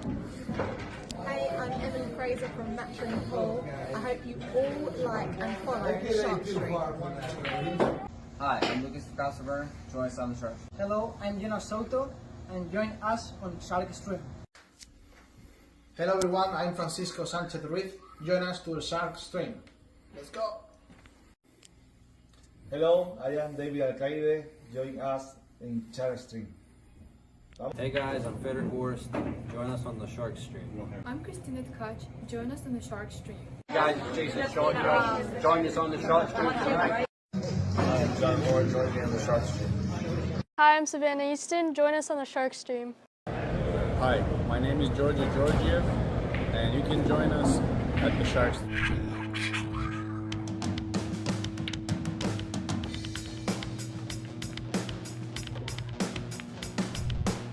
Hey, I'm Emily Fraser from Matchroom Pool. I hope you all like and follow Sharkstream. Hi, I'm Lukas Fracasso-Verner. Join us on the Sharkstream. Hello, I'm Salotto, and join us on Sharkstream. Hello everyone, I'm Francisco Sanchez Ruiz. Join us to the Sharkstream. Let's go! Hello, I am David Alcaide. Join us in Sharkstream. Hey guys, I'm Feder Horst. Join us on the Sharkstream. I'm Christina Tkach. Join us on the Sharkstream. Guys, it's Jason Shaw. Join us on the Sharkstream tonight. I'm John Moore. Join me on the Sharkstream. Hi, I'm Savannah Easton. Join us on the Sharkstream. Hi, my name is Georgia Georgiev, and you can join us at the Sharkstream.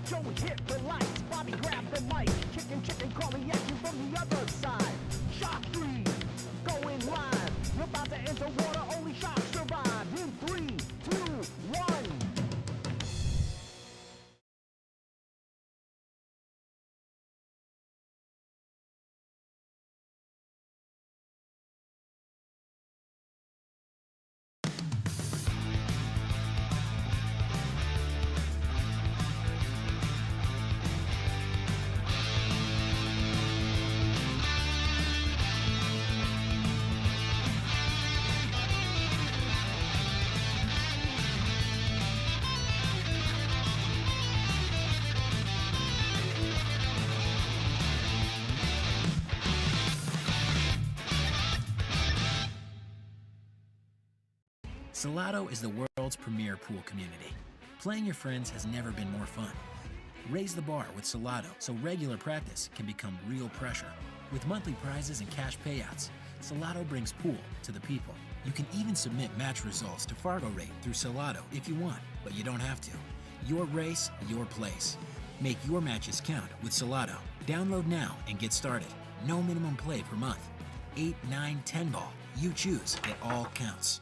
Joey hit the lights, Bobby grabbed the mic, chicken calling at you from the other side. Sharkstream, going live. You're about to enter water, only sharks survive. In 3, 2, 1. Salotto is the world's premier pool community. Playing your friends has never been more fun. Raise the bar with Salotto so regular practice can become real pressure. With monthly prizes and cash payouts, Salotto brings pool to the people. You can even submit match results to Fargo Rate through Salotto if you want, but you don't have to. Your race, your place. Make your matches count with Salotto. Download now and get started. No minimum play per month. 8, 9, 10 ball. You choose. It all counts.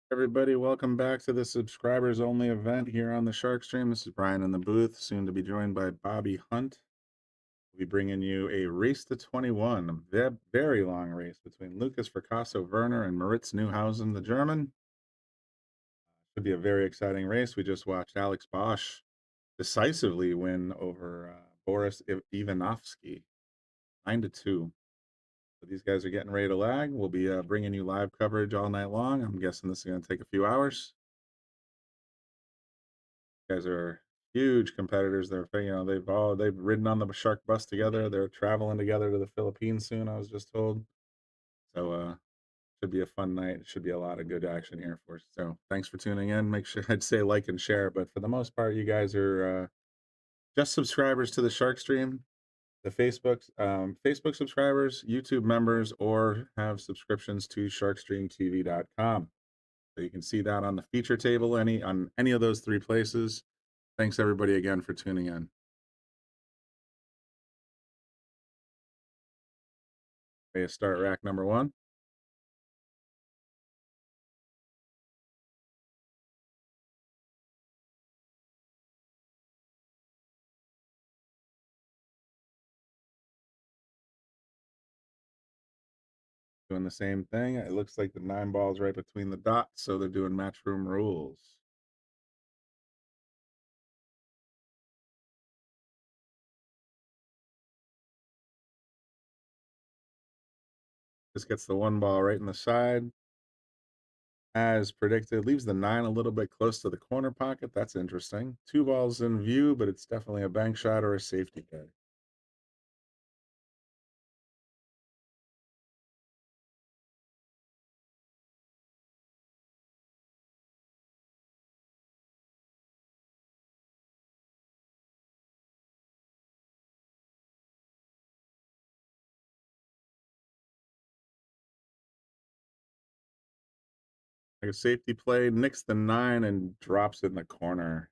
Everybody, welcome back to the subscribers only event here on the Sharkstream. This is Brian in the booth, soon to be joined by Bobby Hunt. We'll be bringing you a race to 21, a very long race between Lukas Fracasso-Verner and Moritz Neuhausen, the German. Should be a very exciting race. We just watched Alex Bosch decisively win over Boris Ivanovsky, 9-2. So these guys are getting ready to lag. We'll be bringing you live coverage all night long. I'm guessing this is going to take a few hours. You guys are huge competitors. They've ridden on the Shark bus together. They're traveling together to the Philippines soon, I was just told. So should be a fun night. It should be a lot of good action here for us. So thanks for tuning in. Make sure I'd say like and share, but for the most part, you guys are just subscribers to the Sharkstream. The Facebook subscribers, YouTube members, or have subscriptions to sharkstreamtv.com. So you can see that on the feature table on any of those three places. Thanks everybody again for tuning in. Okay, start rack number 1. Doing the same thing. It looks like the 9 ball's right between the dots, so they're doing matchroom rules. Just gets the 1 ball right in the side. As predicted, leaves the 9 a little bit close to the corner pocket. That's interesting. 2 balls in view, but it's definitely a bank shot or a safety play. Like a safety play, nicks the 9 and drops it in the corner.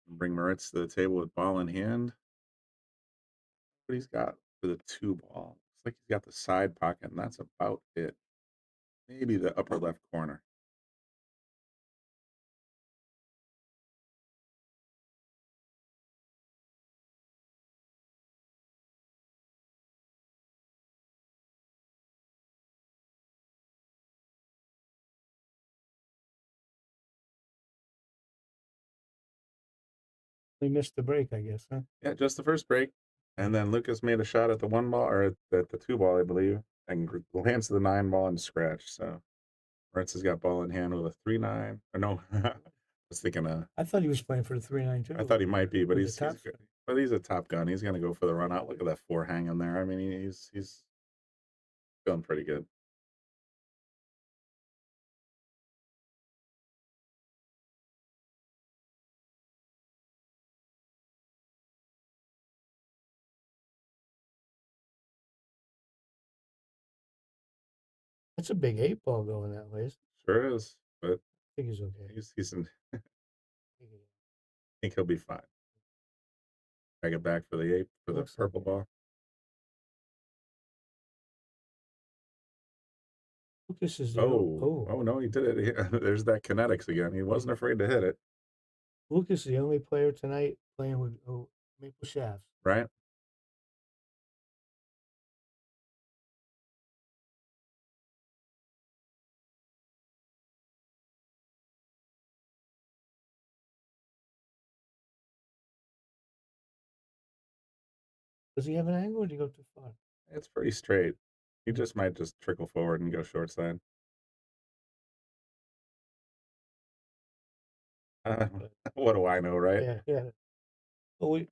Bring Moritz to the table with ball in hand. What he's got for the 2 ball. Looks like he's got the side pocket, and that's about it. Maybe the upper left corner. We missed the break, I guess, huh? Yeah, just the first break. And then Lucas made a shot at the 1 ball, or at the 2 ball, I believe, and lands the 9 ball and scratch. So Moritz has got ball in hand with a 3-9. Or no, I was thinking I thought he was playing for the 3-9 too. I thought he might be, but With he's the top good. But he's a top gun. He's gonna go for the run out. Look at that 4 hanging there. I mean, he's feeling pretty good. That's a big 8 ball going that way. Sure is, but I think he's okay. he's in. I think he'll be fine. Drag it back for the 8 for the purple ball. Lucas is the Oh no, he did it. There's that kinetics again. He wasn't afraid to hit it. Lucas is the only player tonight playing with maple shafts. Right. Does he have an angle or did he go too far? It's pretty straight. He just might just trickle forward and go short side. What do I know, right? Yeah, yeah. Well, the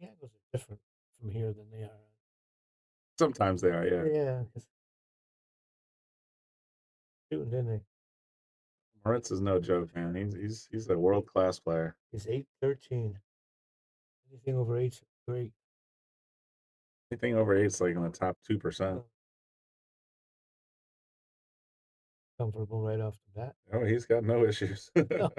angles are different from here than they are. Sometimes they are, yeah. Yeah. Shooting, didn't they? Moritz is no joke, man. He's a world class player. He's 8-13. Anything over 8's great. Anything over 8's like in the top 2%. Comfortable right off the bat. Oh, he's got no issues. The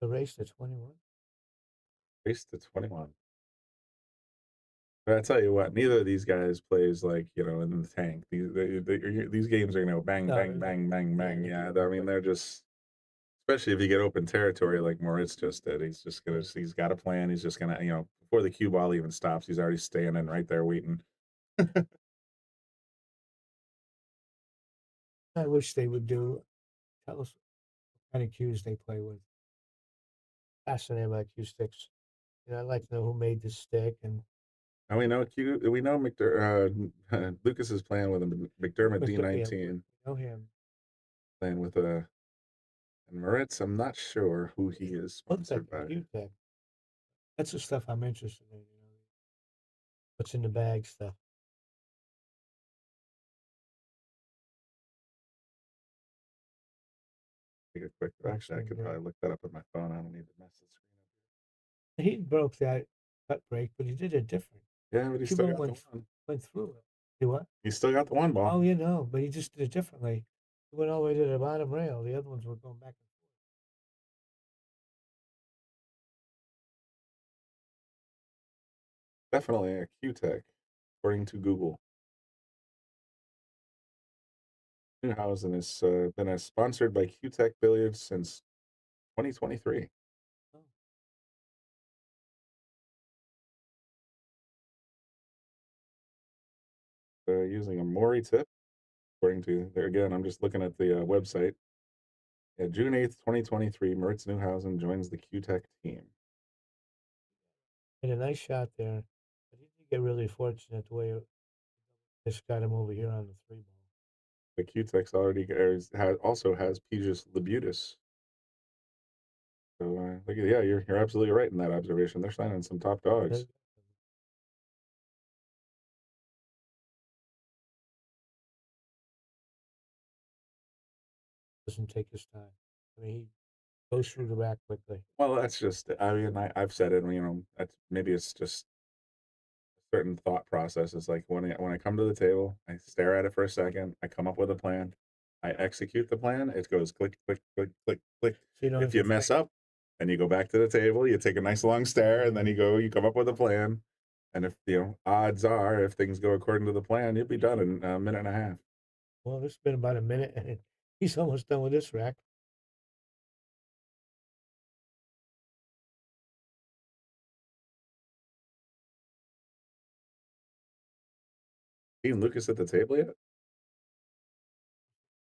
race to 21. Race to 21. But I tell you what, neither of these guys plays like, in the tank. These games are bang, bang, bang, bang, bang. Yeah, I mean, they're just, especially if you get open territory like Moritz just did. He's got a plan. He's just gonna, before the cue ball even stops, he's already standing right there waiting. I wish they would tell us what kind of cues they play with. Fascinating about cue sticks. I'd like to know who made this stick and. And we know Lucas is playing with a McDermott D19. Know him. Playing with and Moritz, I'm not sure who he is sponsored by. Q-Tech. That's the stuff I'm interested in. What's in the bag stuff. Take a quick. Actually, I could probably look that up on my phone. I don't need to mess the screen up. He broke that cut break, but he did it different. Yeah, but he still got the one. Went through it. He what? He still got the 1 ball. Oh, but he just did it differently. He went all the way to the bottom rail. The other ones were going back and forth. Definitely a Q-Tech, according to Google. Neuhausen has been sponsored by Q-Tech Billiards since 2023. Using a Mori tip, according to there again. I'm just looking at the website. Yeah, June 8th, 2023, Moritz Neuhausen joins the Q-Tech team. Had a nice shot there, but he did get really fortunate the way it just got him over here on the 3 ball. The Q-Tech's also has Pijus Labutus. So you're absolutely right in that observation. They're signing some top dogs. Doesn't take his time. I mean, goes through the rack quickly. Well, that's just, I mean, I've said it, you know, that's maybe it's just a certain thought process. It's like when I come to the table, I stare at it for a second, I come up with a plan, I execute the plan, it goes click, click, click, click, click. So you don't If have you to mess think. up and you go back to the table, you take a nice long stare and then you come up with a plan. And if, you know, odds are, if things go according to the plan, you'll be done in a minute and a half. Well, this has been about a minute, and he's almost done with this rack. Even Lucas at the table yet?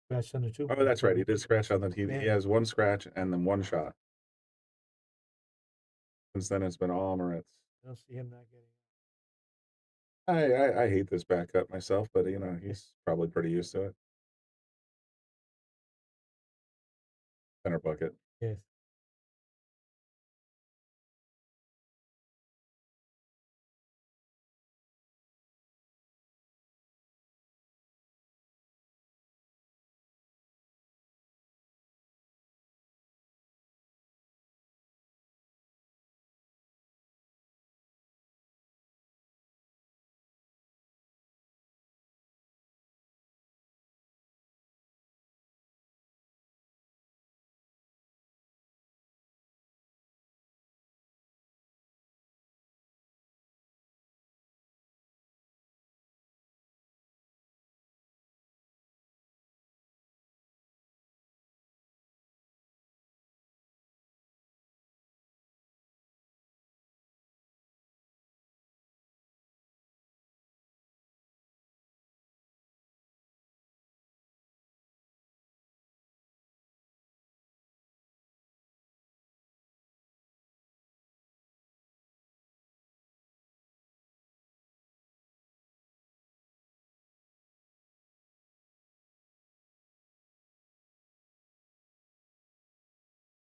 Scratch on the two. Oh, that's right. He did scratch on the he Yeah. has one scratch and then one shot. Since then, it's been all Moritz. I don't see him not getting. I hate this backup myself, but you know he's probably pretty used to it. Center bucket. Yes.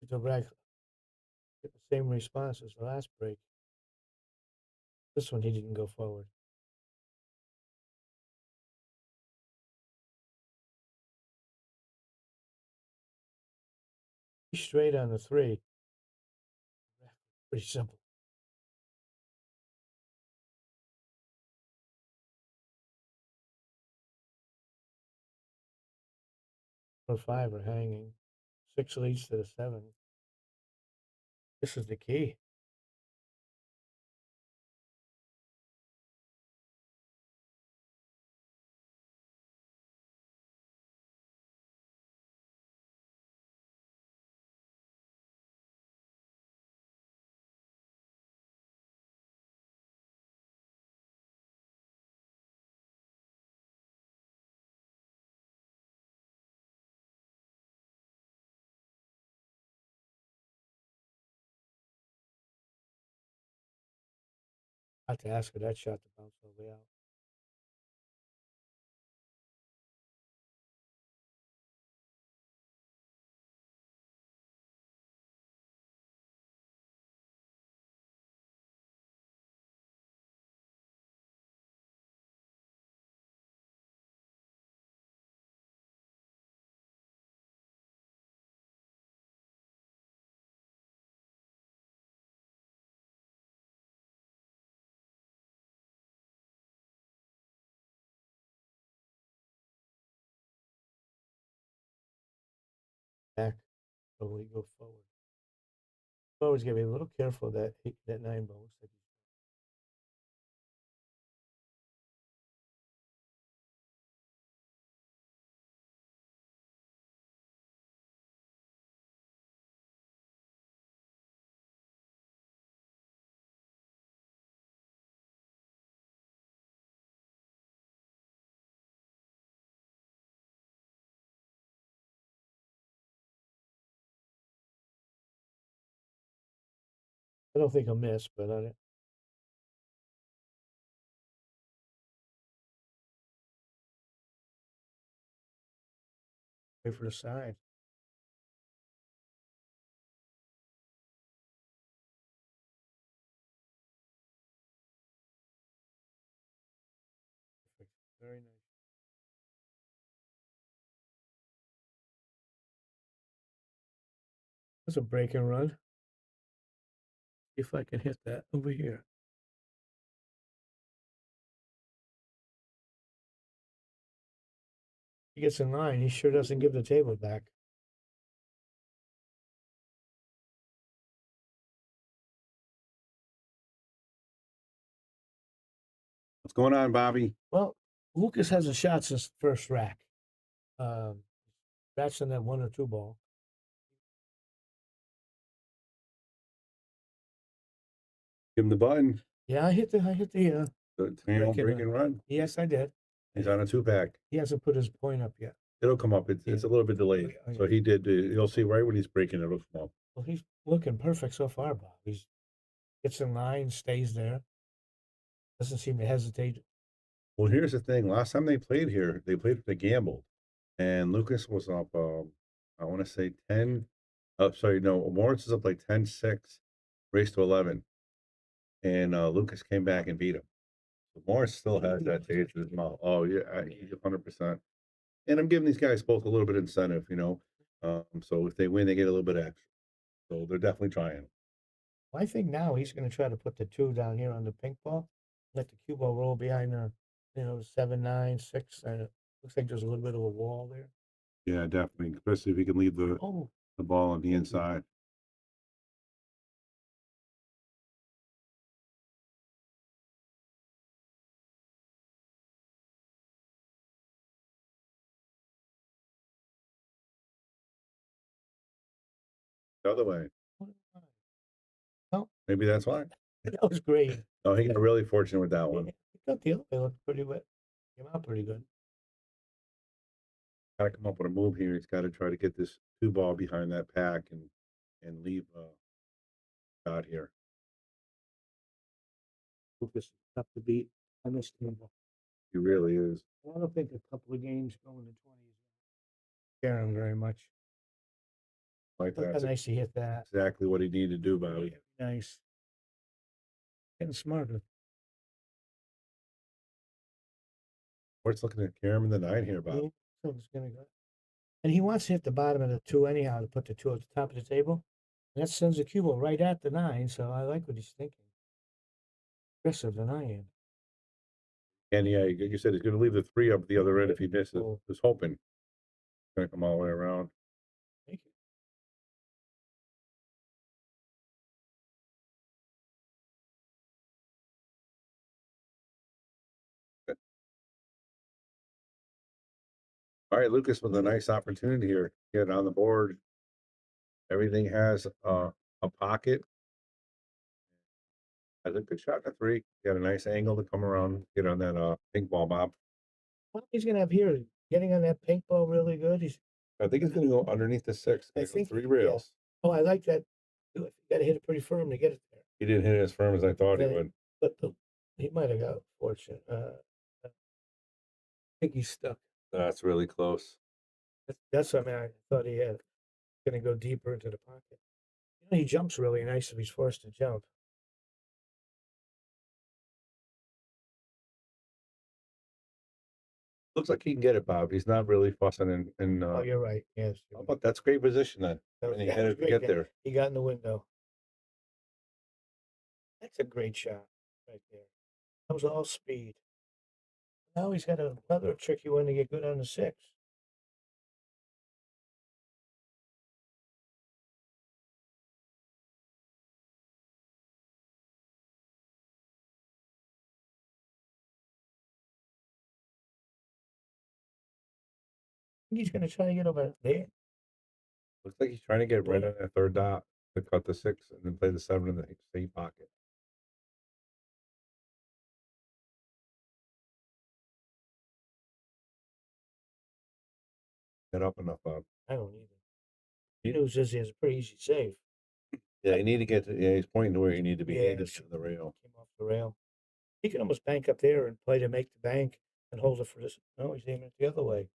The rack get the same response as the last break. This one he didn't go forward. He's straight on the three. Pretty simple. Or five are hanging. 6 leads to the 7. This is the key. I have to ask her that shot to bounce all the way out. Back, so we go forward. Always gotta be a little careful of that 9 bones. I don't think I'll miss, but I wait for the side. Perfect. Very nice. That's a break and run. If I can hit that over here. He gets in line. He sure doesn't give the table back. What's going on, Bobby? Well, Lucas hasn't shot since the first rack. That's in that 1 or 2 ball. Give him the button. Yeah, I hit the Taom break and run. Yes, I did. He's on a 2-pack. He hasn't put his point up yet. It'll come up. It's a little bit delayed. Oh, yeah. So he did. You'll see right when he's breaking, it'll come up. Well, he's looking perfect so far, Bob. He's gets in line, stays there. Doesn't seem to hesitate. Well, here's the thing. Last time they played here, they gambled, and Lucas was up. I want to say 10. Sorry, no. Moritz is up like 10-6, race to 11, and Lucas came back and beat him. So Moritz still has that taste in his mouth. Oh yeah, 100%. And I'm giving these guys both a little bit of incentive, you know. So if they win, they get a little bit extra. So they're definitely trying. Well, I think now he's going to try to put the 2 down here on the pink ball, let the cue ball roll behind the, 7, 9, 6. And it looks like there's a little bit of a wall there. Yeah, definitely. Especially if he can leave the ball on the inside. The other way. Oh, Maybe that's why. that was great. Oh, he got really fortunate with that one. I thought the other way looked pretty wet. Came out pretty good. Got to come up with a move here. He's got to try to get this 2 ball behind that pack and leave out here. Lucas is tough to beat. I missed him. He really is. I don't think a couple of games going to 20s scare him very much. Like Look how that's nice he hit that. exactly what he needed to do, Bobby. Nice. Getting smarter. We're looking at Karam in the 9 here, Bob. Yeah, so it's gonna go. And he wants to hit the bottom of the 2 anyhow to put the 2 at the top of the table. And that sends the cue ball right at the 9, so I like what he's thinking. Aggressive than I am. And yeah, you said he's going to leave the 3 up the other end if he misses. Just hoping. Going to come all the way around. Thank you. All right, Lucas with a nice opportunity here. Get on the board. Everything has a pocket. Has a good shot at 3. Got a nice angle to come around, get on that pink ball, Bob. What he's gonna have here, getting on that pink ball really good. I think it's going to go underneath the 6. I think 3 rails. Yeah. Oh, I like that. You got to hit it pretty firm to get it there. He didn't hit it as firm as I thought he would. But he might have got fortunate. I think he's stuck. That's really close. That's what I thought he had. Going to go deeper into the pocket. He jumps really nice if he's forced to jump. Looks like he can get it, Bob. He's not really fussing. Oh, you're right. Yes. How about that's great position then. And he headed to get there. He got in the window. That's a great shot right there. That was all speed. Now he's got another tricky one to get good on the 6. He's going to try to get over there. Looks like he's trying to get right on that 3rd dot to cut the 6 and then play the 7 in the same pocket. Get up enough, Bob. I don't either. The news is he has a pretty easy save. Yeah, you need to get to, he's pointing to where you need to be. Yeah, Aimed to the rail. Came off the rail. He can almost bank up there and play to make the bank and hold it for this. No, he's aiming it the other way.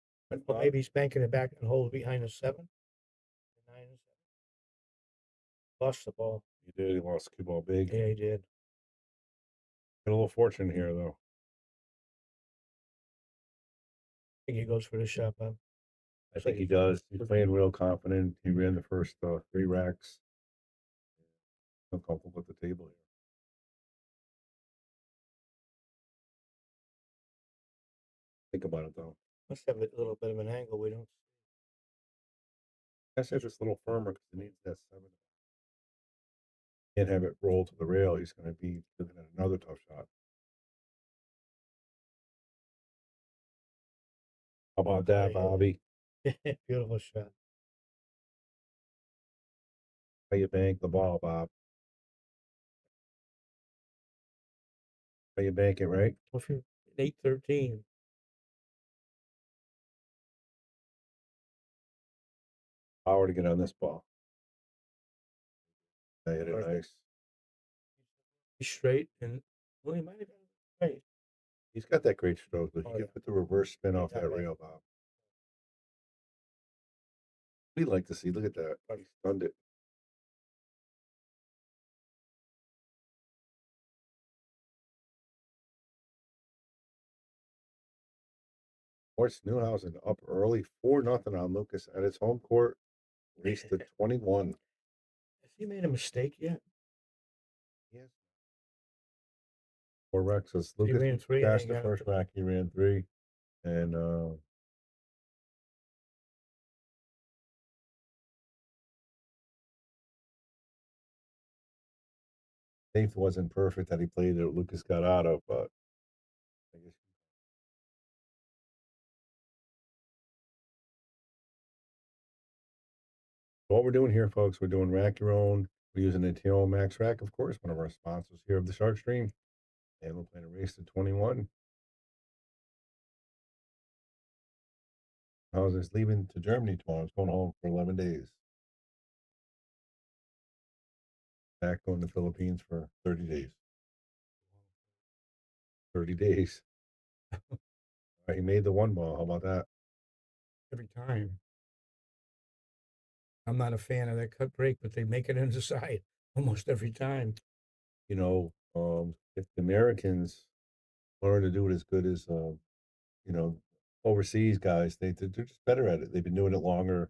Well, maybe he's banking it back and hold it behind the 7. 9 and 7. Lost the ball. He did. He lost the cue ball big. Yeah, he did. Got a little fortune here, though. I think he goes for the shot, Bob. I think he does. He's playing real confident. He ran the first 3 racks. I'm comfortable with the table here. Think about it though. Must have a little bit of an angle we don't. I said it's a little firmer because it needs that 7. Can't have it roll to the rail. He's going to be looking at another tough shot. How about that, Bobby? Beautiful shot. How you bank the ball, Bob? How you bank it, right? 8-13. Power to get on this ball. I hit it nice. He's straight, and well, he might have been straight. He's got that great stroke, but Oh, he yeah. can put the reverse spin off Yeah, that right. rail, Bob. We'd like to see. Look at that. He stunned it. Moritz Neuhausen up early, 4-0 on Lucas at his home court. Raced to 21. Has he made a mistake yet? Yes. 4 racks. So He Lucas ran 3. cashed the first rack. He ran 3. And eighth wasn't perfect that he played that Lucas got out of, but I guess what we're doing here, folks, we're doing rack your own. We're using the Taom Max rack, of course, one of our sponsors here of the Sharkstream. And we're playing a race to 21. I was just leaving to Germany tomorrow. I was going home for 11 days. Back going to the Philippines for 30 days. 30 days. All right, you made the 1 ball. How about that? Every time. I'm not a fan of that cut break, but they make it inside almost every time. You know, if the Americans learn to do it as good as, overseas guys, they're just better at it. They've been doing it longer.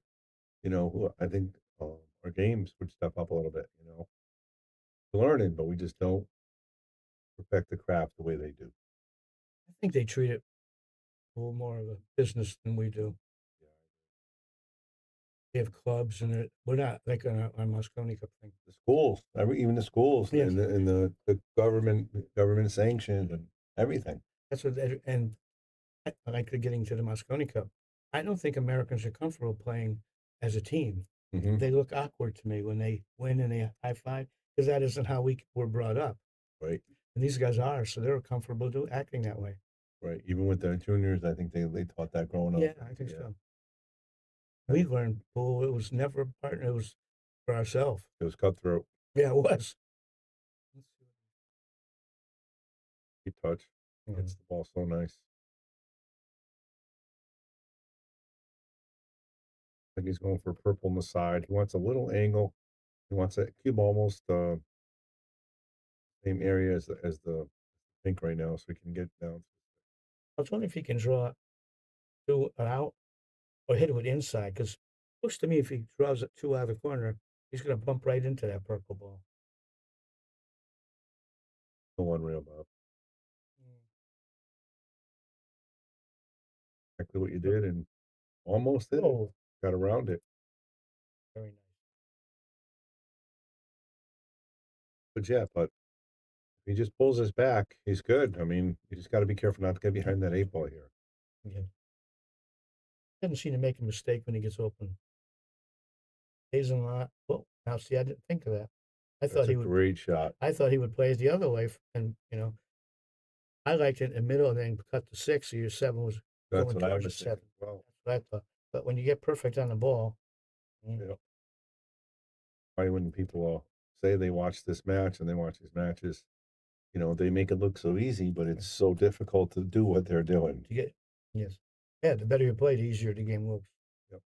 I think our games would step up a little bit, We're learning, but we just don't perfect the craft the way they do. I think they treat it a little more of a business than we do. They have clubs, and we're not like on our Moscone Cup thing. The schools, even the schools, Yes. and the government sanctioned and everything. That's what, and I like getting to the Moscone Cup. I don't think Americans are comfortable playing as a team. Mhm. They look awkward to me when they win and they high five, because that isn't how we were brought up. Right. And these guys are, so they're comfortable acting that way. Right. Even with the juniors, I think they taught that growing up. Yeah, I think so. We learned pool. It was never a partner. It was for ourselves. It was cutthroat. Yeah, it was. He touch. Hits the ball so nice. I think he's going for purple on the side. He wants a little angle. He wants that cube almost same area as the pink right now, so he can get down. I was wondering if he can draw 2 out or hit it with inside, because it looks to me if he draws it 2 out of the corner, he's going to bump right into that purple ball. The 1 rail, Bob. Exactly what you did, and almost did it. Got around it. Very nice. But yeah, but if he just pulls his back, he's good. I mean, you just got to be careful not to get behind that 8 ball here. Yeah. Doesn't seem to make a mistake when he gets open. Stays in a lot. Well, now see, I didn't think of that. That's thought he a would. great shot. I thought he would play it the other way, and I liked it in the middle and then cut to 6. So your 7 was That's going what I towards was the thinking 7. as well. That's what I thought. But when you get perfect on the ball, Yeah. Why when people say they watch this match and they watch these matches, they make it look so easy, but it's so difficult to do what they're doing. you get yes, yeah. The better you play, the easier the game looks. Yep.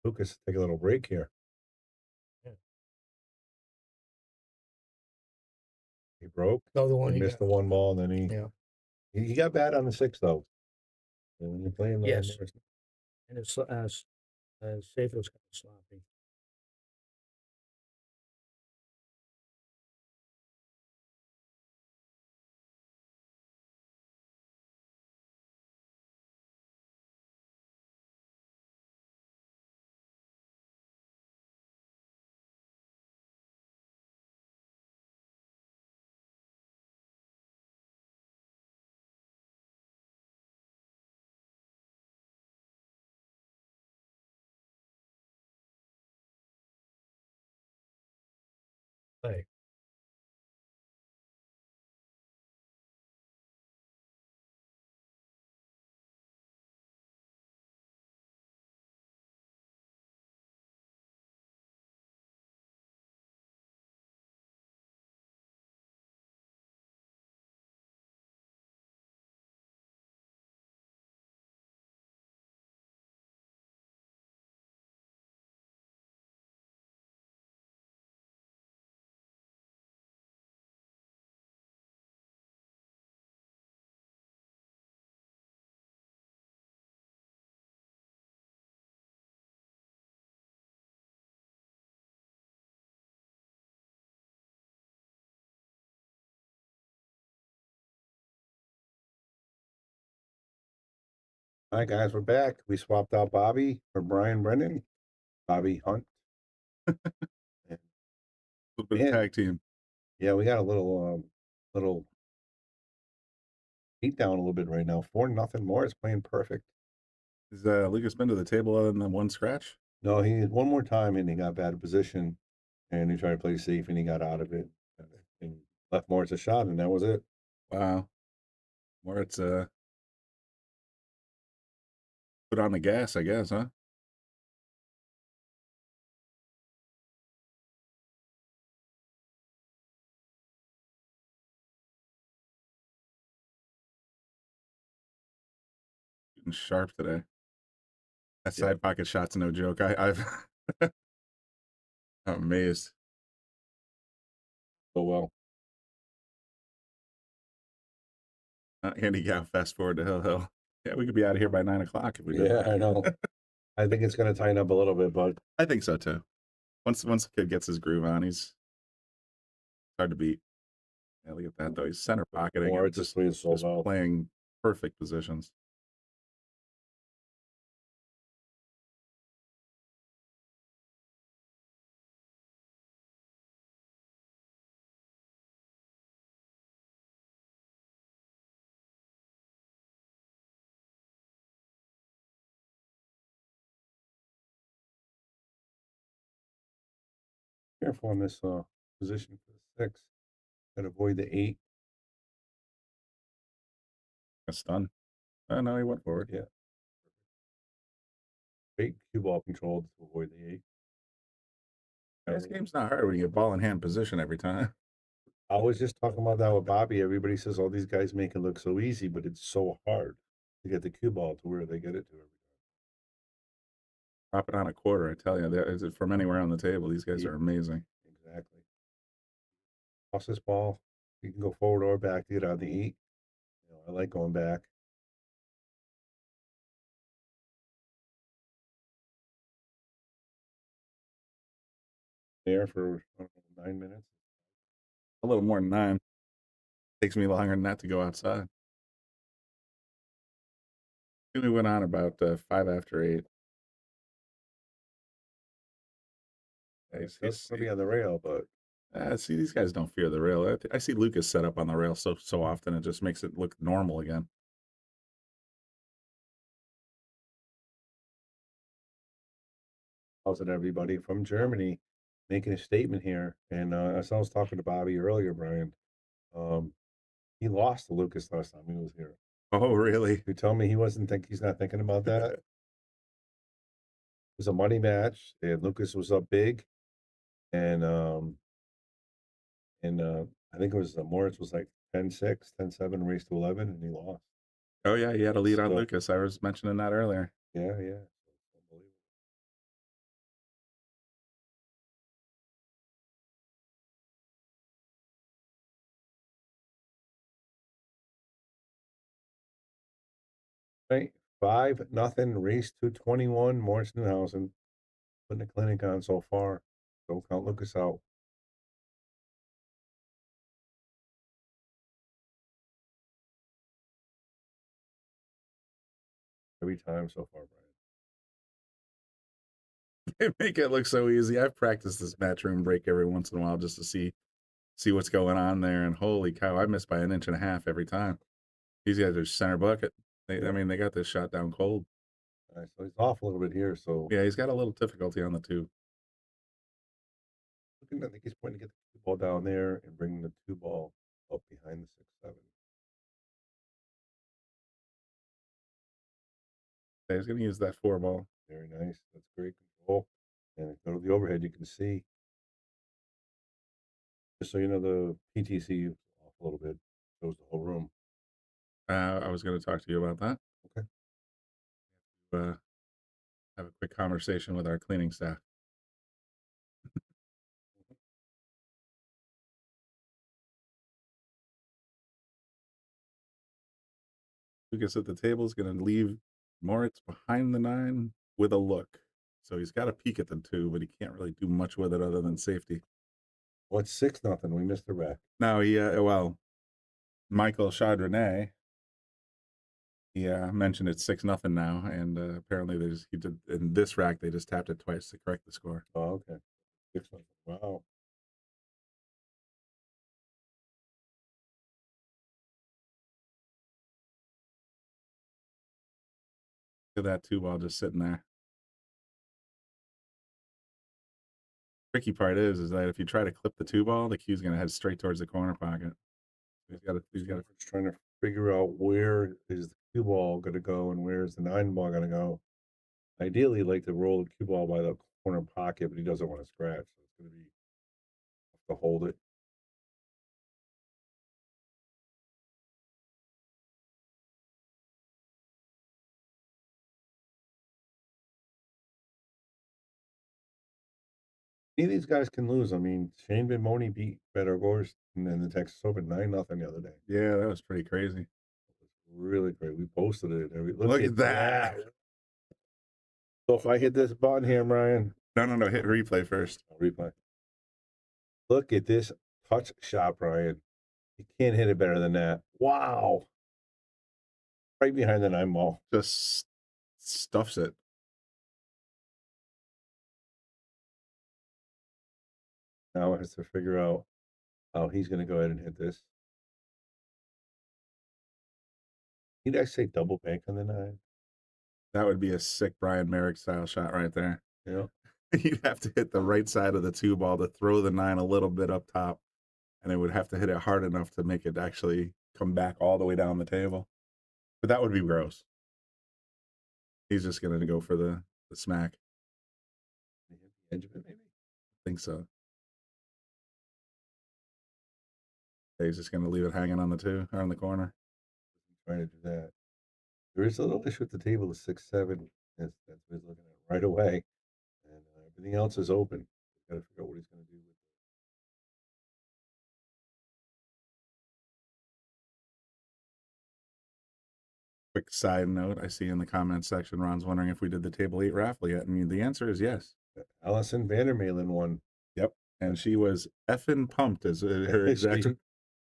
Lucas, take a little break here. Yeah. He broke. No, the one he he missed got. the 1 ball, and then he Yeah. He got bad on the 6 though. And when you're playing Yes. Morris, And it's safe was kind of sloppy. Play. All right, guys, we're back. We swapped out Bobby for Brian Brennan, Bobby Hunt. A little bit of tag team. Yeah, we got a little beat down a little bit right now. 4-0 more. It's playing perfect. Has Lucas been to the table other than one scratch? No, he one more time and he got bad position, and he tried to play safe and he got out of it and left Moritz a shot, and that was it. Wow. Moritz put on the gas, I guess, huh? Shooting sharp today. That side pocket shot's no joke. I've I'm amazed. So well. Handicap fast forward to Hill. Yeah, we could be out of here by 9 o'clock if we did. Yeah, I know. I think it's going to tighten up a little bit, but I think so too. Once the kid gets his groove on, he's hard to beat. Yeah, look at that though. He's center pocketing. Moritz is playing so well. Playing perfect positions. Careful on this position for the 6. Got to avoid the 8. That's done. Oh no, he went forward. Yeah. Great cue ball control to avoid the 8. This game's not hard when you get ball in hand position every time. I was just talking about that with Bobby. Everybody says all these guys make it look so easy, but it's so hard to get the cue ball to where they get it to every time. Drop it on a quarter, I tell you. Is it from anywhere on the table? These guys are amazing. Exactly. Toss this ball. You can go forward or back to get on the 8. You know, I like going back. There for 9 minutes. A little more than 9. Takes me longer than that to go outside. We went on about 5 after 8. It's going to be on the rail, but see, these guys don't fear the rail. I see Lucas set up on the rail so often, it just makes it look normal again. how's it, everybody from Germany, making a statement here. And as I was talking to Bobby earlier, Brian, he lost to Lucas last time he was here. Oh, really? You tell me he's not thinking about that? It was a money match, and Lucas was up big, and I think it was Moritz was like 10-6, 10-7, race to 11, and he lost. Oh yeah, he had a lead on So- Lucas. I was mentioning that earlier. Yeah, yeah. Unbelievable. Right, 5-0 race to 21. Moritz Neuhausen putting the clinic on so far. Don't count Lucas out. Every time so far, Brian. They make it look so easy. I've practiced this matchroom break every once in a while just to see what's going on there. And holy cow, I miss by 1.5 inches every time. These guys are center bucket. I mean, they got this shot down cold. All right, so he's off a little bit here. So yeah, he's got a little difficulty on the 2. I think he's pointing to get the 2 ball down there and bringing the 2 ball up behind the 6-7. Yeah, he's going to use that 4 ball. Very nice. That's great control. And go to the overhead, you can see. Just so you know, the PTC off a little bit. Shows the whole room. I was going to talk to you about that. Okay. Have a quick conversation with our cleaning staff. Lucas at the table is going to leave Moritz behind the 9 with a look. So he's got a peek at the 2, but he can't really do much with it other than safety. Well, it's 6-0. We missed the rack. No, Michael Chardonnay, he mentioned it's 6-0 now, and apparently he did in this rack they just tapped it twice to correct the score. Oh, okay. 6-0. Wow. Look at that 2 ball just sitting there. Tricky part is that if you try to clip the 2 ball, the cue's going to head straight towards the corner pocket. He's got to trying to figure out where is the cue ball going to go and where's the 9 ball going to go. Ideally, he'd like to roll the cue ball by the corner pocket, but he doesn't want to scratch, so it's going to be to hold it. Any of these guys can lose. I mean, Shane Bimoni beat Better Gorst in the Texas Open 9-0 the other day. Yeah, that was pretty crazy. It was really great. We posted it. Look at that. So if I hit this button here, Brian. No, hit replay first. Replay. Look at this touch shot, Brian. You can't hit it better than that. Wow. Right behind the 9 ball. Just stuffs it. Now it has to figure out how he's going to go ahead and hit this. He'd actually say double bank on the 9. That would be a sick Brian Merrick style shot right there. Yeah. You'd have to hit the right side of the 2 ball to throw the 9 a little bit up top, and it would have to hit it hard enough to make it actually come back all the way down the table. But that would be gross. He's just going to go for the smack. Edge of it, maybe? I think so. He's just going to leave it hanging on the 2 or on the corner. Trying to do that. There is a little issue with the table, the 6-7. That's what he's looking at right away. And everything else is open. He's got to figure out what he's going to do with it. Quick side note, I see in the comments section, Ron's wondering if we did the table 8 raffle yet. I mean, the answer is yes. Allison Vandermeulen won. Yep. And she was effing pumped as her exact.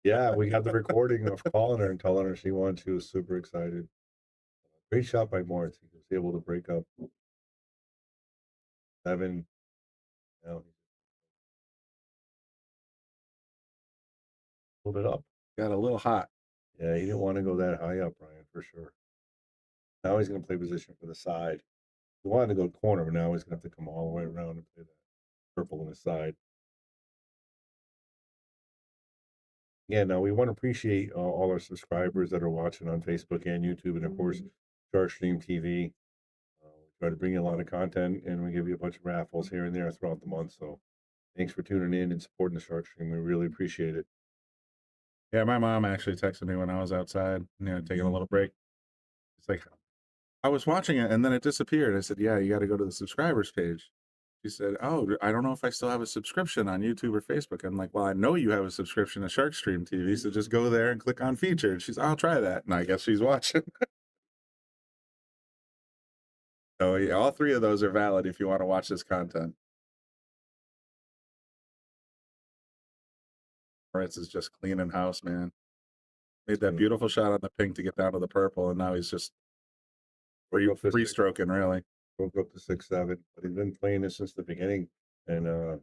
Yeah, we got the recording of calling her and telling her she won. She was super excited. Great shot by Moritz. He was able to break up 7. Now pulled it up. Got a little hot. Yeah, he didn't want to go that high up, Brian, for sure. Now he's going to play position for the side. He wanted to go corner, but now he's going to have to come all the way around and play that purple on the side. Yeah, now we want to appreciate all our subscribers that are watching on Facebook and YouTube, and of course, Sharkstream TV. We try to bring you a lot of content, and we give you a bunch of raffles here and there throughout the month. So thanks for tuning in and supporting the Sharkstream. We really appreciate it. Yeah, my mom actually texted me when I was outside, taking a little break. It's like, I was watching it, and then it disappeared. I said, yeah, you got to go to the subscribers page. She said, oh, I don't know if I still have a subscription on YouTube or Facebook. I'm like, well, I know you have a subscription to Sharkstream TV, so just go there and click on featured. She's, I'll try that. And I guess she's watching. Oh, yeah, all three of those are valid if you want to watch this content. Moritz is just cleaning house, man. Made that beautiful shot on the pink to get down to the purple, and now he's just free stroking, really. Broke up to 6-7, but he's been playing this since the beginning, and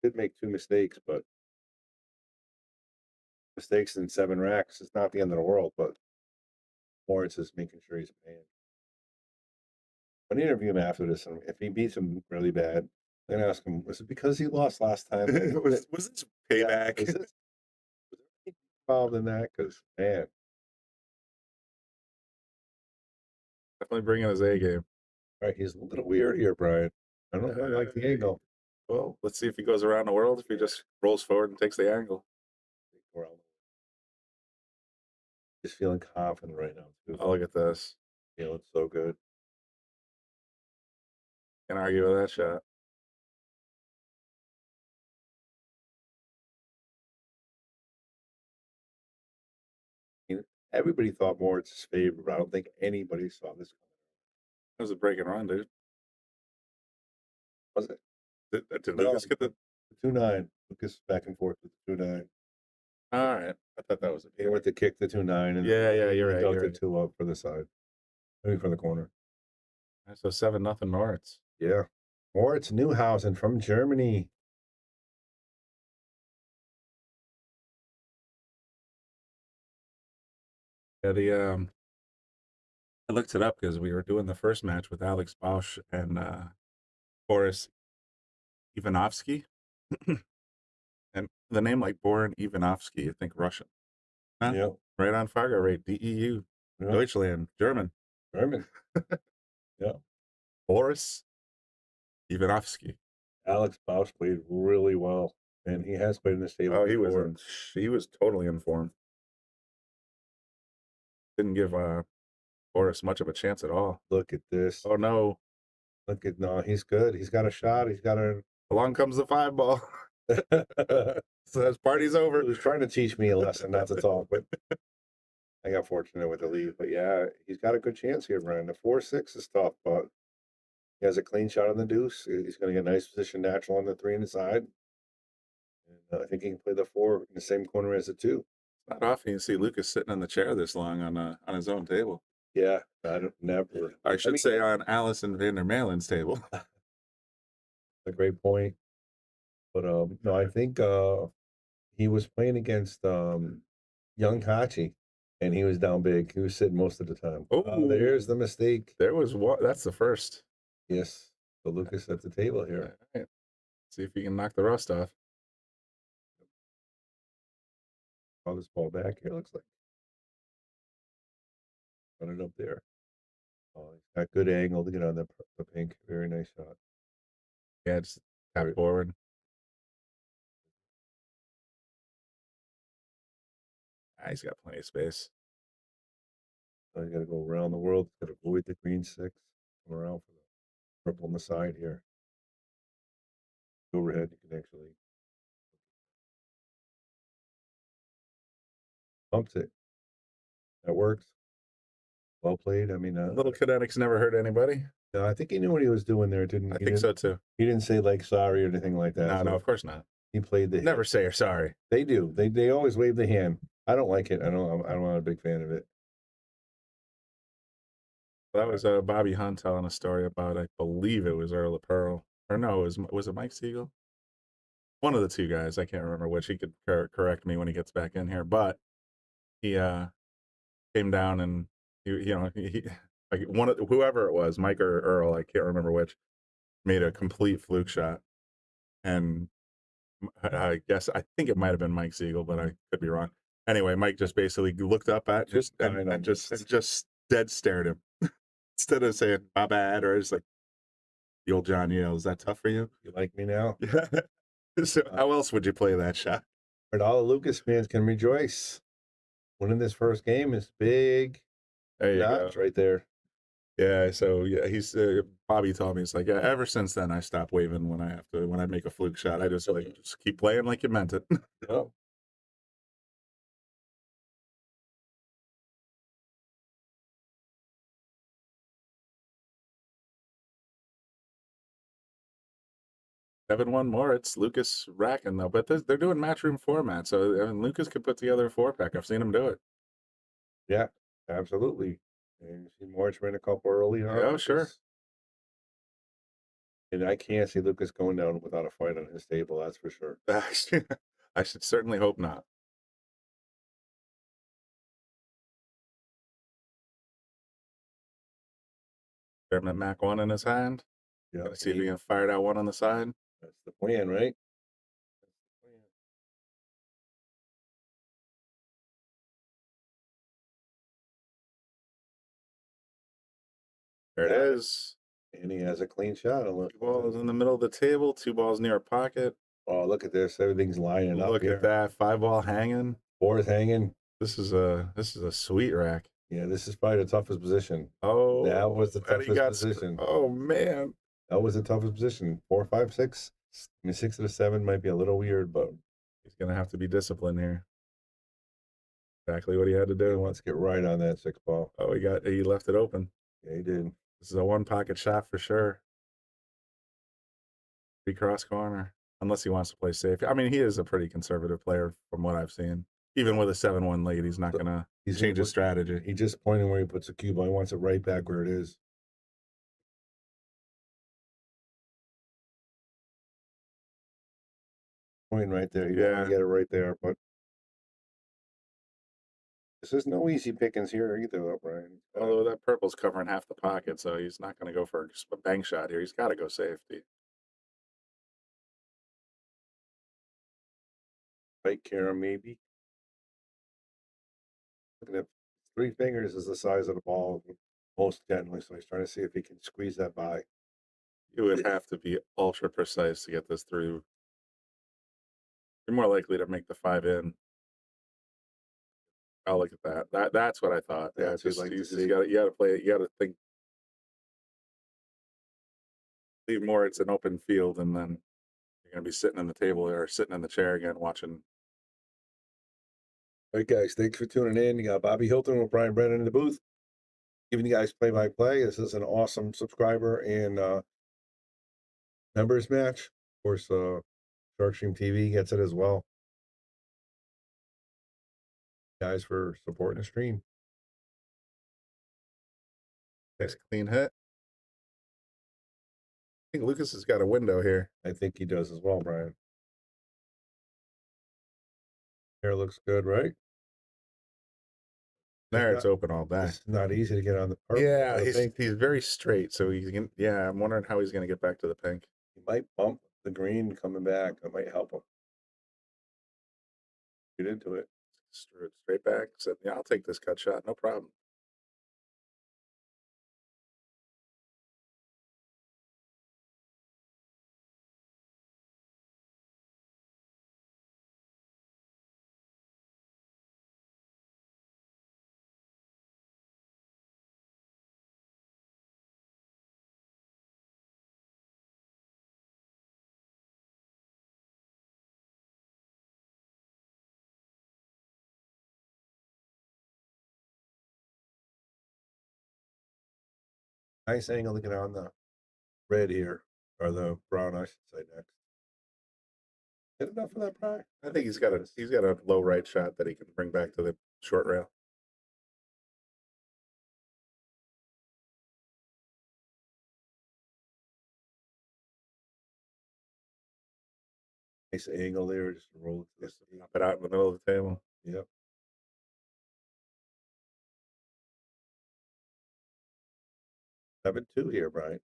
did make 2 mistakes, but mistakes in 7 racks is not the end of the world, but Moritz is making sure he's paying. I'm gonna interview him after this, and if he beats him really bad, I'm gonna ask him, was it because he lost last time? was this payback? Was there anything involved in that? Because, man, definitely bringing his A game. right, he's a little weird here, Brian. I don't really like the angle. Well, let's see if he goes around the world, if he just rolls forward and takes the angle. Just feeling confident right now, too. Oh, look at this. Feeling so good. Can't argue with that shot. Everybody thought Moritz's favorite, but I don't think anybody saw this coming. That was a breaking run, dude. Was it? Did Lucas get the 2-9? Lucas back and forth with the 2-9. All right. I thought that was He went to kick the 2-9, and yeah, you're right. Dunked it 2 up for the side. Maybe for the corner. So 7-0 Moritz. Yeah. Moritz Neuhausen from Germany. Yeah, I looked it up because we were doing the first match with Alex Bausch and Boris Ivanovsky. And the name like Boris Ivanovsky, I think Russian. Huh? Yeah. Right on Fargo rate, DEU, Yeah. Deutschland, German. Yeah. Boris Ivanovsky. Alex Bausch played really well, and he has played in this table. Oh, before. he was totally in form. Didn't give Boris much of a chance at all. Look at this. Oh no. No, he's good. He's got a shot. He's got a Along comes the 5-ball. So that's party's over. He was trying to teach me a lesson not to talk, but I got fortunate with the lead. But yeah, he's got a good chance here, Brian. The 4-6 is tough, but he has a clean shot on the deuce. He's going to get a nice position natural on the 3 inside. And I think he can play the 4 in the same corner as the 2. Not often you see Lucas sitting in the chair this long on his own table. Yeah, I don't never. I should say on Allison Vander Malen's table. A great point. But no, I think he was playing against young Kachi, and he was down big. He was sitting most of the time. Oh, there's the mistake. There was what? That's the first. Yes. So Lucas at the table here. All right. See if he can knock the rust off. Draw this ball back here, looks like. Run it up there. Oh, he's got good angle to get on the pink. Very nice shot. Yeah, just tap forward. He's got plenty of space. So he's got to go around the world. He's got to avoid the green 6. Come around for the purple on the side here. Overhead, you can actually pumps it. That works. Well played. I mean, Little kinetics never hurt anybody. No, I think he knew what he was doing there, didn't he? I think so too. He didn't say like sorry or anything like that. No, so no, of course not. He played the Never say you're sorry. They do. They always wave the hand. I don't like it. I'm not a big fan of it. That was Bobby Hunt telling a story about, I believe it was Earl of Pearl. Or no, was it Mike Siegel? One of the two guys. I can't remember which. He could correct me when he gets back in here. But he came down and he like whoever it was, Mike or Earl, I can't remember which, made a complete fluke shot. And I think it might have been Mike Siegel, but I could be wrong. Anyway, Mike just basically looked up at and just dead stared him. Instead of saying my bad, or just like the old John, is that tough for you? You like me now? Yeah. So how else would you play that shot? But all the Lucas fans can rejoice. Winning this first game is big. There you go. Right there. Yeah. So yeah, he's Bobby told me, it's like, ever since then I stopped waving when I make a fluke shot. I just keep playing like you meant it. Oh. 7-1 Moritz, Lukas racking though, but they're doing matchroom format, so I mean, Lukas could put together a 4-pack. I've seen him do it. Yeah, absolutely. And you see Moritz ran a couple early on. Oh, sure. And I can't see Lukas going down without a fight on his table, that's for sure. I should certainly hope not. McDermott Mac 1 in his hand. Yeah, Gonna see if he can fire that one on the side. that's the plan, right? There it is. And he has a clean shot. Two balls in the middle of the table, 2 balls near a pocket. Oh, look at this. Everything's lining up. Look at that. 5-ball hanging. 4's hanging. This is a sweet rack. Yeah, this is probably the toughest position. Oh, that was the and he toughest position. Oh man, that was the toughest position. 4, 5, 6. I mean, 6 to the 7 might be a little weird, but he's gonna have to be disciplined here. Exactly what he had to do. he wants to get right on that 6 ball. Oh, he left it open. Yeah, he did. This is a 1-pocket shot for sure. 3 cross corner, unless he wants to play safe. I mean, he is a pretty conservative player from what I've seen. Even with a 7-1 lead, he's not gonna change his strategy. He just pointing where he puts the cue ball. He wants it right back where it is. Pointing right there. You want to get it right there, but this is no easy pickings here either, though, Brian. Although that purple's covering half the pocket, so he's not going to go for a bank shot here. He's got to go safety. Right, Karen, maybe. Looking at 3 fingers is the size of the ball, most gently. So he's trying to see if he can squeeze that by. You would have to be ultra precise to get this through. You're more likely to make the 5 in. Oh, look at that. That's what I thought. Yeah, That's just, what I'd like to you see. got to play it. You got to think. Leave more. It's an open field, and then you're going to be sitting on the table or sitting in the chair again, watching. All right, guys, thanks for tuning in. You got Bobby Hilton with Brian Brennan in the booth, giving you guys play-by-play. This is an awesome subscriber and members match. Of course, Sharkstream TV gets it as well. Guys, for supporting the stream. Nice clean hit. I think Lukas has got a window here. I think he does as well, Brian. Hair looks good, right? There, it's open all day. It's not easy to get on the purple. Yeah, the pink. he's very straight, so he can. Yeah, I'm wondering how he's going to get back to the pink. He might bump the green coming back. That might help him. Get into it. Straight back. Said, yeah, I'll take this cut shot. No problem. Nice angle to get on the red here, or the brown, I should say, next. Get enough of that, Brian? I think he's got a low right shot that he can bring back to the short rail. Nice angle there, just roll it to Just pop it out in the middle of the table. Yep. Seven two here, Brian.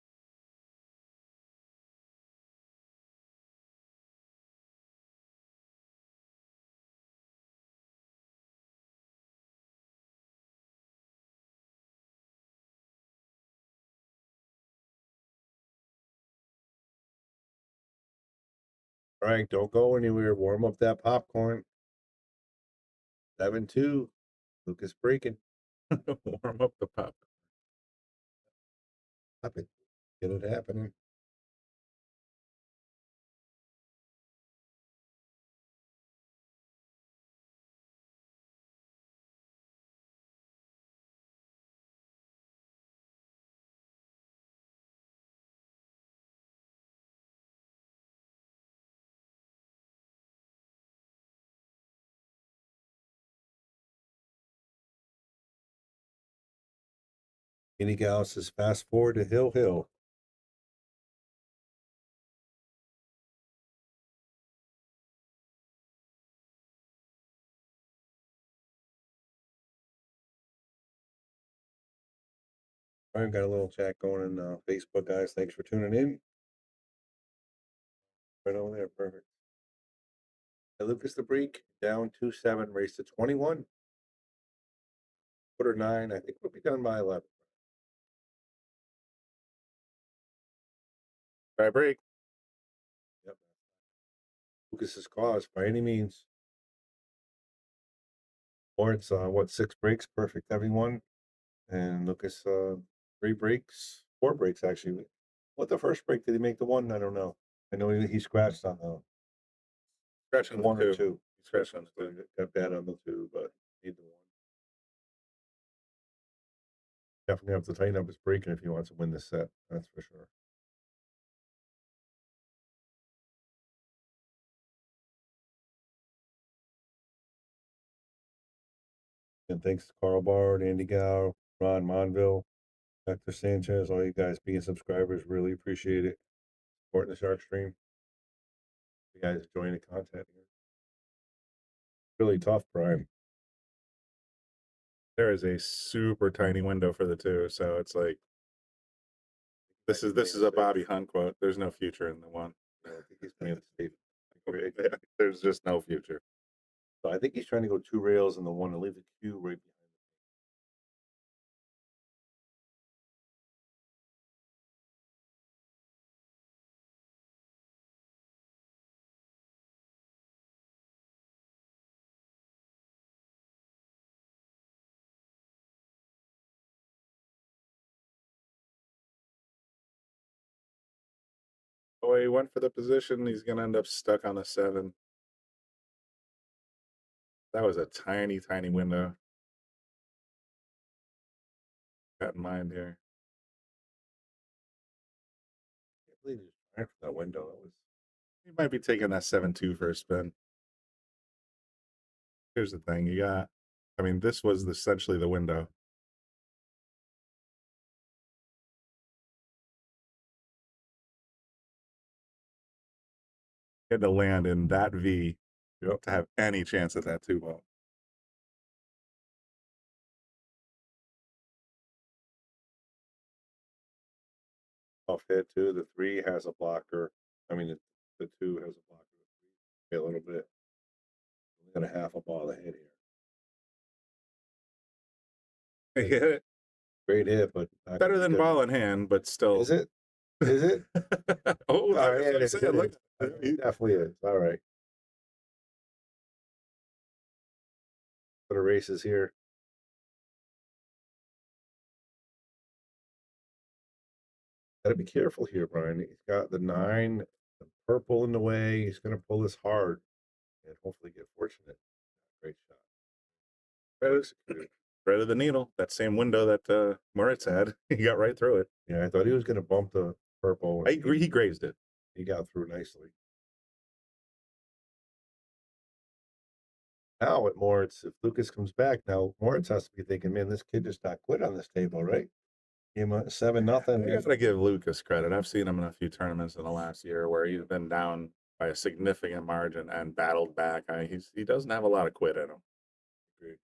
All right, don't go anywhere. Warm up that popcorn. 7-2. Lukas breaking. Warm up the pop. Pop it. Get it happening. Any gal says fast forward to Hill Hill. I've got a little chat going in Facebook, guys. Thanks for tuning in. Right over there, perfect. Lucas the Break down 2-7, race to 21. Quarter 9. I think we'll be done by 11. Try break. Yep. Lucas's cause by any means. Moritz, 6 breaks? Perfect, everyone. And Lucas, 3 breaks, 4 breaks actually. What the first break did he make the one? I don't know. I know he scratched on the Scratch on the 1 or 2. 2. He scratched on the 2. Got bad on the 2, but need the 1. Definitely have to tighten up his breaking if he wants to win this set. That's for sure. And thanks to Carl Bard, Andy Gow, Ron Monville, Dr. Sanchez, all you guys being subscribers. Really appreciate it. Supporting the Sharkstream. You guys enjoying the content here. Really tough, Brian. There is a super tiny window for the 2, so it's like this is a Bobby Hunt quote. There's no future in the 1. I think he's playing it safe. There's just no future. So I think he's trying to go 2 rails in the 1 and leave the cue right behind. The way he went for the position, he's going to end up stuck on a 7. That was a tiny, tiny window. Got in mind here. I can't believe he was trying for that window. He might be taking that 7-2 for a spin. Here's the thing. This was essentially the window. He had to land in that V to have any chance at that 2 ball. Off hit too. The 3 has a blocker. The 2 has a blocker. A little bit. We got a half a ball to hit here. He hit it. Great hit, but Better than ball in hand, but still. Is it? Is it? Oh, yeah, it is. Look. It definitely is. All right. For the races here. Got to be careful here, Brian. He's got the 9, the purple in the way. He's going to pull this hard and hopefully get fortunate. Great shot. Thread of the needle. That same window that Moritz had. He got right through it. Yeah, I thought he was going to bump the purple. I agree. He grazed it. He got through nicely. Now with Moritz, if Lucas comes back, now Moritz has to be thinking, man, this kid just not quit on this table, right? Game 7-0. You gotta give Lucas credit. I've seen him in a few tournaments in the last year where he's been down by a significant margin and battled back. He doesn't have a lot of quit in him. Agreed.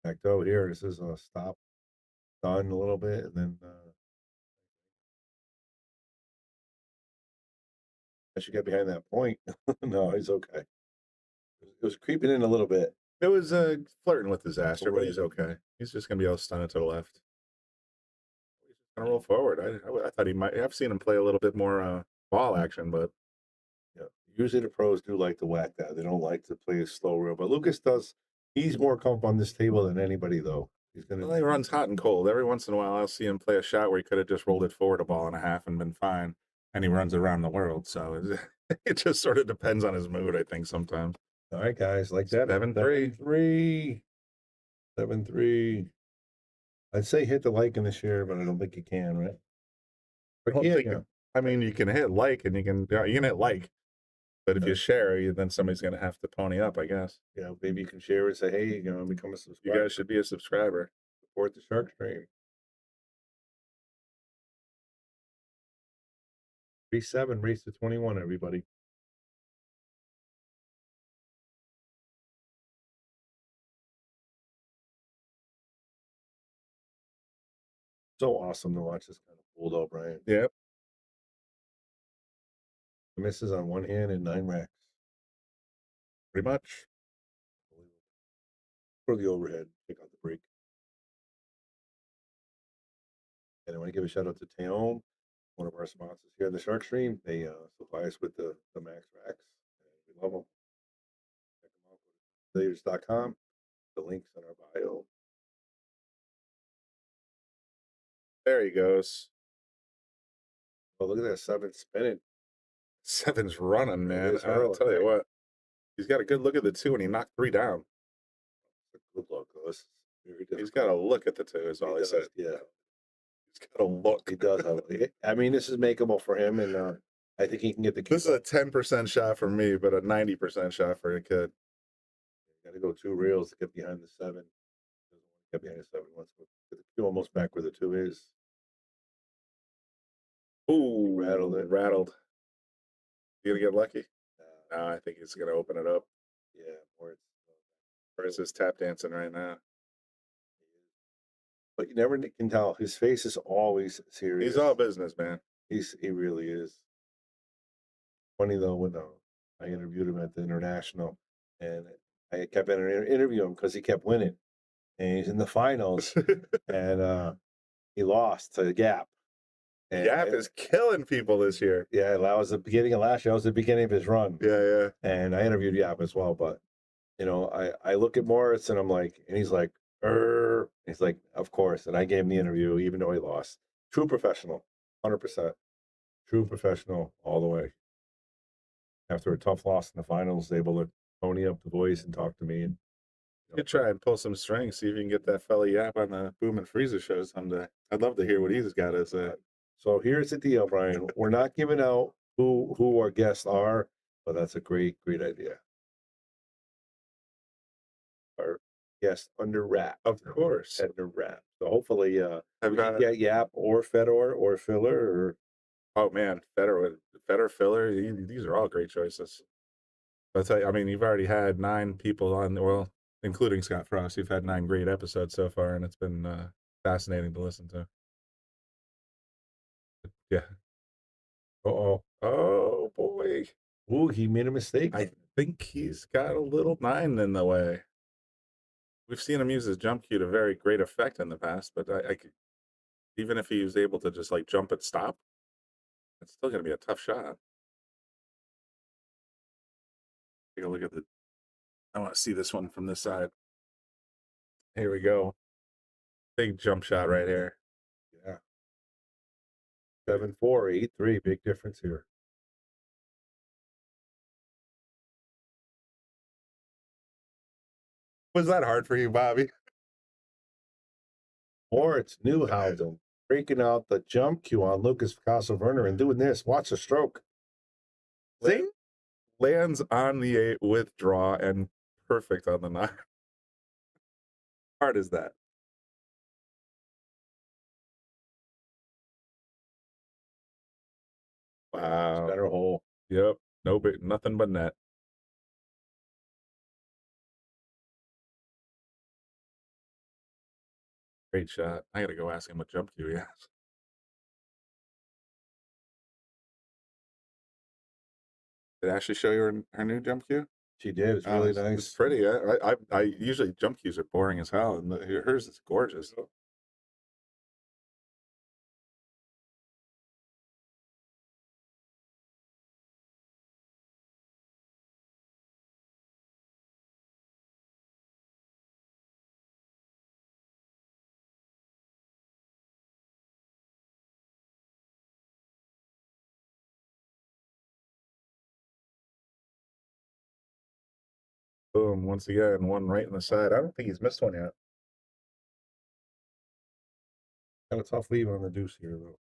Back over here, this is a stop, done a little bit, and then I should get behind that point. No, he's okay. It was creeping in a little bit. It was flirting with disaster, but he's okay. He's just gonna be able to stun it to the left. He's just gonna roll forward. I thought he might. I've seen him play a little bit more ball action, but yeah, usually the pros do like to whack that. They don't like to play a slow reel, but Lucas does. He's more comfortable on this table than anybody, though. He's gonna. Well, he runs hot and cold. Every once in a while, I'll see him play a shot where he could have just rolled it forward a ball and a half and been fine, and he runs around the world. So it just sort of depends on his mood, I think, sometimes. All right, guys, like that. 7-3. 7-3. I'd say hit the like in the share, but I don't think you can, right? But you can hit like, and you can hit like, But if you share, then somebody's going to have to pony up, I guess. Yeah, maybe you can share and say, hey, become a You subscriber. guys should be a subscriber. Support the Sharkstream. 3-7, race to 21, everybody. So awesome to watch this kind of pool, though, Brian. Yep. Misses on one hand and 9 racks. Pretty much. For the overhead, take out the break. And I want to give a shout out to Taom, one of our sponsors here at the Sharkstream. They supply us with the Max racks. And we love them. Check them out. Billiards.com. The link's in our bio. There he goes. Oh, look at that 7 spinning. 7's running, man. is I'll hurling, tell you right? what. He's got a good look at the 2, and he knocked 3 down. Good luck, though. He's got to look at the 2, is all I said. Yeah. He's got to look. He does have it. I mean, this is makeable for him, and I think he can get the key. This is a 10% shot for me, but a 90% shot for a kid. Got to go 2 reels to get behind the 7. Doesn't want to get behind the 7. Wants to get the cue almost back where the 2 is. Ooh, Rattled it. Rattled. You gonna get lucky? No, I think he's gonna open it up. Yeah, Moritz. Or is this tap dancing right now? But you never can tell. His face is always serious. He's all business, man. He really is. Funny though, when I interviewed him at the International, and I kept interviewing him because he kept winning, and he's in the finals, and he lost to Gap. And, Yap is killing people this year. Yeah, that was the beginning of last year. That was the beginning of his run. Yeah. And I interviewed Yap as well, but I look at Moritz and I'm like, and he's like, he's like, of course. And I gave him the interview, even though he lost. True professional, 100%. True professional all the way. After a tough loss in the finals, able to pony up the voice and talk to me. And you could try and pull some strings, see if you can get that fella Yap on the Boom and Freezer show someday. I'd love to hear what he's got to say. So here's the deal, Brian. We're not giving out who our guests are, but that's a great idea. Our guest under wrap. Of course. Under wrap. So hopefully I've we got can get Yap or Fedor or Filler or oh man, Fedor Filler. These are all great choices. I'll tell you, I mean, you've already had 9 people on, well, including Scott Frost. You've had 9 great episodes so far, and it's been fascinating to listen to. Yeah. Oh boy. Ooh, he made a mistake. I think he's got a little 9 in the way. We've seen him use his jump cue to very great effect in the past, but I could, even if he was able to just like jump and stop, it's still going to be a tough shot. Take a look at I want to see this one from this side. Here we go. Big jump shot right here. Yeah. 7-4, 8-3. Big difference here. Was that hard for you, Bobby? Moritz Neuhausen breaking out the jump cue on Lukas Fracasso-Verner and doing this. Watch the stroke. See? Lands on the 8 with draw and perfect on the 9. Hard as that. Wow. Better hole. Yep. Nothing but net. Great shot. I gotta go ask him what jump cue he has. Did Ashley show you her new jump cue? She did. It's really nice. It's pretty. I usually jump cues are boring as hell, and hers is gorgeous. Boom, once again, one right in the side. I don't think he's missed one yet. Got a tough lead on the deuce here, though.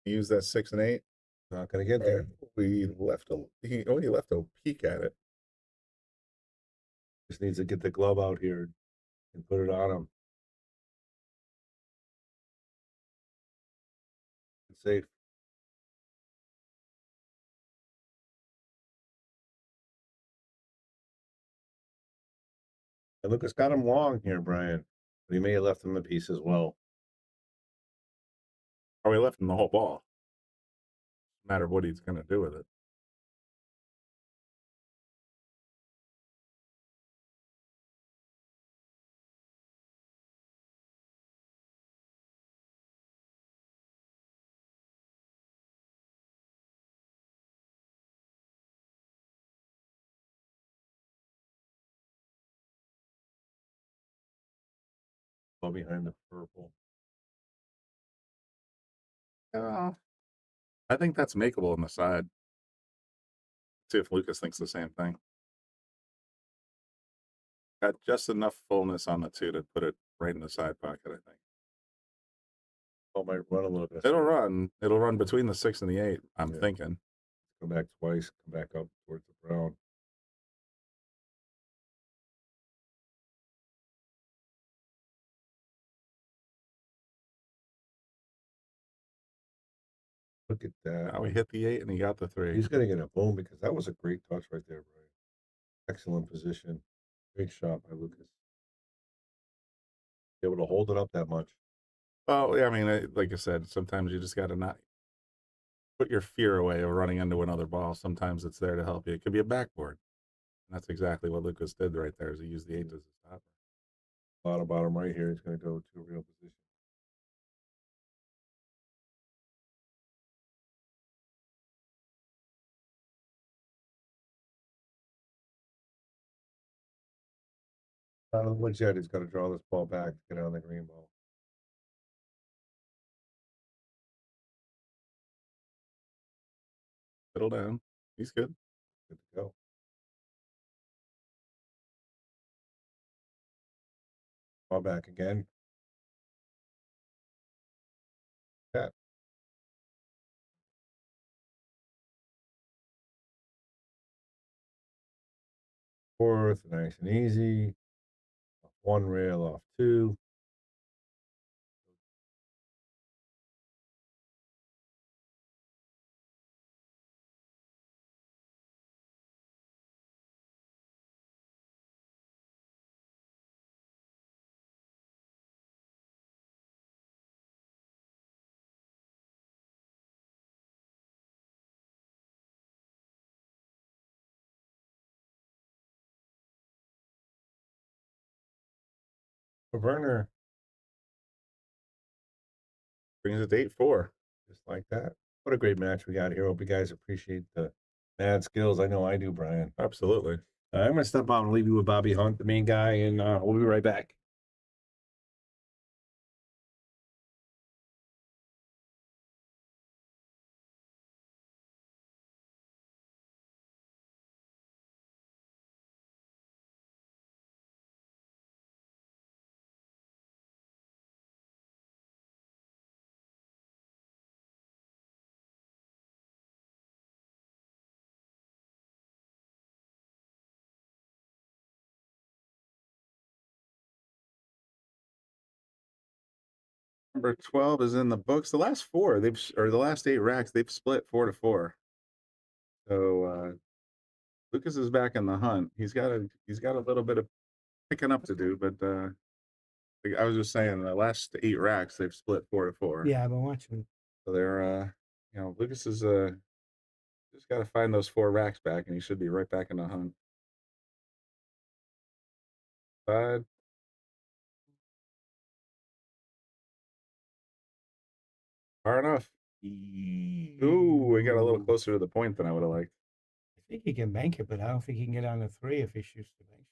He used that 6 and 8. Not going to get there. He only left a peek at it. Just needs to get the glove out here and put it on him. It's safe. And Lucas got him long here, Brian. But he may have left him a piece as well. Oh, he left him the whole ball. No matter what he's going to do with it. Ball behind the purple. I think that's makeable on the side. See if Lucas thinks the same thing. Got just enough fullness on the 2 to put it right in the side pocket, I think. Ball might run a little bit. It'll run. It'll run between the 6 and the 8, I'm thinking. Go back twice, come back up towards the brown. Look at that. Now he hit the 8 and he got the 3. He's going to get a boom because that was a great touch right there, Brian. Excellent position. Great shot by Lucas. Be able to hold it up that much. Well, yeah, I mean, like I said, sometimes you just got to not put your fear away of running into another ball. Sometimes it's there to help you. It could be a backboard. And that's exactly what Lucas did right there, is he used the 8 as a stopper. Bottom right here. He's going to go to a real position. Out of the woods yet. He's got to draw this ball back to get on the green ball. Settle down. He's good. Good to go. Ball back again. Yeah. Fourth, nice and easy. 1 rail off 2. Verner Brings it to 8-4. just like that. What a great match we got here. Hope you guys appreciate the mad skills. I know I do, Brian. Absolutely. I'm going to step out and leave you with Bobby Hunt, the main guy, and we'll be right back. Number 12 is in the books. The last 4, the last 8 racks, they've split 4-4. So Lucas is back in the hunt. He's got a little bit of picking up to do, but I was just saying the last 8 racks they've split 4-4. Yeah, I've been watching. So they're Lucas is just got to find those 4 racks back, and he should be right back in the hunt. Side. Far enough. Ooh, we got a little closer to the point than I would have liked. I think he can bank it, but I don't think he can get on the 3 if he shoots the bank.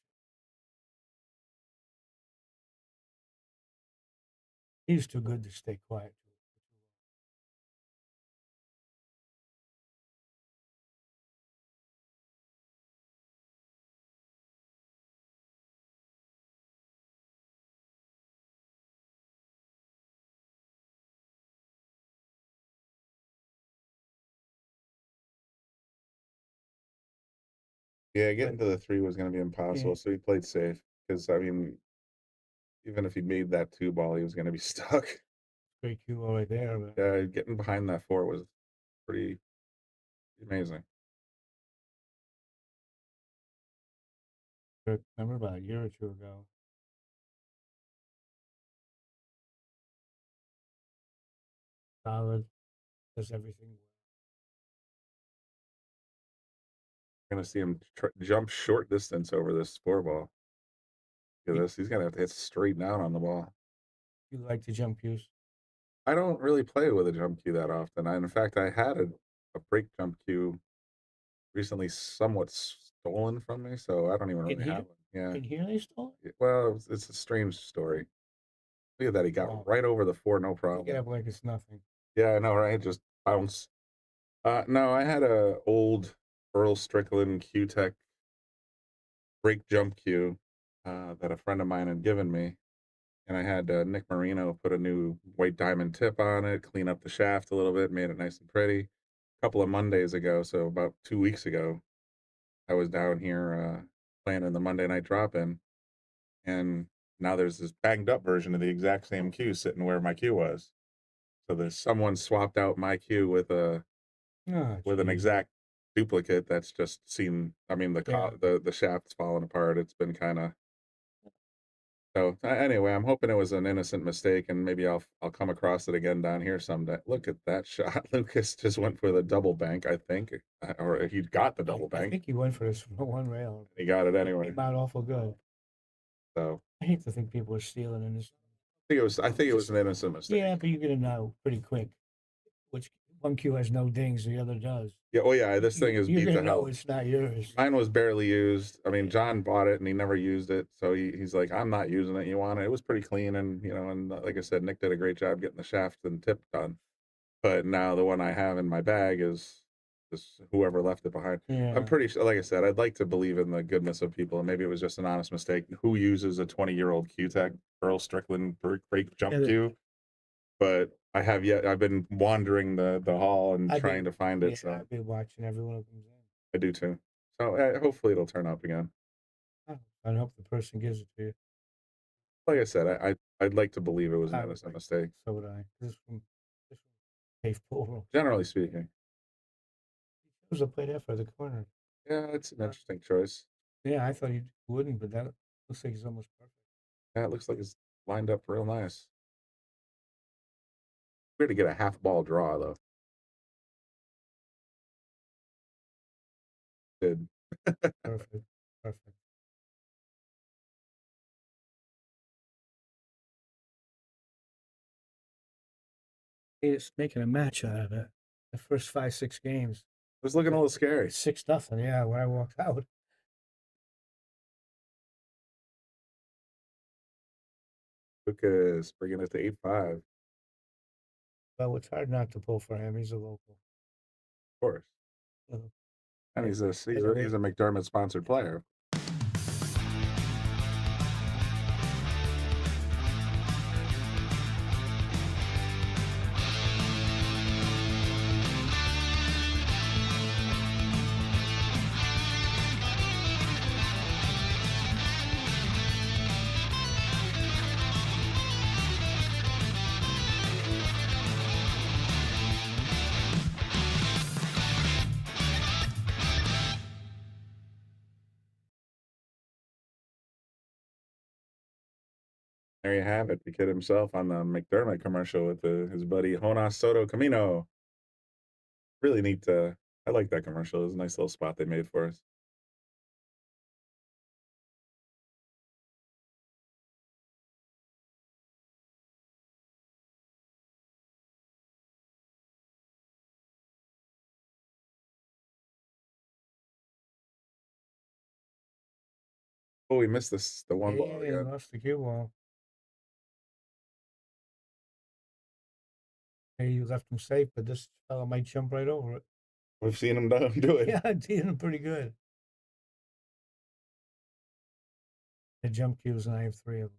He's too good to stay quiet. Yeah, getting to the 3 was going to be impossible, so he played safe. Because I mean, even if he made that 2 ball, he was going to be stuck. Great cue ball right there. But Yeah, getting behind that 4 was pretty amazing. I remember about a year or two ago. Solid, does everything well. Going to see him jump short distance over this 4 ball. Look at this. He's going to have to hit straight down on the ball. You like the jump cues? I don't really play with a jump cue that often. In fact, I had a break jump cue recently somewhat stolen from me, so I don't even really have one. Yeah. In here they stole it? Well, it's a strange story. Look at that. He got right over the 4, no problem. Get up like it's nothing. Yeah, I know, right? Just bounce. No, I had a old Earl Strickland Q-Tech break jump cue that a friend of mine had given me. And I had Nick Marino put a new white diamond tip on it, clean up the shaft a little bit, made it nice and pretty. A couple of Mondays ago, so about 2 weeks ago, I was down here playing in the Monday night drop-in, and now there's this banged up version of the exact same cue sitting where my cue was. So there's someone swapped out my cue with an exact duplicate that's just seen. I mean, the shaft's falling apart. It's been kind of. So anyway, I'm hoping it was an innocent mistake, and maybe I'll come across it again down here someday. Look at that shot! Lucas just went for the double bank, I think, or he got the double I bank. think he went for this one rail. He got it anyway. Came out awful good. So I hate to think people are stealing in this. I think it was an innocent mistake. Yeah, but you're gonna know pretty quick which one cue has no dings, the other does. Yeah. Oh yeah. This thing is You're beat gonna to know hell. it's not yours. Mine was barely used. I mean, John bought it and he never used it, so he's like, "I'm not using it. You want it?" It was pretty clean, and like I said, Nick did a great job getting the shaft and tip done. But now the one I have in my bag is whoever left it behind. Yeah. I'm pretty sure, like I said, I'd like to believe in the goodness of people, and maybe it was just an honest mistake. Who uses a 20-year-old Q-Tech Earl Strickland break jump cue? But I've been wandering the hall and trying to find it. So I've been watching everyone who comes in. I do too. So hopefully it'll turn up again. I hope the person gives it to you. Like I said, I'd like to believe it was an innocent mistake. So would I. This one safe pool. Generally speaking. Who's to play that for the corner? Yeah, it's an interesting choice. Yeah, I thought you wouldn't, but that looks like it's almost perfect. Yeah, it looks like it's lined up real nice. Weird to get a half ball draw though. Did. Perfect. He's making a match out of it. The first 5-6 games. It was looking a little scary. 6-0, yeah, when I walked out. Lucas bringing it to 8-5. Well, it's hard not to pull for him. He's a local. Of course. And he's a McDermott sponsored player. There you have it. The kid himself on the McDermott commercial with his buddy Jonas Soto Camino. Really neat. I like that commercial. It was a nice little spot they made for us. Oh, we missed the one ball Yeah, again. lost the cue ball. Hey, you left him safe, but this fellow might jump right over it. We've seen him do it. Yeah, I've seen him pretty good. The jump cues, and I have 3 of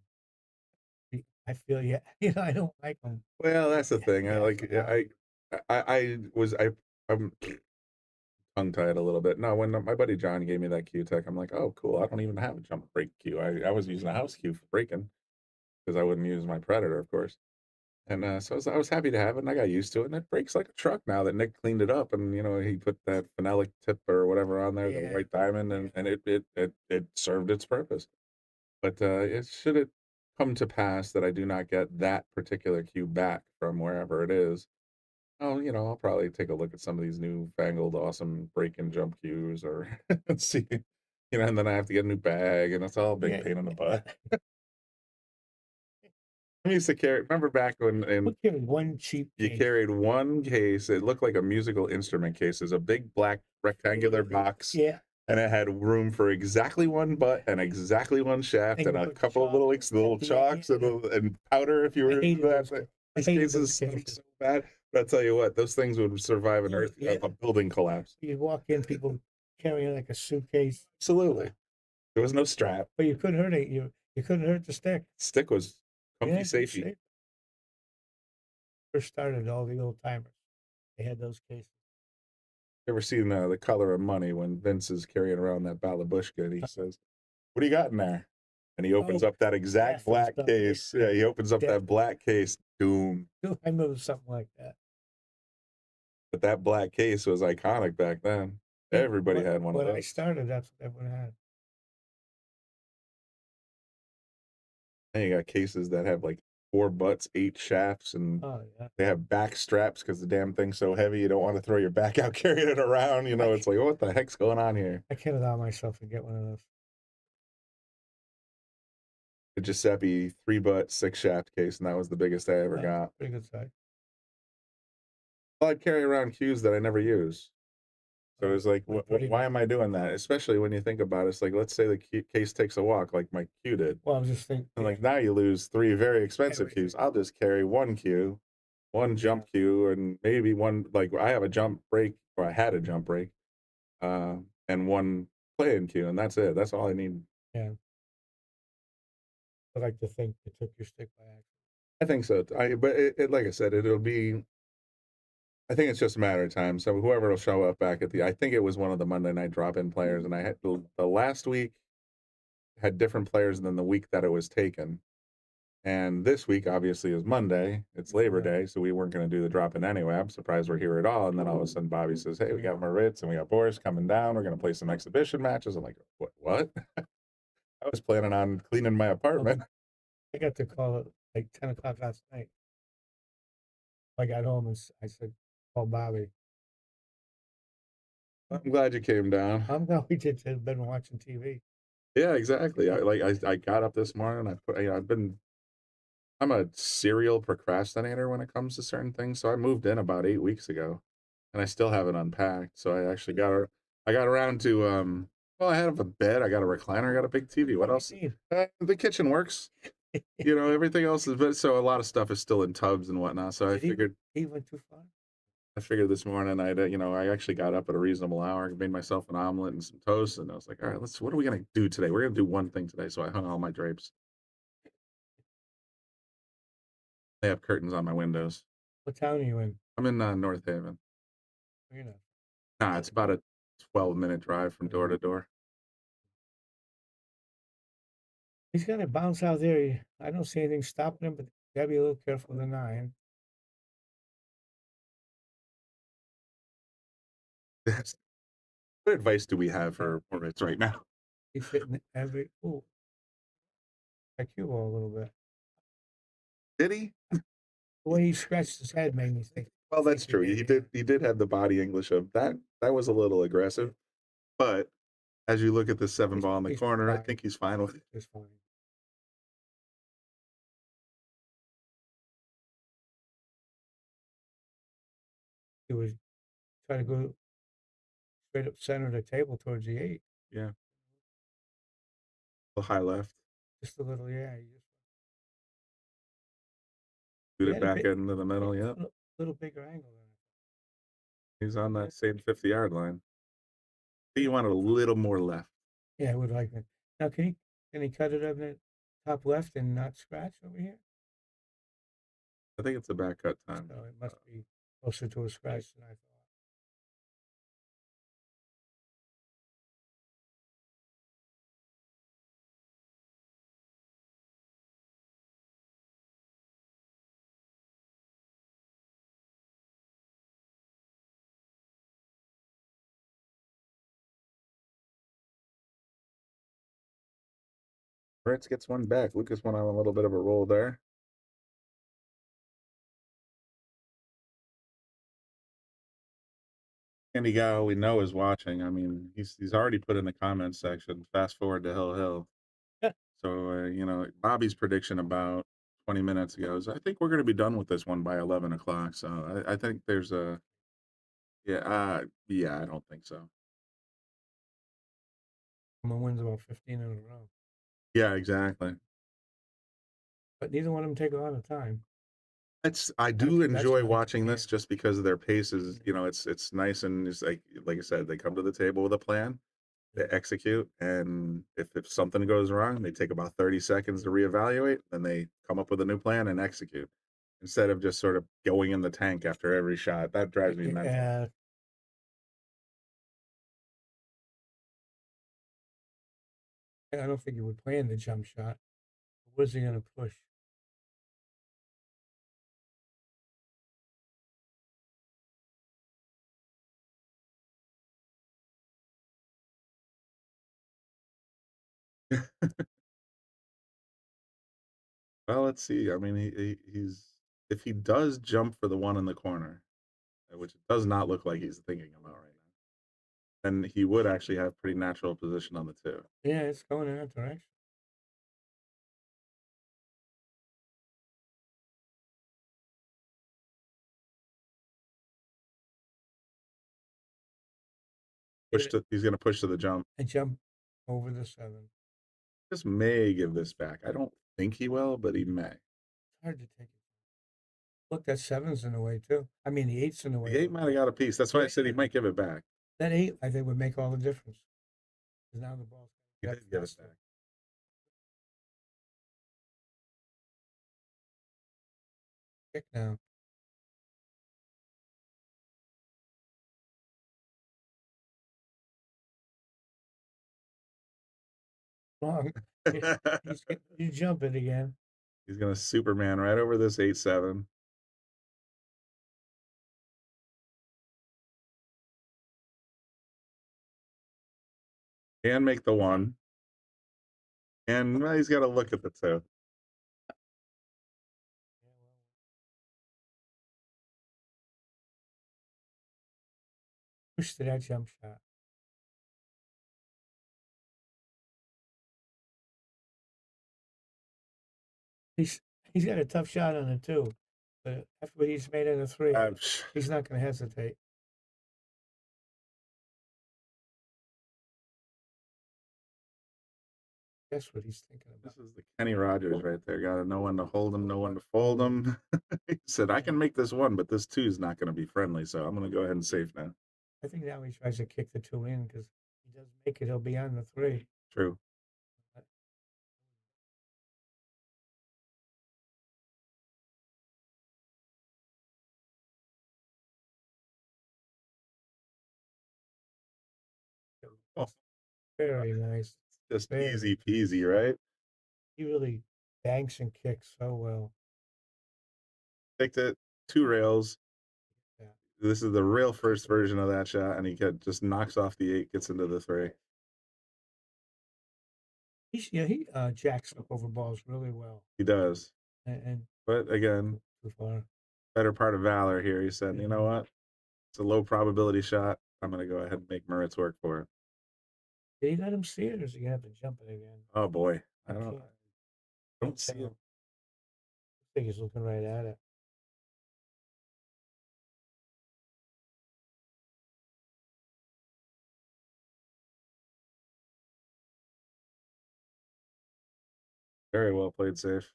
them. I feel I don't like them. Well, that's the thing. I'm tongue-tied a little bit. No, when my buddy John gave me that cue tech, I'm like, oh, cool. I don't even have a jump break cue. I was using a house cue for breaking because I wouldn't use my Predator, of course. And so I was happy to have it, and I got used to it, and it breaks like a truck now that Nick cleaned it up, and he put that phenolic tip or whatever on there, the white diamond, and it served its purpose. But it should it come to pass that I do not get that particular cue back from wherever it is, I'll probably take a look at some of these newfangled awesome break and jump cues or see, and then I have to get a new bag, and it's all a big pain in the butt. I used to remember back when We carried one cheap you case. carried one case. It looked like a musical instrument case. It was a big black rectangular box. Yeah. And it had room for exactly one butt and exactly one shaft and a couple of little chalks and powder if you were into that. These cases stunk so bad. But I'll tell you what, those things would survive a building collapse. You'd walk in, people carrying like a suitcase. Absolutely. There was no strap. But you couldn't hurt it. You couldn't hurt the stick. Stick was comfy safety. Safe. First started all the old timers. They had those cases. You ever seen The Color of Money when Vince is carrying around that Balabushka and he says, "What do you got in there?" And he opens up that exact black case. Yeah, he opens up that black case. Doom. I remember something like that. But that black case was iconic back then. Everybody had one of those. When I started, that's what everyone had. And you got cases that have like 4 butts, 8 shafts, and they have back straps because the damn thing's so heavy you don't want to throw your back out carrying it around. It's like, what the heck's going on here? I can't allow myself to get one of those. The Giuseppe 3-butt, 6-shaft case, and that was the biggest I ever got. Pretty good size. Well, I'd carry around cues that I never use. So it was like, why am I doing that? Especially when you think about it. It's like, let's say the case takes a walk like my cue did. Well, I was just thinking. And like now you lose 3 very expensive cues. I'll just carry 1 cue, 1 jump cue, and maybe 1, like I have a jump break, or I had a jump break, and 1 playing cue, and that's it. That's all I need. Yeah. I like to think you took your stick by accident. I think so. But like I said, it'll be. I think it's just a matter of time. So whoever will show up back I think it was one of the Monday night drop-in players, and I had the last week had different players than the week that it was taken. And this week, obviously, is Monday. It's Labor Day, so we weren't going to do the drop-in anyway. I'm surprised we're here at all. And then all of a sudden, Bobby says, "Hey, we got Moritz and we got Boris coming down. We're going to play some exhibition matches." I'm like, "What?" I was planning on cleaning my apartment. I got the call at like 10 o'clock last night. I got home and I said, "Call Bobby." I'm glad you came down. I'm glad we did. Been watching TV. Yeah, exactly. I got up this morning. I'm a serial procrastinator when it comes to certain things. So I moved in about 8 weeks ago, and I still haven't unpacked. So I actually I got around to well, I have a bed, I got a recliner, I got a big TV. What else? The kitchen works. Everything else is, so a lot of stuff is still in tubs and whatnot. So I figured he went too far. I figured this morning I actually got up at a reasonable hour, made myself an omelet and some toast, and I was like, all right, what are we gonna do today? We're gonna do one thing today. So I hung all my drapes. I have curtains on my windows. What town are you in? I'm in North Haven. You're not. Nah, it's about a 12-minute drive from door to door. He's got to bounce out there. I don't see anything stopping him, but gotta be a little careful with the 9. What advice do we have for Moritz right now? He's hitting every I cue ball a little bit. Did he? The way he scratched his head made me think. Well, that's true. He did have the body English of that. That was a little aggressive. But as you look at the 7 ball in the corner, I think he's fine with it. He's fine. He was trying to go straight up center of the table towards the 8. Yeah. A high left. Just a little, yeah. Shoot it back into the middle, yeah. A little bigger angle than He's on that same 50-yard line. You want it a little more left. Yeah, I would like that. Now, can he cut it up in the top left and not scratch over here? I think it's a back cut time. So it must be closer to a scratch than I thought. Moritz gets one back. Lucas went on a little bit of a roll there. Andy Gow, we know, is watching. I mean, he's already put in the comments section. Fast forward to Hill Hill. So you know, Bobby's prediction about 20 minutes ago is, I think we're going to be done with this one by 11 o'clock. So I think there's a yeah, I don't think so. Someone wins about 15 in a row. Yeah, exactly. But neither one of them take a lot of time. I do enjoy nice watching this just because of their paces. You know, it's nice, and it's like I said, they come to the table with a plan, they execute, and if something goes wrong, they take about 30 seconds to reevaluate, then they come up with a new plan and execute, instead of just sort of going in the tank after every shot. That drives me mental. Yeah. I don't think he would plan the jump shot. Where's he going to push? Well, let's see. I mean, he's if he does jump for the one in the corner, which it does not look like he's thinking about right now, then he would actually have pretty natural position on the two. Yeah, it's going in that direction. He's going to push to the jump. And jump over the 7. This may give this back. I don't think he will, but he may. It's hard to take it. Look, that 7's in the way too. I mean, the 8's in the way. The 8 might have got a piece. That's why I said he might give it back. That 8, I think, would make all the difference. Because now the ball's He did give it back. Kick now. Wrong. You jump it again. He's going to Superman right over this 8-7. And make the 1. And he's got to look at the 2. Push to that jump shot. He's got a tough shot on the 2, but after what he's made in the 3, he's not going to hesitate. That's what he's thinking about. This is the Kenny Rogers right there. Got to know when to hold him, know when to fold him. He said, I can make this 1, but this 2 is not going to be friendly, so I'm going to go ahead and save now. I think now he tries to kick the 2 in, because if he doesn't make it, he'll be on the 3. True. Oh, very nice. Just easy peasy, right? He really banks and kicks so well. Picked it 2 rails. Yeah. This is the real first version of that shot, and he just knocks off the 8, gets into the 3. He jacks up over balls really well. He does. But again, too far. Better part of valor here. He said, you know what? It's a low probability shot. I'm going to go ahead and make Moritz work for it. Did he let him see it, or is he going to have to jump it again? Oh, boy. I don't see it. I think he's looking right at it. Very well played, safe.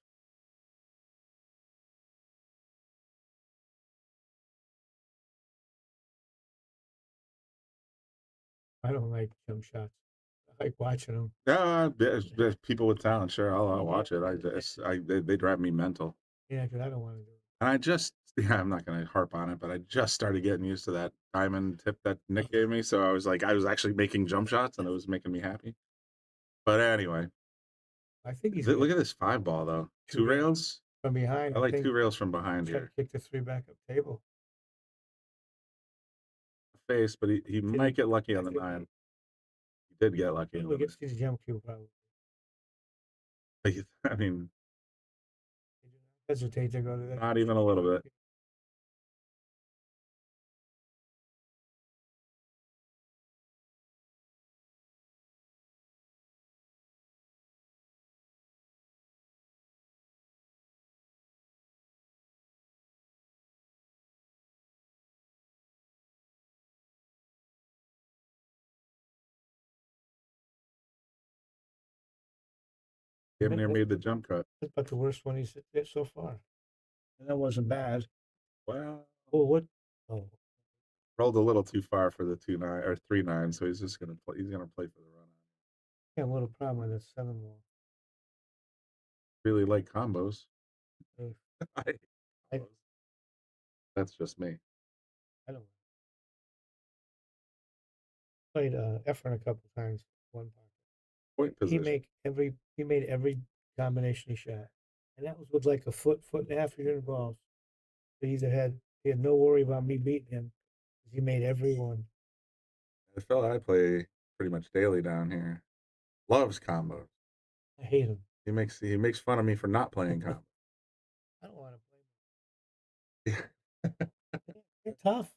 I don't like jump shots. I like watching them. Yeah, there's people with talent. Sure, I'll watch it. They drive me mental. Yeah, because I don't want to do it. And I'm not going to harp on it, but I just started getting used to that diamond tip that Nick gave me. So I was actually making jump shots, and it was making me happy. But anyway, I think he's. Look at this 5 ball though. 2 rails from behind. I like 2 rails from behind here. Try to kick the 3 back up table. Face, but he might get lucky on the 9. He did get lucky. He gets his jump cue probably. I mean, Hesitate to go to that. not even a little bit. Damn near made the jump cut. That's about the worst one he's hit so far. And that wasn't bad. Wow. Oh, what? Oh, Rolled a little too far for the 2-9 or 3-9, so he's just gonna play. He's gonna play for the run. I got a little problem with that 7 ball. Really like combos. Mm. I- That's just me. I don't played Efren a couple times. One Point he position. made every combination he shot, and that was with like a foot and a half of your balls. So he had no worry about me beating him. He made every one. The fella I play pretty much daily down here loves combos. I hate him. He makes fun of me for not playing combos. I don't want to play. They're tough.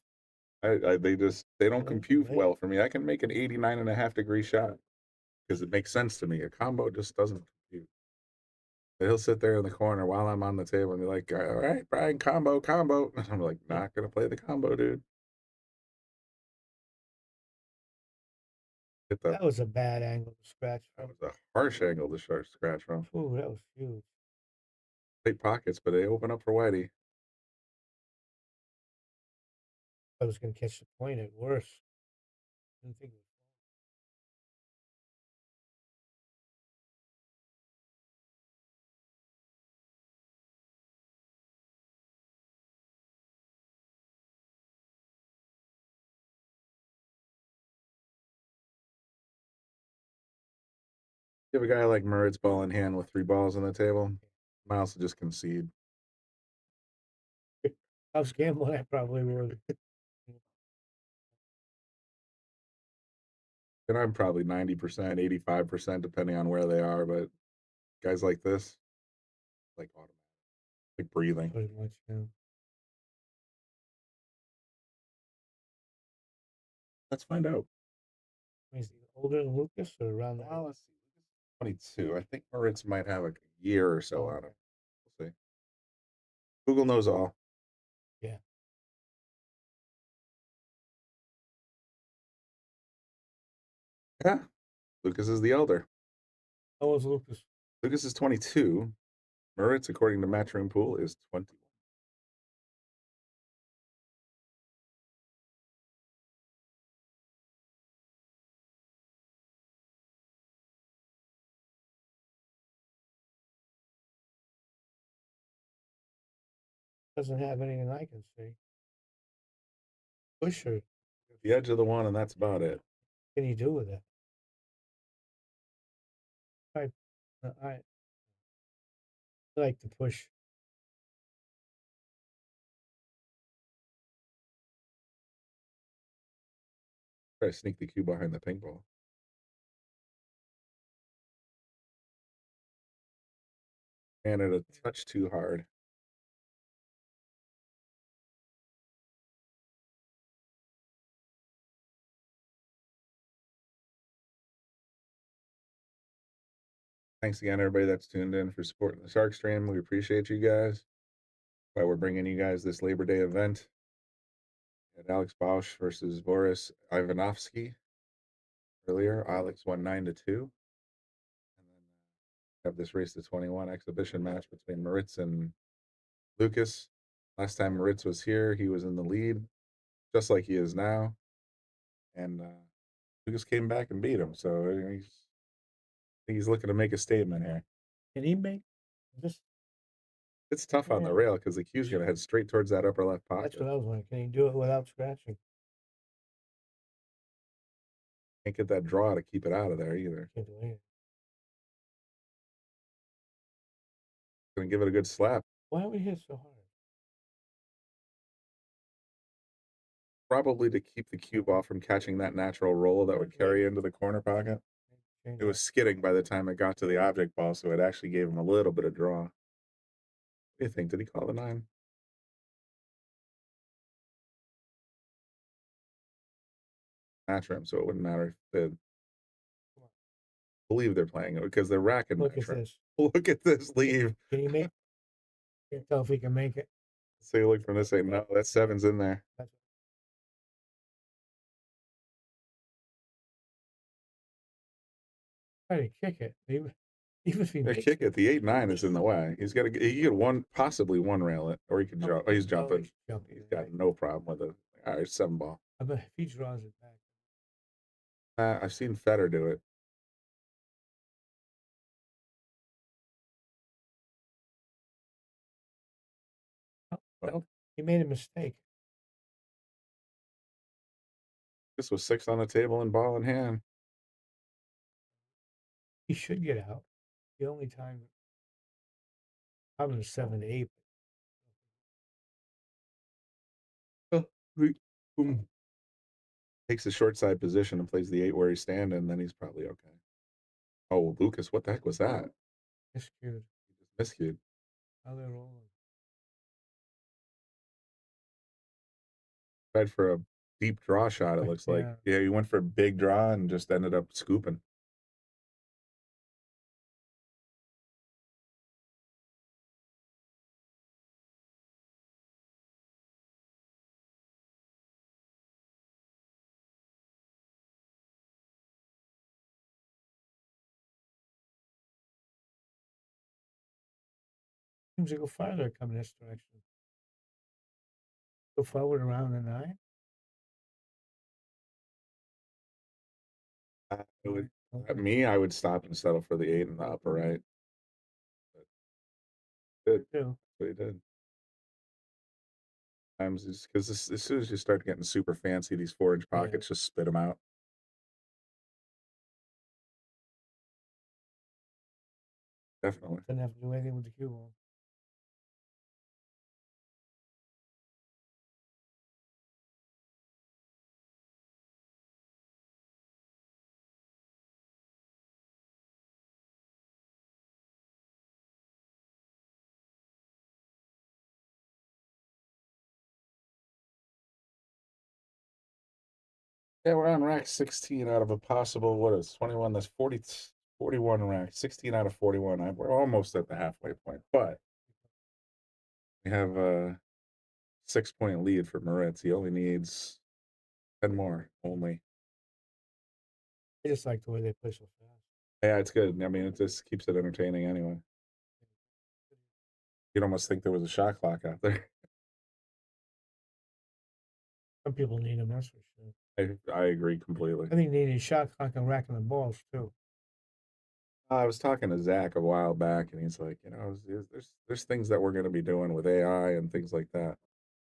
They don't compute well for me. I can make an 89.5-degree shot because it makes sense to me. A combo just doesn't compute. But he'll sit there in the corner while I'm on the table and be like, "All right, Brian, combo." And I'm like, "Not gonna play the combo, dude." That was a bad angle to scratch That from. was a harsh angle to scratch from. Ooh, that was huge. Tight pockets, but they open up for Whitey. I was going to catch the point at worse. Didn't think it was. You have a guy like Moritz ball in hand with 3 balls on the table. Miles will just concede. If I was gambling, I probably would. And I'm probably 90%, 85%, depending on where they are. But guys like this, like automatic, like breathing. Pretty much, yeah. Let's find out. Is he older than Lucas or around that? Let's see. 22. I think Moritz might have a year or so on him. We'll see. Google knows all. Yeah. Yeah. Lucas is the elder. How old is Lucas? Lucas is 22. Moritz, according to Matchroom Pool, is 21. Doesn't have anything I can see. Pusher. The edge of the one, and that's about it. What can you do with it? I like to push. Try to sneak the cue behind the pink ball. And it a touch too hard. Thanks again, everybody that's tuned in for supporting the Sharkstream. We appreciate you guys. Why we're bringing you guys this Labor Day event. At Alex Bausch versus Boris Ivanovsky earlier. Alex won 9-2. And then have this race to 21 exhibition match between Moritz and Lucas. Last time Moritz was here, he was in the lead, just like he is now. And Lucas came back and beat him. So he's looking to make a statement here. Can he make this? It's tough on the rail because the cue's going to head straight towards that upper left pocket. That's what I was wondering. Can he do it without scratching? Can't get that draw to keep it out of there either. Can't do anything. Gonna give it a good slap. Why would he hit so hard? Probably to keep the cube off from catching that natural roll that would carry into the corner pocket. It was skidding by the time it got to the object ball, so it actually gave him a little bit of draw. What do you think? Did he call the 9? Match him, so it wouldn't matter if they believe they're playing it because they're racking Look match at him. this. Look at this leave. Can he make? Can't tell if he can make it. So you look from this side. No, that 7's in there. Try to kick it. Even if he Yeah, makes kick it. The 8-9 is in the way. He's got to. He could possibly one rail it, or he could jump. Oh, he's jumping. He's got no problem with it. All right, 7 ball. I bet if he draws it back. I've seen Federer do it. Well, he made a mistake. This was 6 on the table and ball in hand. He should get out. The only time probably 7-8. Boom. Takes the short side position and plays the 8 where he's standing, then he's probably okay. Oh, Lucas, what the heck was that? Miscued. Miscued. How they're rolling. Tried for a deep draw shot, it looks like. Yeah, he went for a big draw and just ended up scooping. Seems to go farther coming this direction. Go forward around the 9. I would stop and settle for the 8 in the upper right. Good. That's what he did. Times because as soon as you start getting super fancy, these 4-inch pockets just spit them out. Definitely. Doesn't have to do anything with the cue ball. Yeah, we're on rack 16 out of a possible, what is 21? That's 41 rack. 16 out of 41. We're almost at the halfway point, but we have a 6-point lead for Moritz. He only needs 10 more, only. I just like the way they play so fast. Yeah, it's good. I mean, it just keeps it entertaining anyway. You'd almost think there was a shot clock out there. Some people need them, that's for sure. I agree completely. I think they need a shot clock and racking the balls too. I was talking to Zach a while back, and he's like, there's things that we're going to be doing with AI and things like that,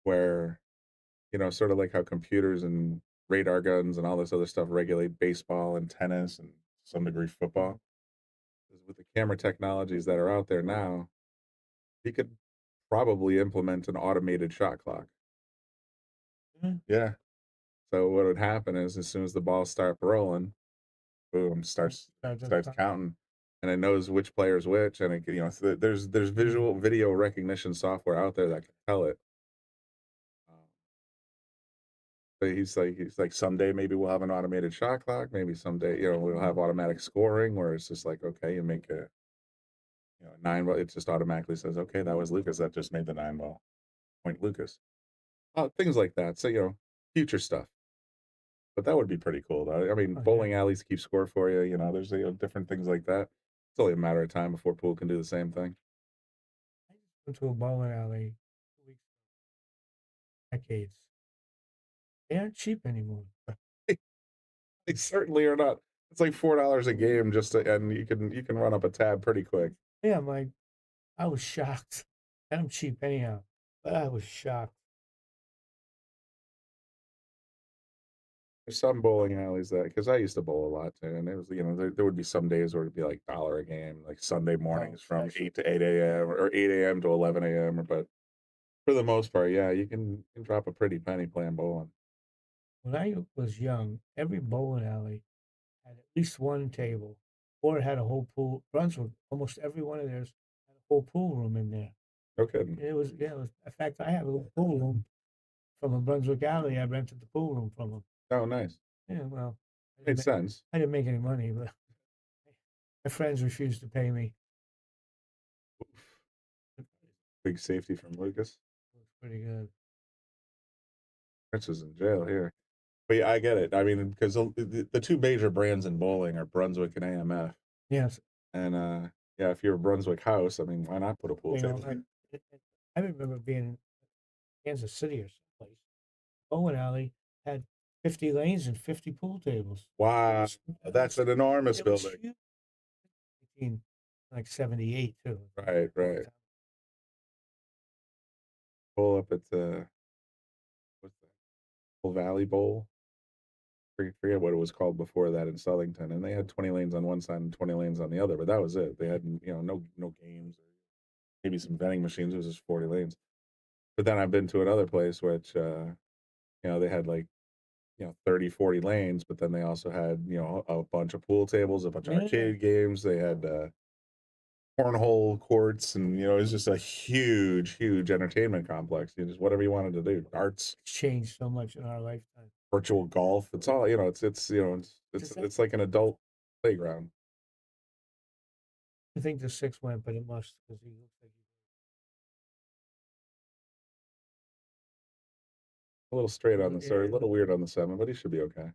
where, sort of like how computers and radar guns and all this other stuff regulate baseball and tennis and to some degree football. With the camera technologies that are out there now, you could probably implement an automated shot clock. Yeah. So what would happen is as soon as the balls start rolling, boom, starts counting, and it knows which player's which, and it, so there's video recognition software out there that can tell it. But he's like someday maybe we'll have an automated shot clock. Maybe someday we'll have automatic scoring where it's just like, okay, you make a 9 ball, it just automatically says, okay, that was Lucas that just made the 9 ball. Point Lucas. Things like that. So future stuff. But that would be pretty cool, though. I mean, bowling alleys keep score for you. There's different things like that. It's only a matter of time before pool can do the same thing. I just went to a bowling alley 2 weeks ago. Decades. They aren't cheap anymore. They certainly are not. It's like $4 a game and you can run up a tab pretty quick. Yeah, I was shocked. And I'm cheap anyhow, but I was shocked. There's some bowling alleys that, because I used to bowl a lot too, and it was, there would be some days where it'd be like $1 a game, like Sunday mornings from 8 to 8 a.m. or 8 a.m. to 11 a.m. But for the most part, yeah, you can drop a pretty penny playing bowling. When I was young, every bowling alley had at least one table, or it had a whole pool. Brunswick, almost every one of theirs had a whole pool room in there. No kidding. It was, in fact, I have a little pool room from a Brunswick alley. I rented the pool room from them. Oh, nice. Yeah, well, Made sense. I didn't make any money, but my friends refused to pay me. Big safety from Lucas. It was pretty good. Prince is in jail here. But yeah, I get it. I mean, because the two major brands in bowling are Brunswick and AMF. Yes. And yeah, if you're a Brunswick house, I mean, why not put a pool You know, table? I remember being in Kansas City or someplace. Bowling alley had 50 lanes and 50 pool tables. Wow, that's an enormous It was building. huge. In like 78 too. Right, right. Pull up at what's that? Full Valley Bowl. Forget what it was called before that in Southington, and they had 20 lanes on one side and 20 lanes on the other, but that was it. They had no games or maybe some vending machines. It was just 40 lanes. But then I've been to another place which they had like 30, 40 lanes, but then they also had a bunch of pool tables, a bunch of arcade games. They had cornhole courts, and it was just a huge entertainment complex. Just whatever you wanted to do, darts. It's changed so much in our lifetime. Virtual golf. It's all it's like an adult playground. I think the 6 went, but it must, because he looks like A little straight on the a little weird on the 7, but he should be okay.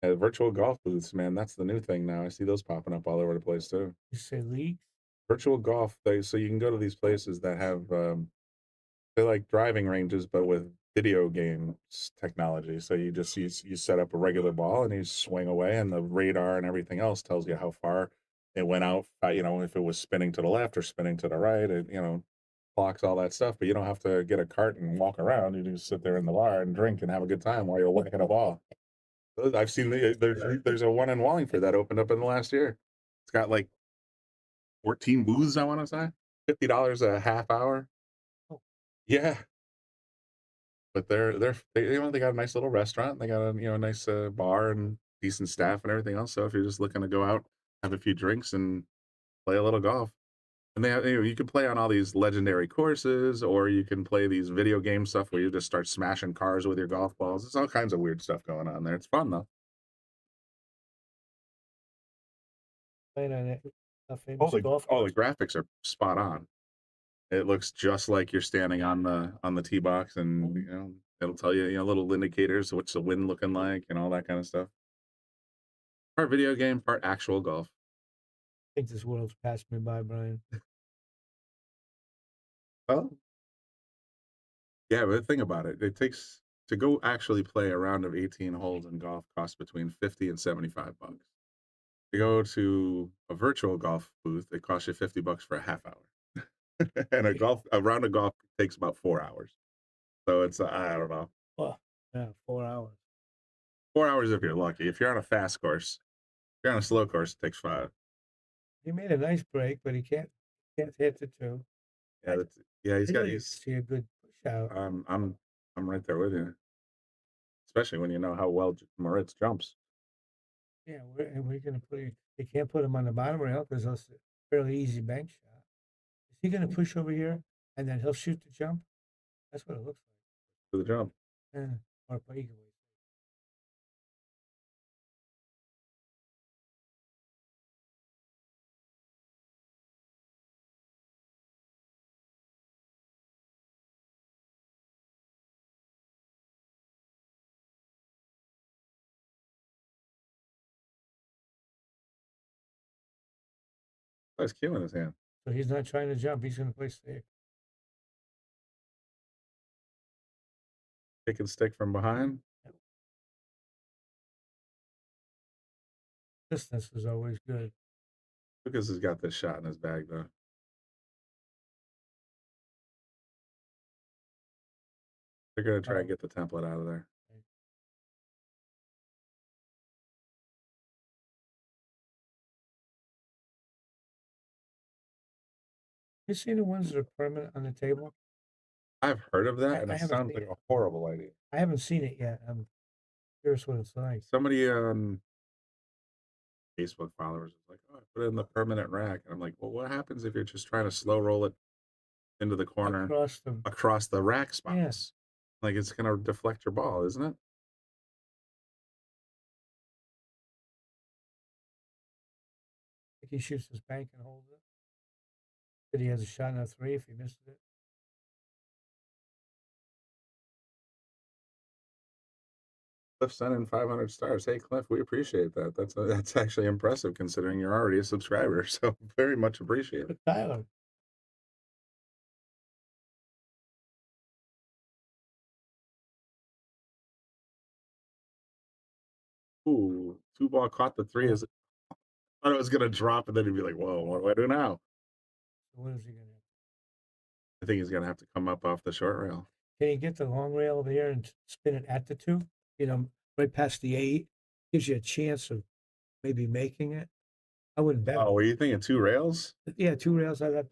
Yeah, virtual golf booths, man, that's the new thing now. I see those popping up all over the place too. you say leagues. Virtual golf, so you can go to these places that have they're like driving ranges, but with video games technology. So you just you set up a regular ball and you swing away, and the radar and everything else tells you how far it went out. If it was spinning to the left or spinning to the right, it clocks all that stuff. But you don't have to get a cart and walk around. You just sit there in the bar and drink and have a good time while you're whacking a ball. I've seen there's a one in Wallingford that opened up in the last year. It's got like 14 booths, I want to say. $50 a half hour. Oh. Yeah. But they got a nice little restaurant. They got a nice bar and decent staff and everything else. So if you're just looking to go out, have a few drinks and play a little golf, and they have, you can play on all these legendary courses, or you can play these video game stuff where you just start smashing cars with your golf balls. There's all kinds of weird stuff going on there. It's fun though. Playing on it. The graphics are spot on. It looks just like you're standing on the tee box, and it'll tell you little indicators, what's the wind looking like, and all that kind of stuff. Part video game, part actual golf. I think this world's passed me by, Brian. Well, yeah, but think about it. It takes to go actually play a round of 18 holes in golf costs between $50 and $75. To go to a virtual golf booth, it costs you $50 for a half hour. And a round of golf takes about 4 hours. So it's I don't know. Well, yeah, 4 hours. 4 hours if you're lucky. If you're on a fast course, if you're on a slow course, it takes 5. He made a nice break, but he can't hit the 2. Yeah, I really see a good push out. I'm right there with you. Especially when you know how well Moritz jumps. Yeah, we're gonna put him. They can't put him on the bottom rail because that's a fairly easy bank shot. Is he gonna push over here and then he'll shoot the jump? That's what it looks like. For the jump. Yeah, or either way. Nice cue in his hand. So he's not trying to jump. He's gonna play safe. Kick and stick from behind. Distance is always good. Lucas has got this shot in his bag though. They're gonna try and get the template out of there. You seen the ones that are permanent on the table? I've heard of that, and I it haven't sounds seen like a horrible idea. I haven't seen it yet. Here's what it's like. Somebody on Facebook followers was like, "Oh, I put it in the permanent rack," and I'm like, "Well, what happens if you're just trying to slow roll it into the corner across the rack spots? Like it's gonna deflect your ball, isn't it?" I think he shoots his bank and holds it. Said he has a shot in a 3 if he misses it. Cliff sent in 500 stars. Hey, Cliff, we appreciate that. That's actually impressive considering you're already a subscriber. So very much appreciated. Tyler. Ooh, 2-ball caught the 3. Is I thought it was gonna drop, and then he'd be like, "Whoa, what do I do now?" So what is he gonna do? I think he's gonna have to come up off the short rail. Can you get the long rail over here and spin it at the 2? You know, right past the 8. Gives you a chance of maybe making it. I wouldn't bet. Oh, were you thinking 2 rails? Yeah, 2 rails. I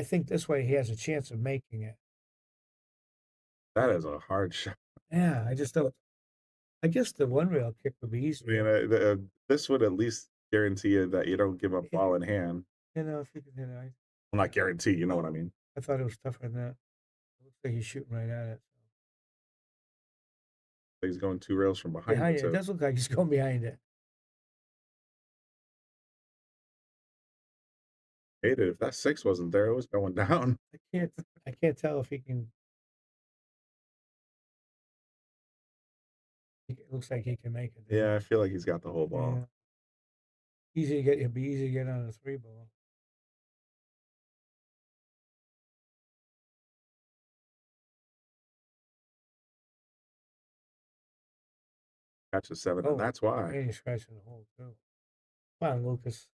think this way he has a chance of making it. That is a hard shot. Yeah, I just don't. I guess the 1 rail kick would be easy. I mean, this would at least guarantee you that you don't give up ball in hand. You know, if you could, Well, not guarantee, you know what I mean. I thought it was tougher than that. It looks like he's shooting right at it. He's going 2 rails from behind Behind it. it. It does look like he's going behind it. Hated if that 6 wasn't there, it was going down. I can't tell if he can. It looks like he can make it. Yeah, I feel like he's got the whole ball. Yeah. Easy to get. It'd be easy to get on a 3 ball. Catch the 7, and that's why. And he's scratching the hole too. Come on, Lucas.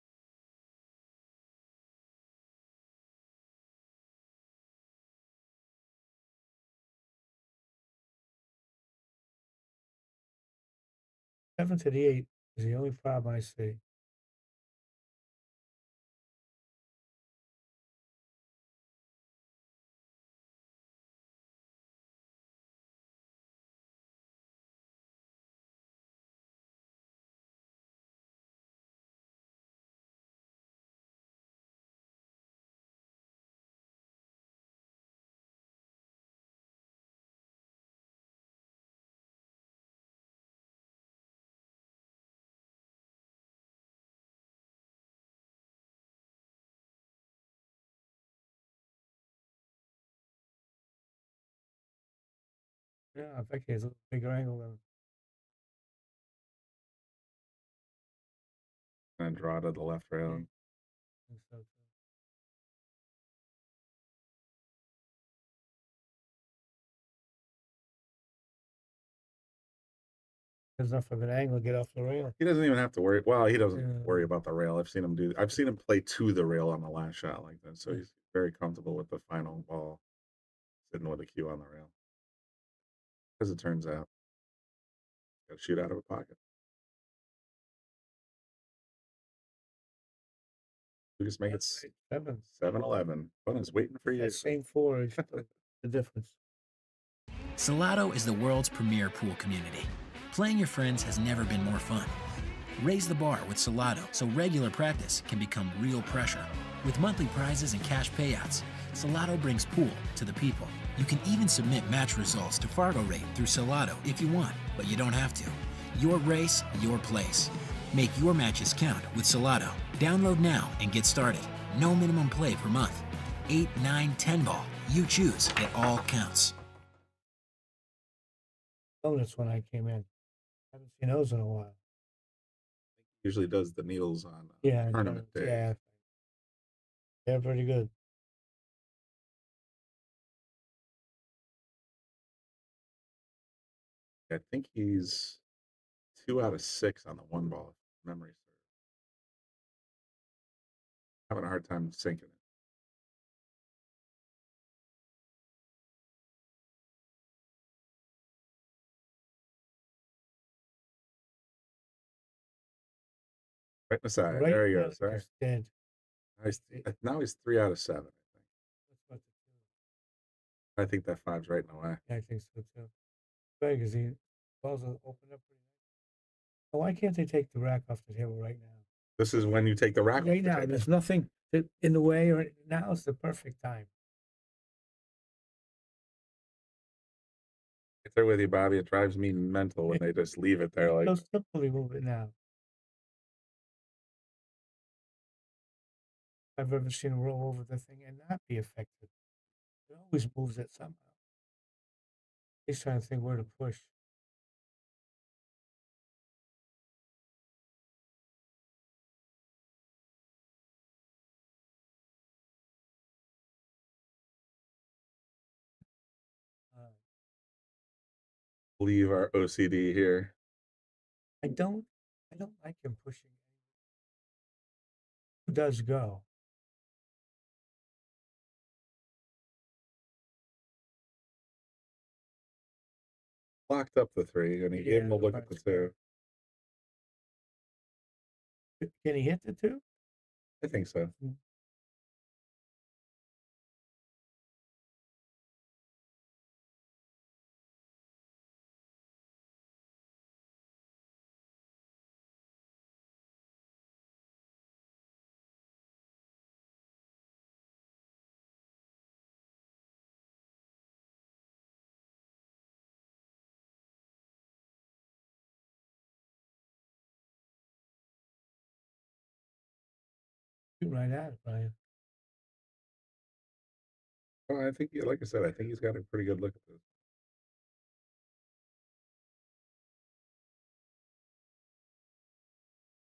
Seven to the 8 is the only problem I see. Yeah, I think he has a bigger angle than. And draw to the left rail. I think so too. There's enough of an angle to get off the rail. He doesn't even have to worry. Well, he doesn't worry about the rail. I've seen him play to the rail on the last shot like that. So he's very comfortable with the final ball sitting with a cue on the rail. As it turns out, got to shoot out of a pocket. We just make it 7-11. Fun is waiting for you. That same 4 is the difference. Salotto is the world's premier pool community. Playing your friends has never been more fun. Raise the bar with Salotto so regular practice can become real pressure. With monthly prizes and cash payouts, Salotto brings pool to the people. You can even submit match results to Fargo Rate through Salotto if you want, but you don't have to. Your race, your place. Make your matches count with Salotto. Download now and get started. No minimum play per month. 8, 9, 10 ball. You choose. It all counts. Donuts when I came in. Haven't seen those in a while. Usually does the needles on tournament day. Yeah. They're pretty good. I think he's 2 out of 6 on the 1 ball, if memory serves. Having a hard time sinking it. Right in the side. Right there he now, goes. All right. it's dead. Now he's 3 out of 7, I think. I think that 5's right in the way. Yeah, I think so too. Right, because the balls will open up pretty nice. So why can't they take the rack off the table right now? This is when you take the rack off Right the now, table. there's nothing in the way, or now's the perfect time. If they're with you, Bobby, it drives me mental when they just leave it there. Like, So simply move it now. I've ever seen him roll over the thing and not be affected. It always moves it somehow. He's trying to think where to push. leave our OCD here. I don't like him pushing. Who does go? Locked up the 3, and he gave him a look at the 2. Can he hit the 2? I think so. Shoot right at it, Brian. Well, I think, like I said, I think he's got a pretty good look at this.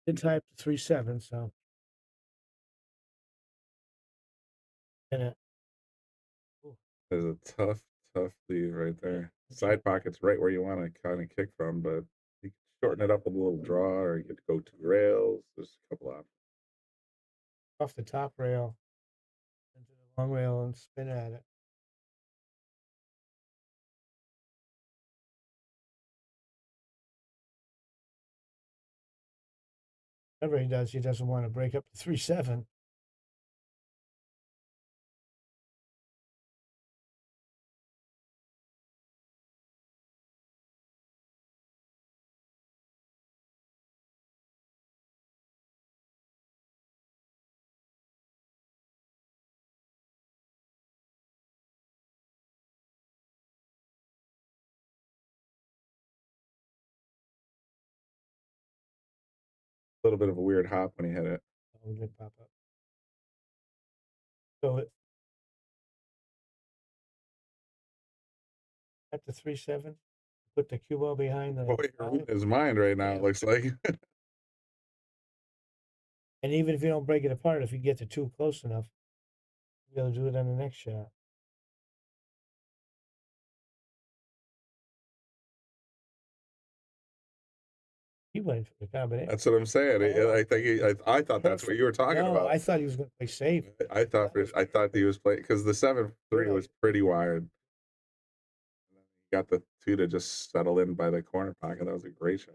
Did tie up to 3-7, so. And There's a tough leave right there. Side pocket's right where you want to kind of kick from, but you can shorten it up with a little draw, or you could go 2 rails. There's a couple options. off the top rail into the long rail and spin at it. Whatever he does, he doesn't want to break up to 3-7. A little bit of a weird hop when he hit it. Oh, it did pop up. So it at the 3-7, put the cue ball behind the. Boy, you're reading his mind right now. It looks like. And even if you don't break it apart, if you get the 2 close enough, you'll be able to do it on the next shot. He went for the combination. That's what I'm saying. I think I thought that's what you were talking No, about. I thought he was going to play safe. I thought he was playing because the 7-3 was pretty wide. He got the 2 to just settle in by the corner pocket. That was a great shot.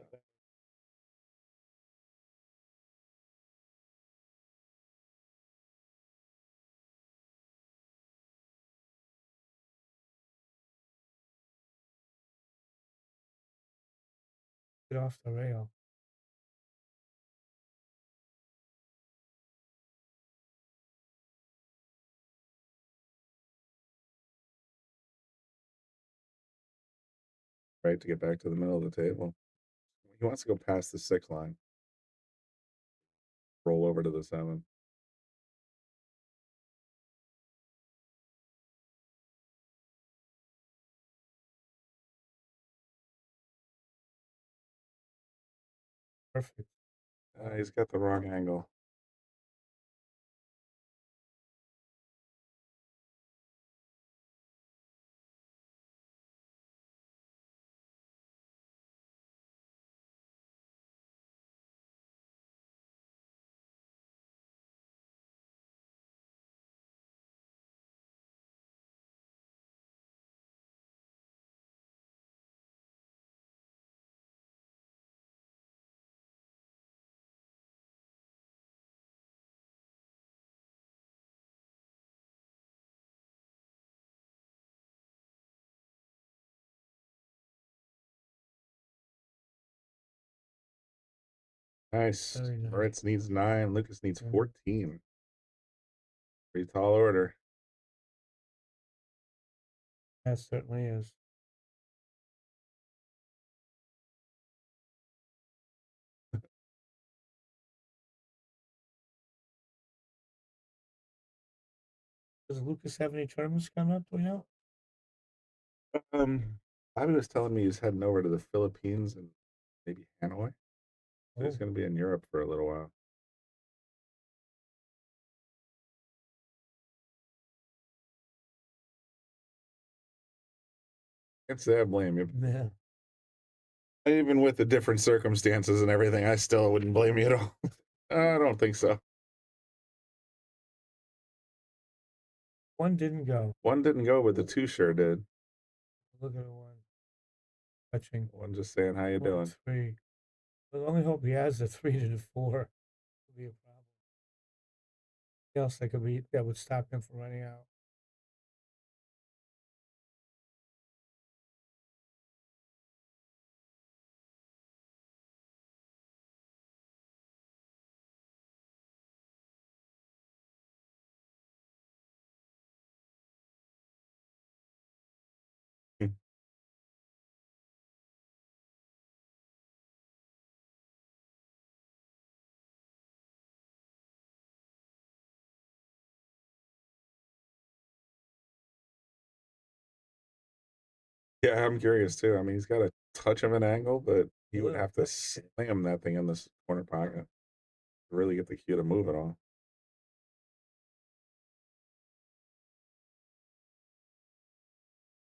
Get off the rail. Right, to get back to the middle of the table. He wants to go past the 6 line. Roll over to the 7. Perfect. He's got the wrong angle. Nice. Very nice. Moritz needs 9. Lukas needs Yeah. 14. Pretty tall order. That certainly is. Does Lucas have any tournaments coming up? Do we know? Bobby was telling me he's heading over to the Philippines and maybe Hanoi. So he's Oh. going to be in Europe for a little while. Can't say I blame you. Yeah. Even with the different circumstances and everything, I still wouldn't blame you at all. I don't think so. One didn't go. One didn't go, but the 2 sure did. Look at the one. Touching. One just saying, how you doing? 3. But I only hope he has the 3 to the 4. Could be a problem. What else that would stop him from running out? Yeah, I'm curious too. I mean, he's got a touch of an angle, but he would Yeah. have to slam that thing in this corner pocket to really get the cue to move at all.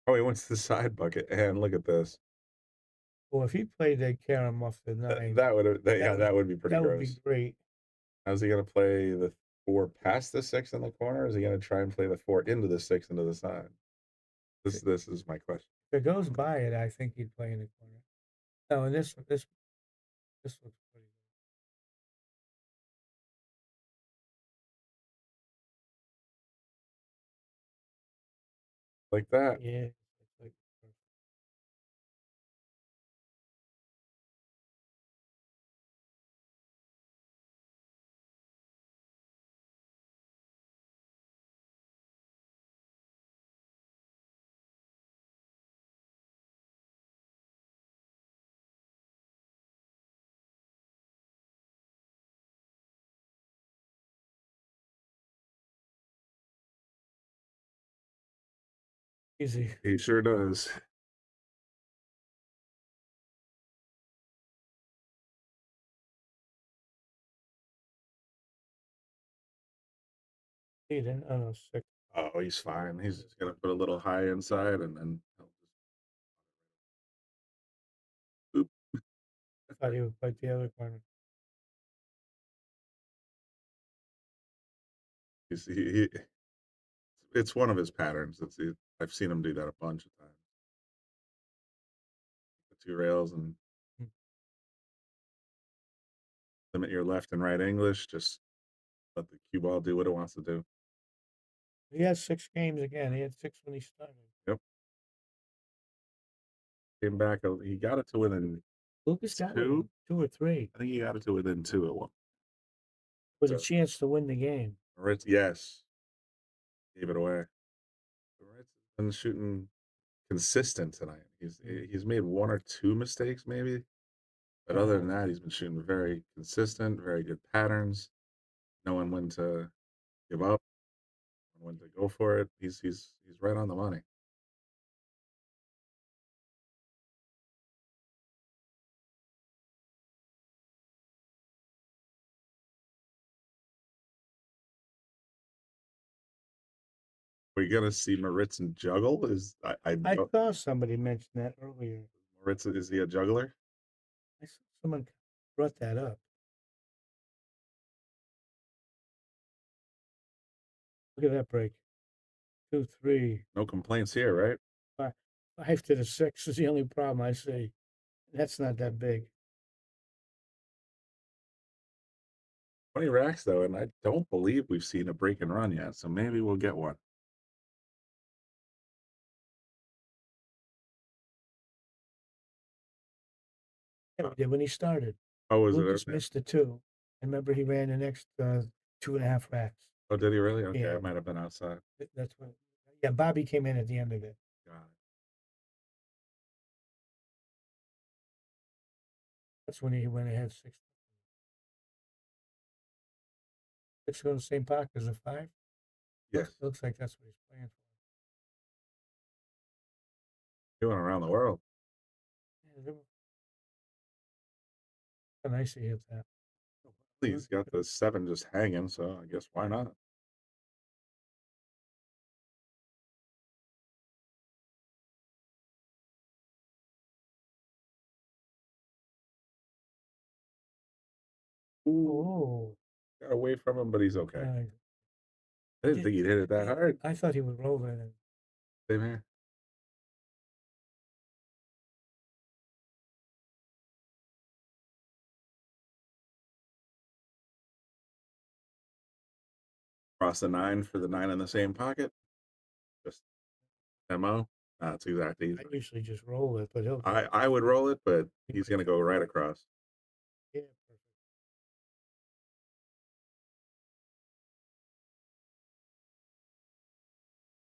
Oh, he went to the side bucket, and look at this. Well, if he played that carom off the 9, That would that would be pretty that would gross. be great. How's he gonna play the 4 past the 6 in the corner? Or is he gonna try and play the 4 into the 6 into the side? This is my question. If it goes by it, I think he'd play in the corner. No, and this looks pretty good. Like that. Yeah. It's like perfect. Easy. He sure does. He didn't. Oh no, 6. Oh, he's fine. He's just gonna put a little high inside and then oop. I thought he would play the other corner. It's one of his patterns. I've seen him do that a bunch of times. The 2 rails and limit your left and right English. Just let the cue ball do what it wants to do. He had 6 games again. He had 6 when he started. Yep. Came back. He got it to within Lucas got 2. 2 or 3 I think he got it to within 2 at one. with a chance to win the game. Moritz, yes, gave it away. Moritz has been shooting consistent tonight. He's made 1 or 2 mistakes maybe, but other than that, he's been shooting very consistent, very good patterns, knowing when to give up, when to go for it. He's right on the money. We're gonna see Moritz and juggle. I saw somebody mention that earlier. Moritz, is he a juggler? I saw someone brought that up. Look at that break. 2, 3. No complaints here, right? 5 to the 6 is the only problem I see. That's not that big. 20 racks though, and I don't believe we've seen a break and run yet, so maybe we'll get one. Yeah, he did when he started. Oh, was Lucas it? Okay. missed the 2. I remember he ran the next 2.5 racks. Oh, did he really? Okay, Yeah. I might have been outside. That's when. Yeah, Bobby came in at the end of it. Got it. That's when he went ahead 6. 6 go to the same pocket as a 5. Yes. Looks like that's what he's playing for. He went around the world. Yeah, nice he hit that. He's got the 7 just hanging, so I guess why not? Oh. Got away from him, but he's okay. I didn't think he'd hit it that hard. I thought he would roll that in. Same here. Cross the 9 for the 9 in the same pocket. Just MO. That's exactly. I usually just roll it, but he'll. I would roll it, but he's going to go right across. Yeah, perfect.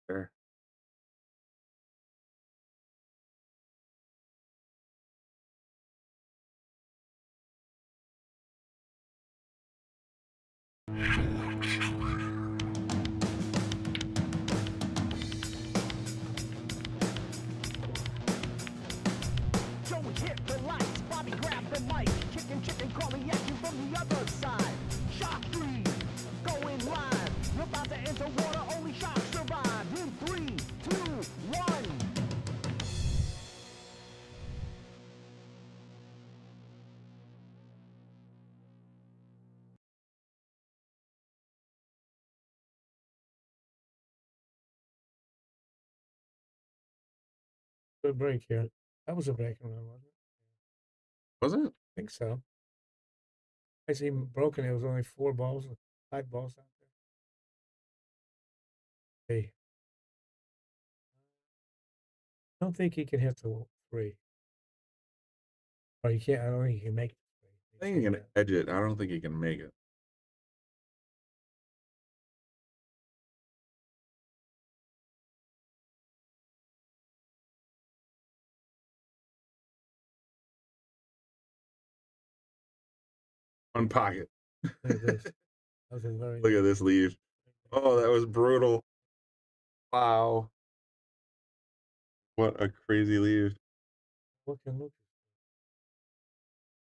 There. Joey hit the lights, Bobby grabbed the mic, chicken calling at you from the other side. Sharkstream, going live. You're about to enter water, only sharks survive. In 3, 2, 1. Good break here. That was a breaking run, wasn't it? Was it? I think so. I see him broken. It was only 4 balls, 5 balls out there. Hey. I don't think he can hit the 3. Or he can't. I don't think he can make it. I think he can edge it. I don't think he can make it. One pocket. Look at this. That was a very. Look at this lead. Oh, that was brutal. Wow. What a crazy lead. What can Lucas?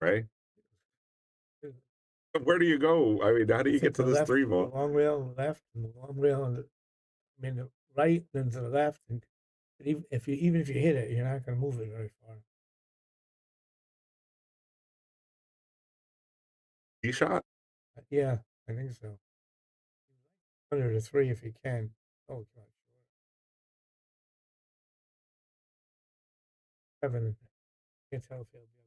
Right? Where do you go? I mean, how do you get to this 3 The ball? long rail on the left and the long rail on the. I mean, the right then to the left, and even if you hit it, you're not going to move it very far. He shot? Yeah, I think so. Under the 3 if he can. Oh, God. 7. Can't tell if he'll be able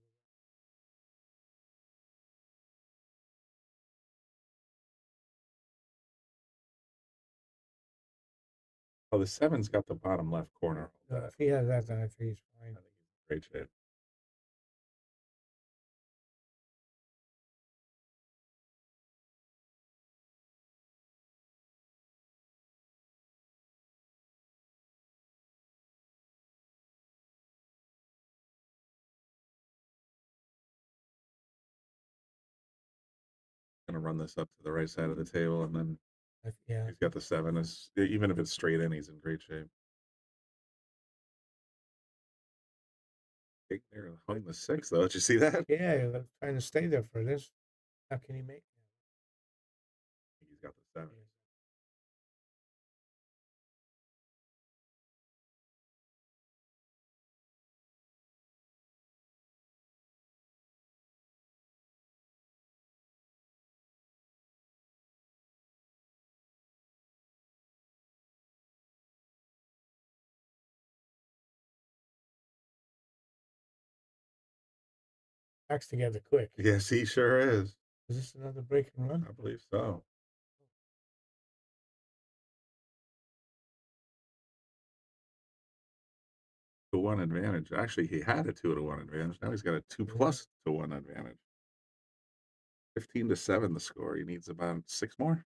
to. Oh, the 7's got the bottom left corner. If he has that, then I think he's fine. I think he's in great shape. Gonna run this up to the right side of the table, and then Yeah. he's got the 7. Even if it's straight in, he's in great shape. There, hung the 6 though. Did you see that? Yeah, they're trying to stay there for this. How can he make it? He's got the 7. Backs together quick. Yes, he sure is. Is this another break and run? I believe so. To 1 advantage. Actually, he had a 2-to-1 advantage. Now he's got a 2+2-1 advantage. 15-7 the score. He needs about 6 more.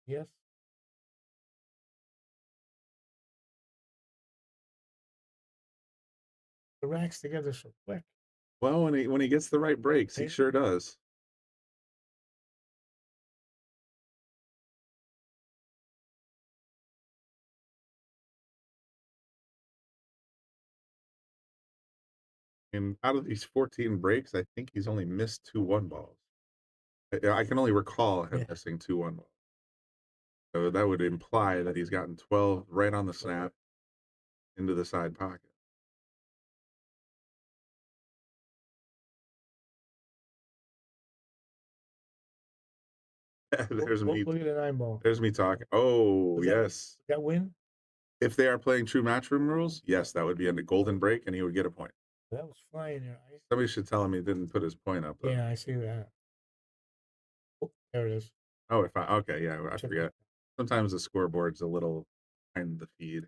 Yes. The racks together so quick. Well, when he gets the right breaks, he sure does. And out of these 14 breaks, I think he's only missed 2 1-balls. I can only recall him missing 2 1-balls. So that would imply that he's gotten 12 right on the snap into the side pocket. There's me. Look at the 9-ball. There's me talking. Oh, yes. That win? If they are playing true matchroom rules, yes, that would be a golden break, and he would get a point. That was flying there. Somebody should tell him he didn't put his point up, though. Yeah, I see that. Oh, there it is. Oh, okay, yeah, I forget. Sometimes the scoreboard's a little behind the feed.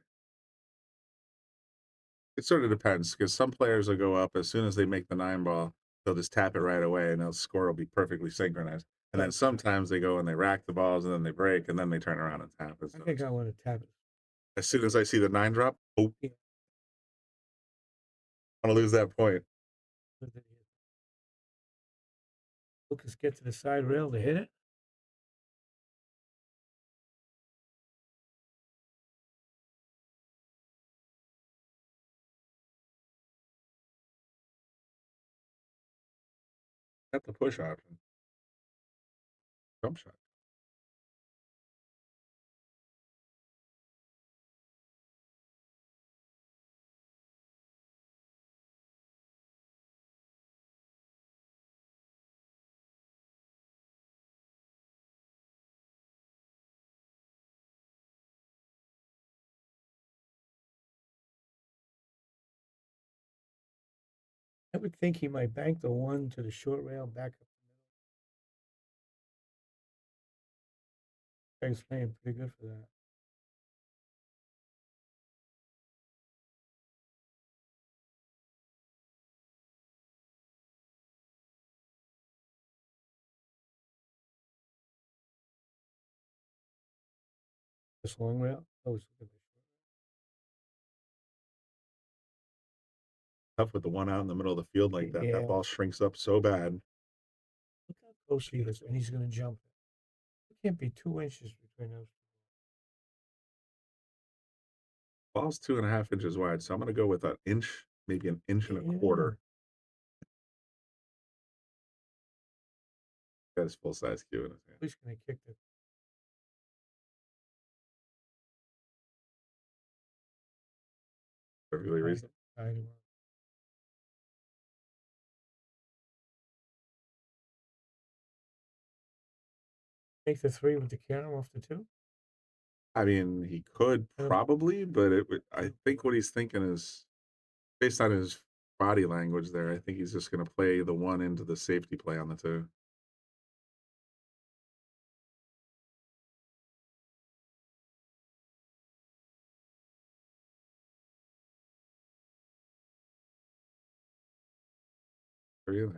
It sort of depends, because some players will go up as soon as they make the 9-ball, they'll just tap it right away, and the score will be perfectly synchronized. And then sometimes they go and they rack the balls, and then they break, and then they turn around and tap it. I think I want to tap it. As soon as I see the 9 drop, oh, I'm gonna lose that point. Lucas get to the side rail to hit it. Got the push option. Jump shot. I would think he might bank the 1 to the short rail back up the middle. Guy's playing pretty good for that. This long rail. Oh, it's good. Tough with the 1 out in the middle of the field like that. Yeah. That ball shrinks up so bad. Look how close he is, and he's going to jump it. It can't be 2 inches between those. Ball's 2.5 inches wide, so I'm going to go with an inch, maybe an inch and a quarter. Got his full size cue in his hand. He's going to kick it. Perfectly reasonable. Take the 3 with the camera off the 2. I mean, he could probably, but I think what he's thinking is, based on his body language there, I think he's just going to play the 1 into the safety play on the 2. Really?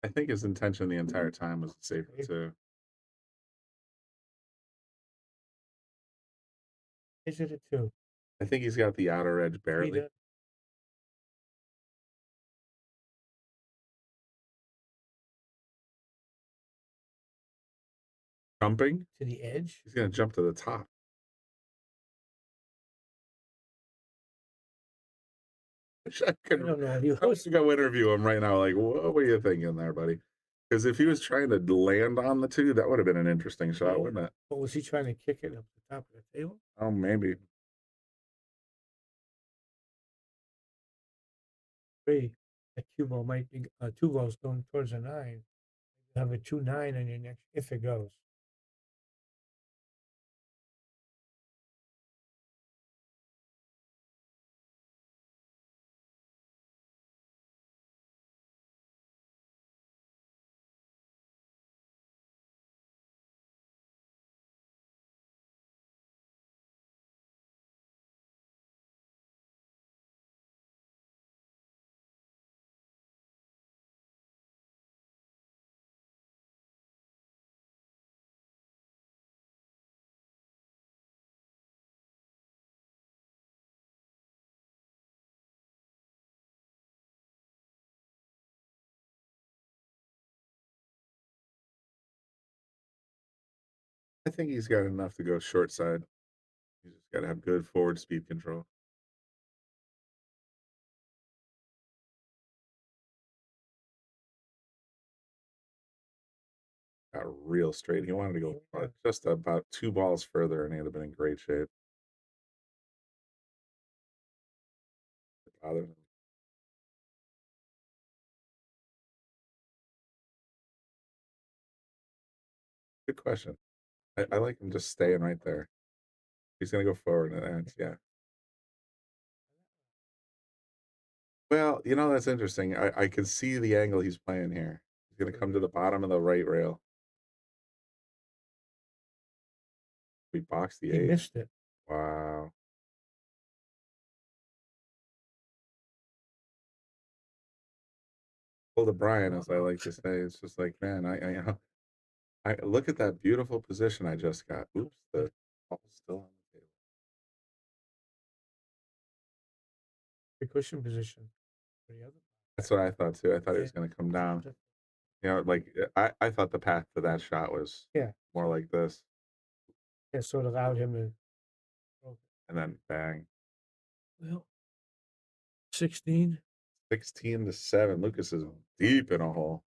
I think his intention the entire time was to save it too. Is it a 2? I think he's got the outer edge barely. Jumping? To the edge? He's going to jump to the top. I don't know. I was going to interview him right now. Like, what were you thinking there, buddy? Because if he was trying to land on the 2, that would have been an interesting shot, wouldn't it? Or was he trying to kick it up the top of the table? Oh, maybe. 3. A cue ball might be 2 balls going towards a 9. You have a 2-9 on your next if it goes. I think he's got enough to go short side. He's just got to have good forward speed control. Got real straight. He wanted to go just about 2 balls further, and he'd have been in great shape. It bothered him. Good question. I like him just staying right there. He's gonna go forward, and yeah. Well, you know, that's interesting. I can see the angle he's playing here. He's gonna come to the bottom of the right rail. We boxed the He 8. missed it. Wow. Well, to Brian, as I like to say, it's just like, man, I look at that beautiful position I just got. Oops, the ball's still on the table. The cushion position. For the other. That's what I thought too. I thought he was gonna come down. You know, like I thought the path to that shot was more like this. Yeah, so it allowed him to. And then bang. Well, 16. 16 to 7. Lucas is deep in a hole.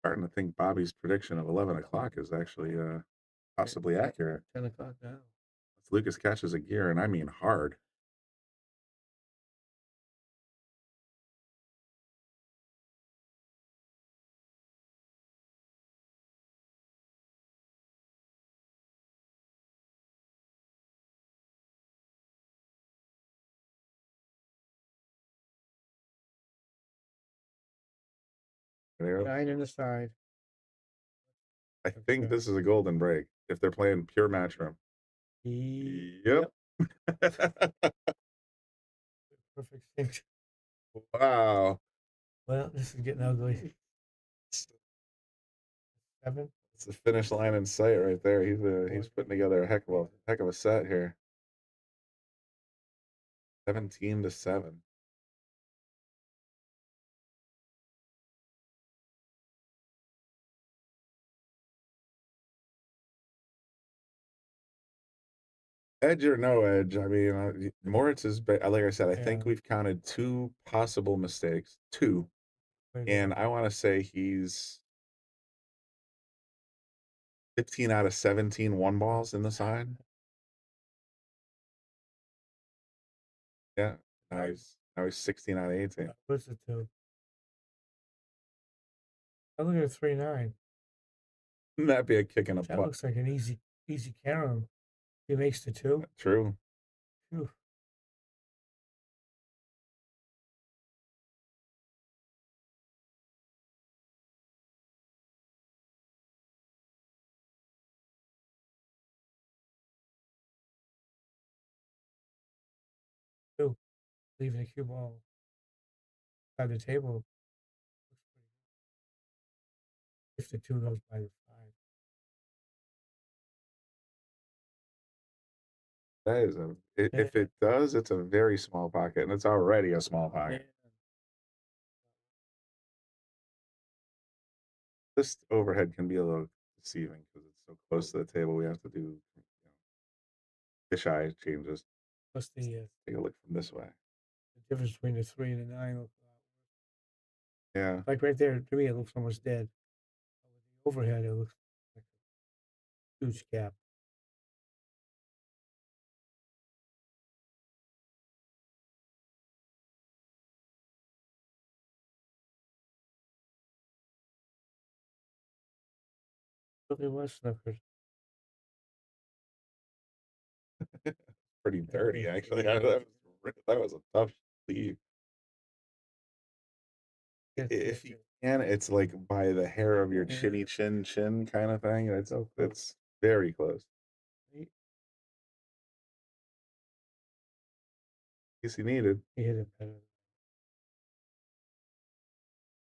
Starting to think Bobby's prediction of 11 o'clock is actually possibly accurate. 10 o'clock now. Lucas catches a gear, and I mean hard. There. 9 in the side. I think this is a golden break if they're playing pure match room. Yep. Perfect sync. Wow. Well, this is getting ugly. 7. It's the finish line in sight right there. He's putting together a heck of a set here. 17 to 7. Edge or no edge, I mean, Moritz is, like I said, I think we've counted 2 possible mistakes. 2. And I want to say he's 15 out of 17 one balls in the side. Yeah. Now he's 16 out of 18. What's the 2? I look at a 3-9. Wouldn't that be a kick in a That butt? looks like an easy carom. He makes the 2. True. Phew. Leaving the cue ball by the table. If the 2 goes by the 5. That is if it does, it's a very small pocket, and it's already a small pocket. This overhead can be a little deceiving because it's so close to the table. We have to do fisheye changes. Plus the Take a look from this way. the difference between the 3 and the 9 looks a lot worse. Yeah. Like right there, to me, it looks almost dead. With the overhead, it looks like a huge gap. Really was snookered. Pretty dirty, actually. That was a tough lead. If you can, it's like by the hair of your chinny chin kind of thing. It's very close. Guess he needed. He hit it better.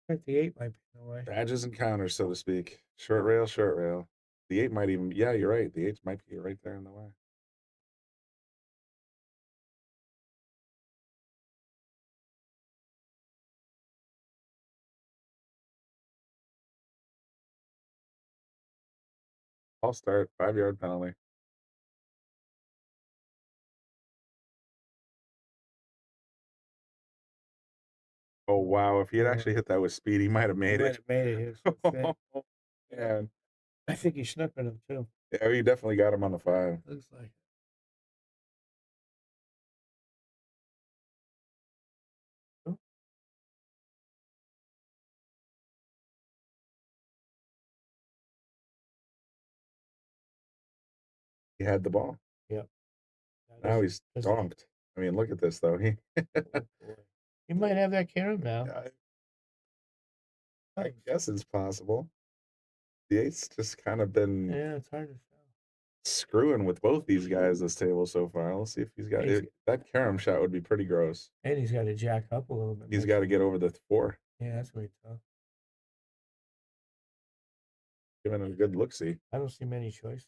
I think the 8 might be in the way. Badges and counters, so to speak. Short rail. The 8 might even, yeah, you're right. The 8 might be right there in the way. I'll start 5-yard penalty. Oh wow! If he had actually hit that with speed, he might have made Might it. have made it. He was so thin. Man, I think he snookered him too. yeah, he definitely got him on the 5. Looks like. Oh. He had the ball. Yep. Now he's donked. I mean, look at this though. He He might have that carom now. I guess it's possible. The 8's just kind of been Yeah, it's hard to tell. screwing with both these guys this table so far. Let's see if he's got it. That carom shot would be pretty gross. And he's got to jack up a little bit. He's got to get over the 4. Yeah, that's gonna be tough. Giving it a good look-see. I don't see many choices.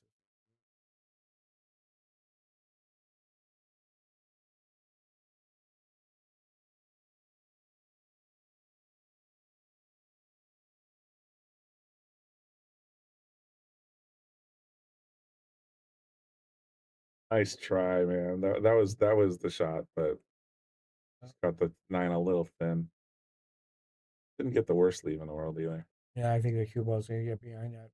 Nice try, man. That was the shot, but just got the 9 a little thin. Didn't get the worst leave in the world either. Yeah, I think the cue ball's gonna get behind that.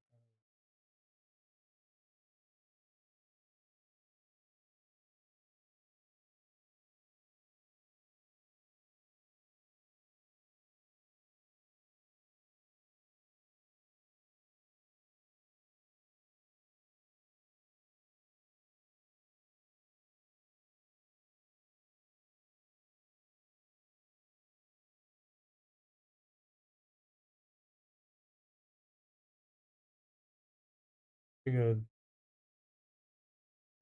Pretty good.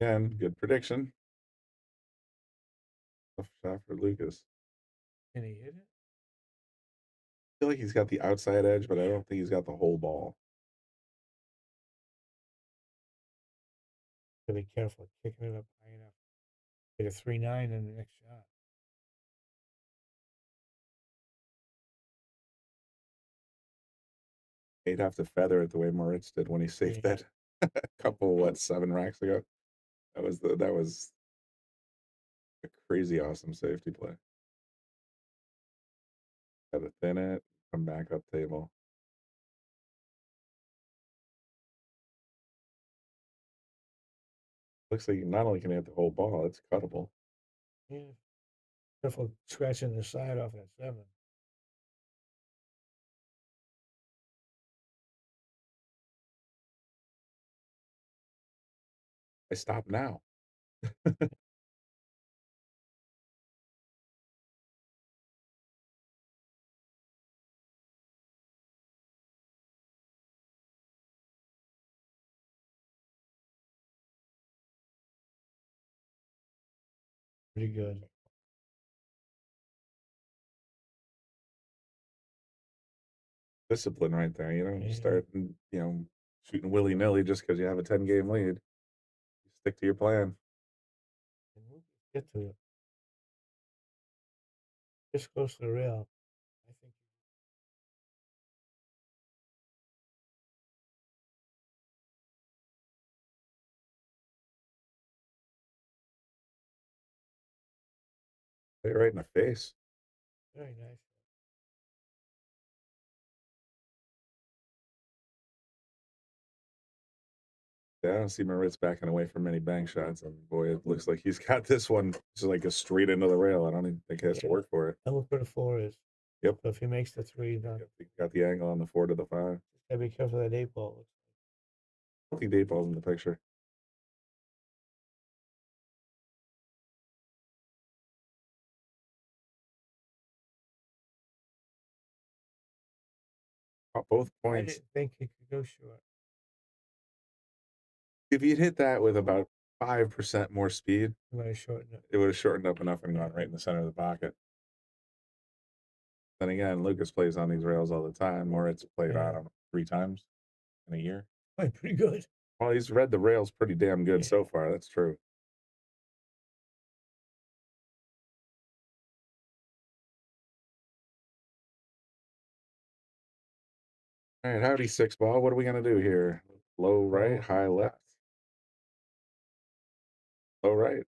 Again, good prediction. Tough shot for Lucas. Can he hit it? I feel like he's got the outside edge, but I don't think he's got the whole ball. Gotta be careful kicking it up high enough. Get a 3-9 in the next shot. He'd have to feather it the way Moritz did when he saved that a couple 7 racks ago. That was a crazy awesome safety play. Got to thin it, come back up table. Looks like not only can he hit the whole ball, it's cuttable. Yeah. Careful scratching the side off that 7. I stop now. Pretty good. Discipline right there. You don't start, shooting willy-nilly just because you have a 10-game lead. You stick to your plan. Get to it. Just close to the rail. I think. Play right in the face. Very nice. Yeah, I don't see Moritz backing away from many bank shots, and boy, it looks like he's got this one just like a straight into the rail. I don't even think he has to work for it. And look where the 4 is. Yep. So if he makes the 3, then Got the angle on the 4 to the 5. gotta be careful of that 8 ball. I don't think the 8 ball's in the picture. Both I points. didn't think he could go short. If he'd hit that with about 5% more speed, He might have shortened it. it would have shortened up enough and gone right in the center of the pocket. Then again, Lucas plays on these rails all the time. Moritz played on them 3 times in a year. Playing pretty good. Well, he's read the rails pretty damn good so far. That's true. All right, howdy, 6 ball. What are we gonna do here? Low right, high left. Low right.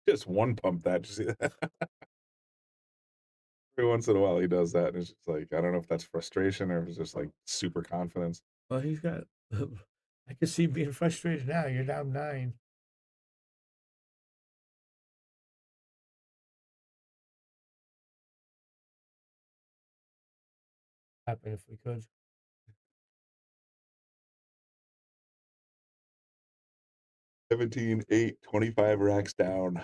Just one pump that. Just see that? Every once in a while he does that, and it's just like, I don't know if that's frustration or if it's just like super confidence. Well, he's got. I can see being frustrated now. You're down 9. Happen if we could. 17-8, 25 racks down.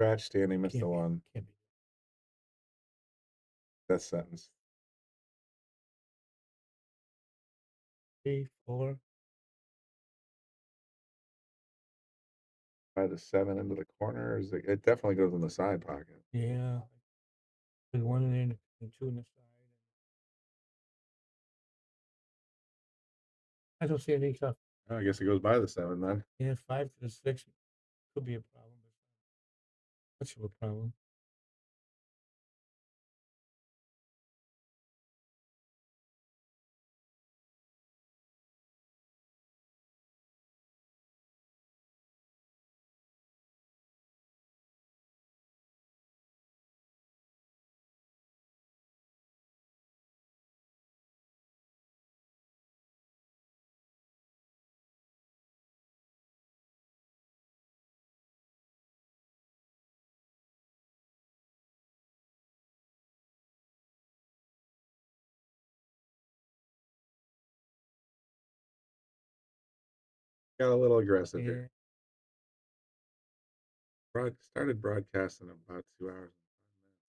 Scratch standing, missed the one. Can't be. That sentence. 3, 4. By the 7 into the corner. It definitely goes in the side pocket. Yeah. With 1 in and 2 in the side. I don't see anything tough. Oh, I guess it goes by the 7 then. Yeah, 5 to the 6 could be a problem, but much of a problem. Got a little aggressive Yeah. here. Started broadcasting about 2 hours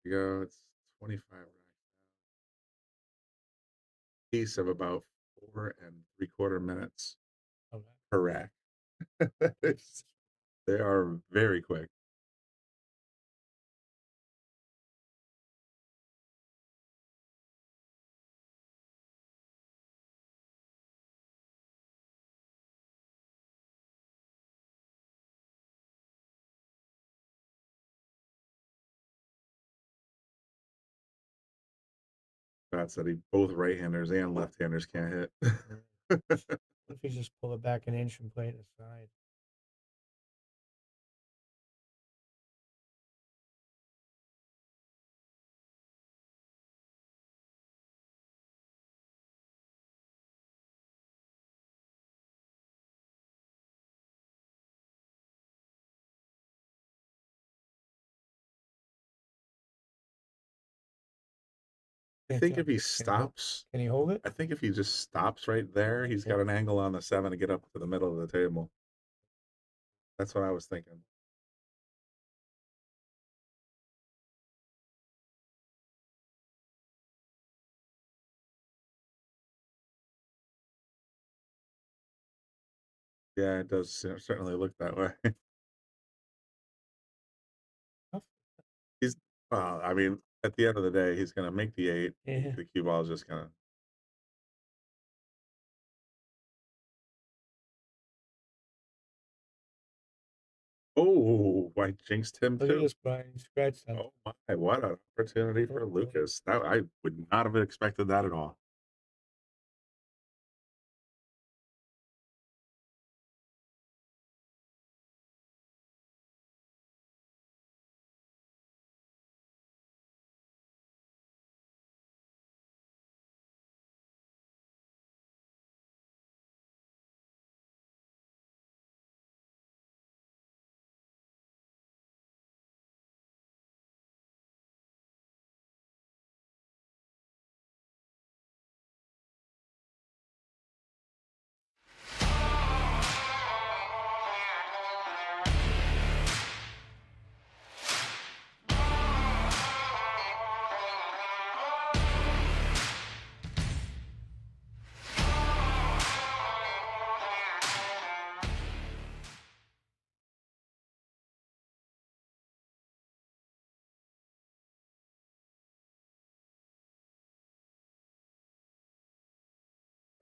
ago. It's 25 racks down. Piece of about 4 3/4 minutes Okay. per rack. They are very quick. Scott said both right-handers and left-handers can't hit. If you just pull it back an inch and play it aside. I think if he stops, can he hold it? I think if he just stops right there, he's got an angle on the 7 to get up to the middle of the table. That's what I was thinking. Yeah, it does certainly look that way. He's, I mean, at the end of the day, he's going to make the 8. Yeah. The cue ball is just going to. Oh, I jinxed him Look at too. this, Brian. He scratched on. Oh my, what an opportunity for Lucas. That I would not have expected that at all.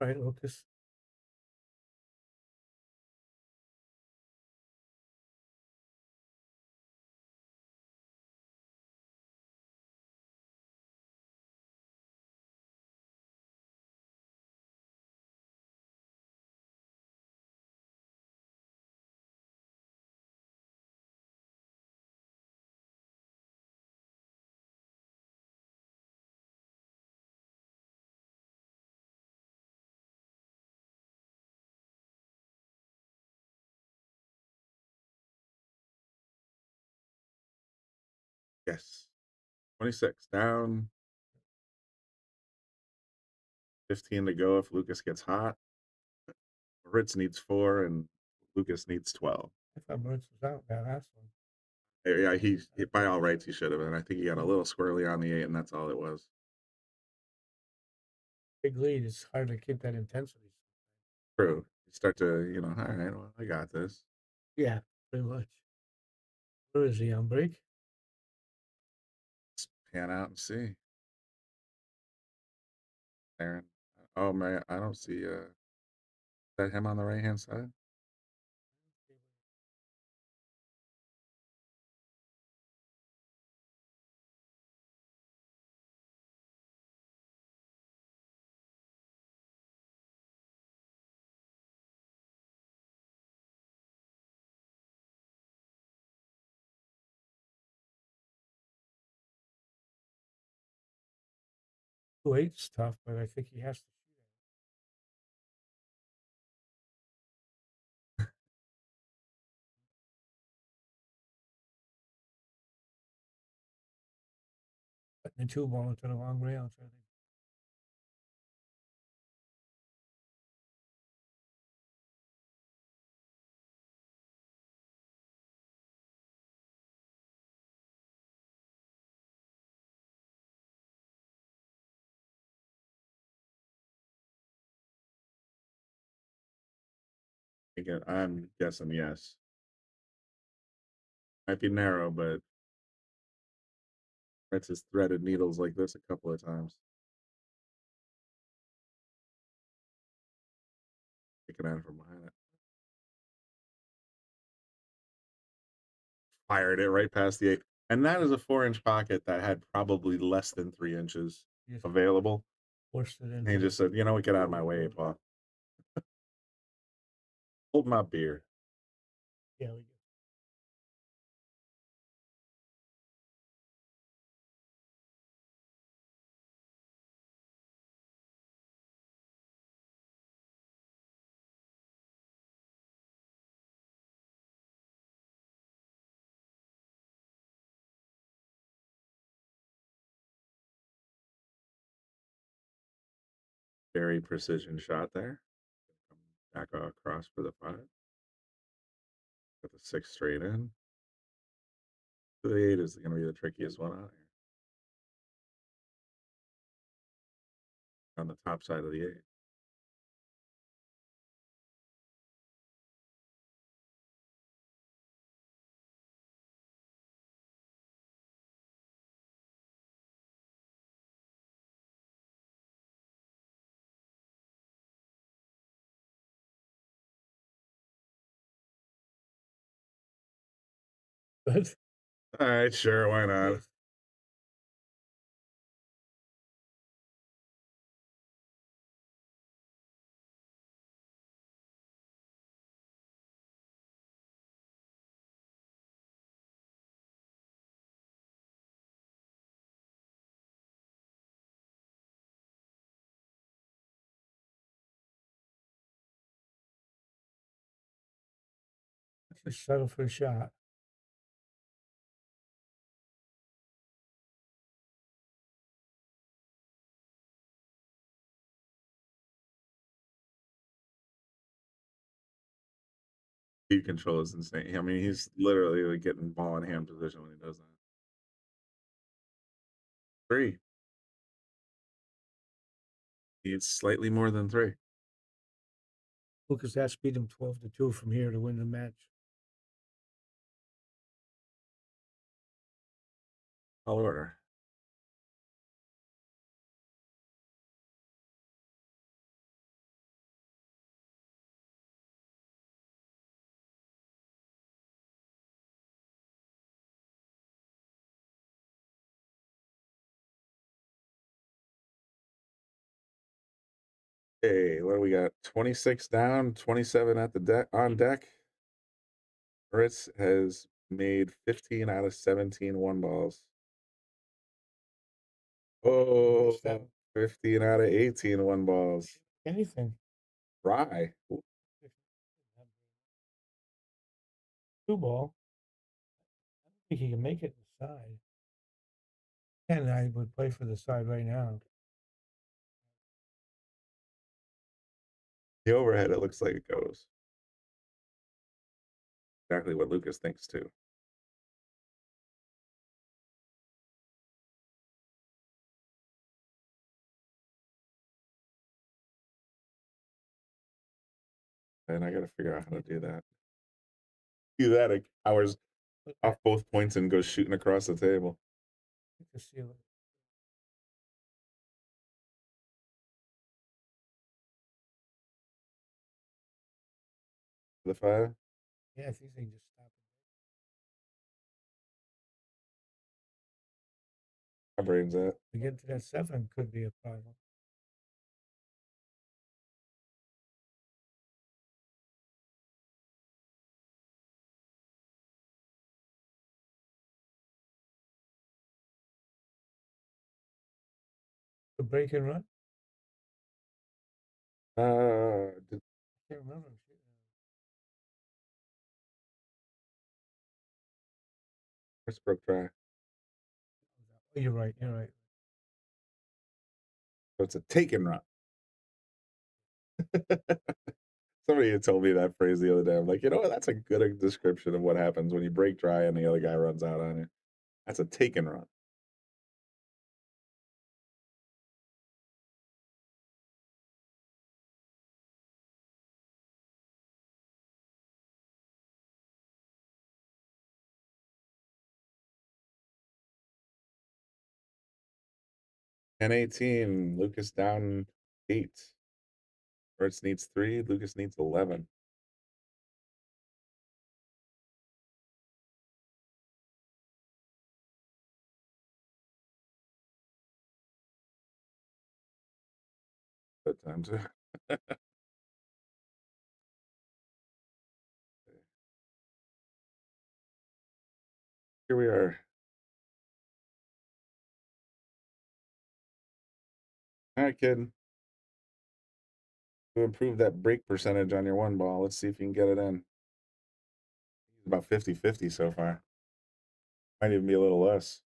All right, Lucas. Yes. 26 down. 15 to go if Lucas gets hot. Ritz needs 4 and Lucas needs 12. I thought Moritz was out that last one. Yeah, he by all rights he should have been. I think he got a little squirrely on the 8 and that's all it was. Big lead. It's hard to keep that intensity. True. You start to, all right, well, I got this. Yeah, pretty much. Where is he on break? Let's pan out and see. Aaron. Oh man, I don't see is that him on the right hand side? Two eight's tough, but I think he has to shoot it. Putting the 2 ball into the long rail. So I think Again, I'm guessing yes. Might be narrow, but Ritz has threaded needles like this a couple of times. Kicking at it from behind it. Fired it right past the 8. And that is a 4-inch pocket that had probably less than 3 inches Yes. available. Forced it in. And he just said, what, get out of my way, Paul. Hold my beer. Yeah, we go. Very precision shot there. Back across for the 5. Got the 6 straight in. The 8 is going to be the trickiest one out here. On the top side of the 8. But All right, sure, why not? just settle for a shot. Speed control is insane. I mean, he's literally like getting ball in hand position when he does that. 3. He's slightly more than 3. Lucas has beat him 12-2 from here to win the match. Tall order. Hey, what do we got? 26 down, 27 at the deck on deck. Moritz has made 15 out of 17 one balls. Oh, 15 out of 18 one balls. Anything. Rye. 2-ball. I don't think he can make it the side. And I would play for the side right now. The overhead, it looks like it goes. Exactly what Lucas thinks too. And I got to figure out how to do that. Do that, it hours off both points and goes shooting across the table. The 5? Yeah, I think they just stop it. My brain's at. To get to that 7 could be a problem. The break and run? I can't remember. Westbrook try. Oh, you're right. You're right. So it's a take and run. Somebody had told me that phrase the other day. I'm like, you know what? That's a good description of what happens when you break dry and the other guy runs out on you. That's a take and run. And 18, Lucas down 8. Moritz needs 3, Lucas needs 11. Good time too. Here we are. All right, kid. To improve that break percentage on your one ball, let's see if you can get it in. About 50-50 so far. Might even be a little less.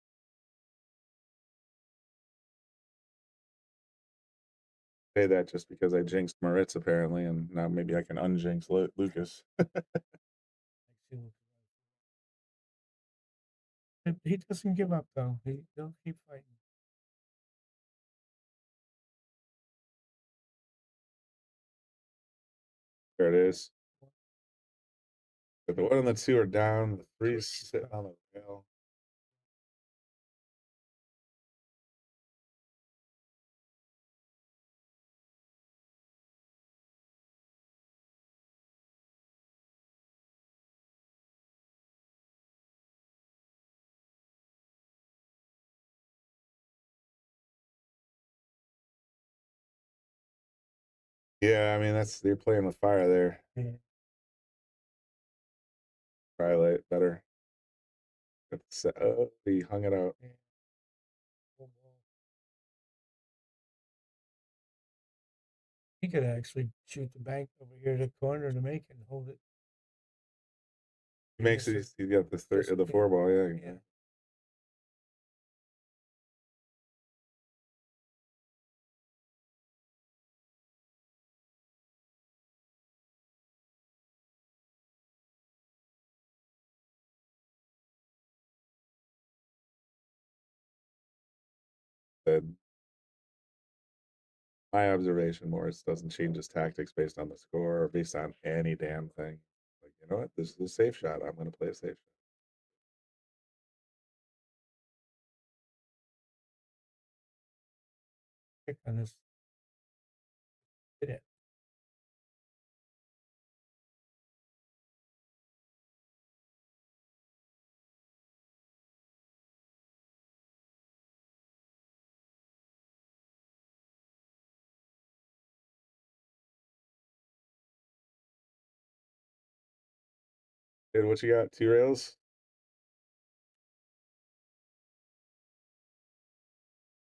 Say that just because I jinxed Moritz apparently, and now maybe I can unjinx Lucas. He doesn't give up though. He'll keep fighting. There it is. But the 1 and the 2 are down. The 3's sitting on the rail. Yeah, I mean they're playing with fire there. Yeah. Twilight better. Oh, he hung it out. Yeah. Full ball. He could actually shoot the bank over here to the corner to make it and hold it. He makes it. He's got the four ball. Yeah. Yeah. Said my observation, Morris doesn't change his tactics based on the score or based on any damn thing. Like, you know what? This is a safe shot. I'm going to play a safe shot. Pick on this. Hit it. Dude, what you got? 2 rails?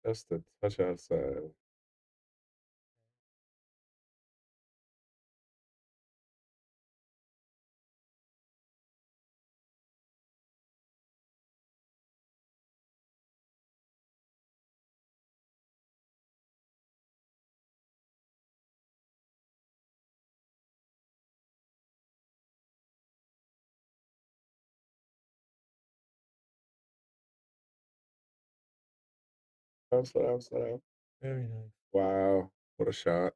Just a touch outside. Slow. Very nice. Wow, what a shot!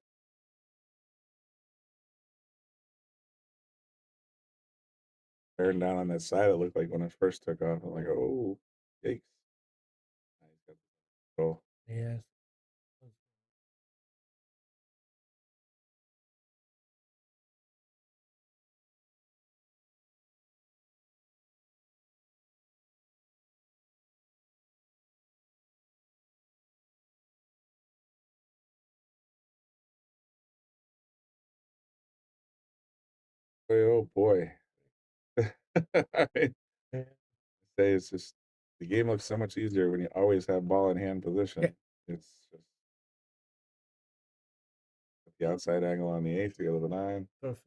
Bearing down on that side, it looked like when it first took off. I'm like, oh, yikes! Oh, Yes. oh boy. I mean, Yeah. say it's just the game looks so much easier when you always have ball in hand position. Yeah. It's just the outside angle on the 8 to go to the 9. Perfect.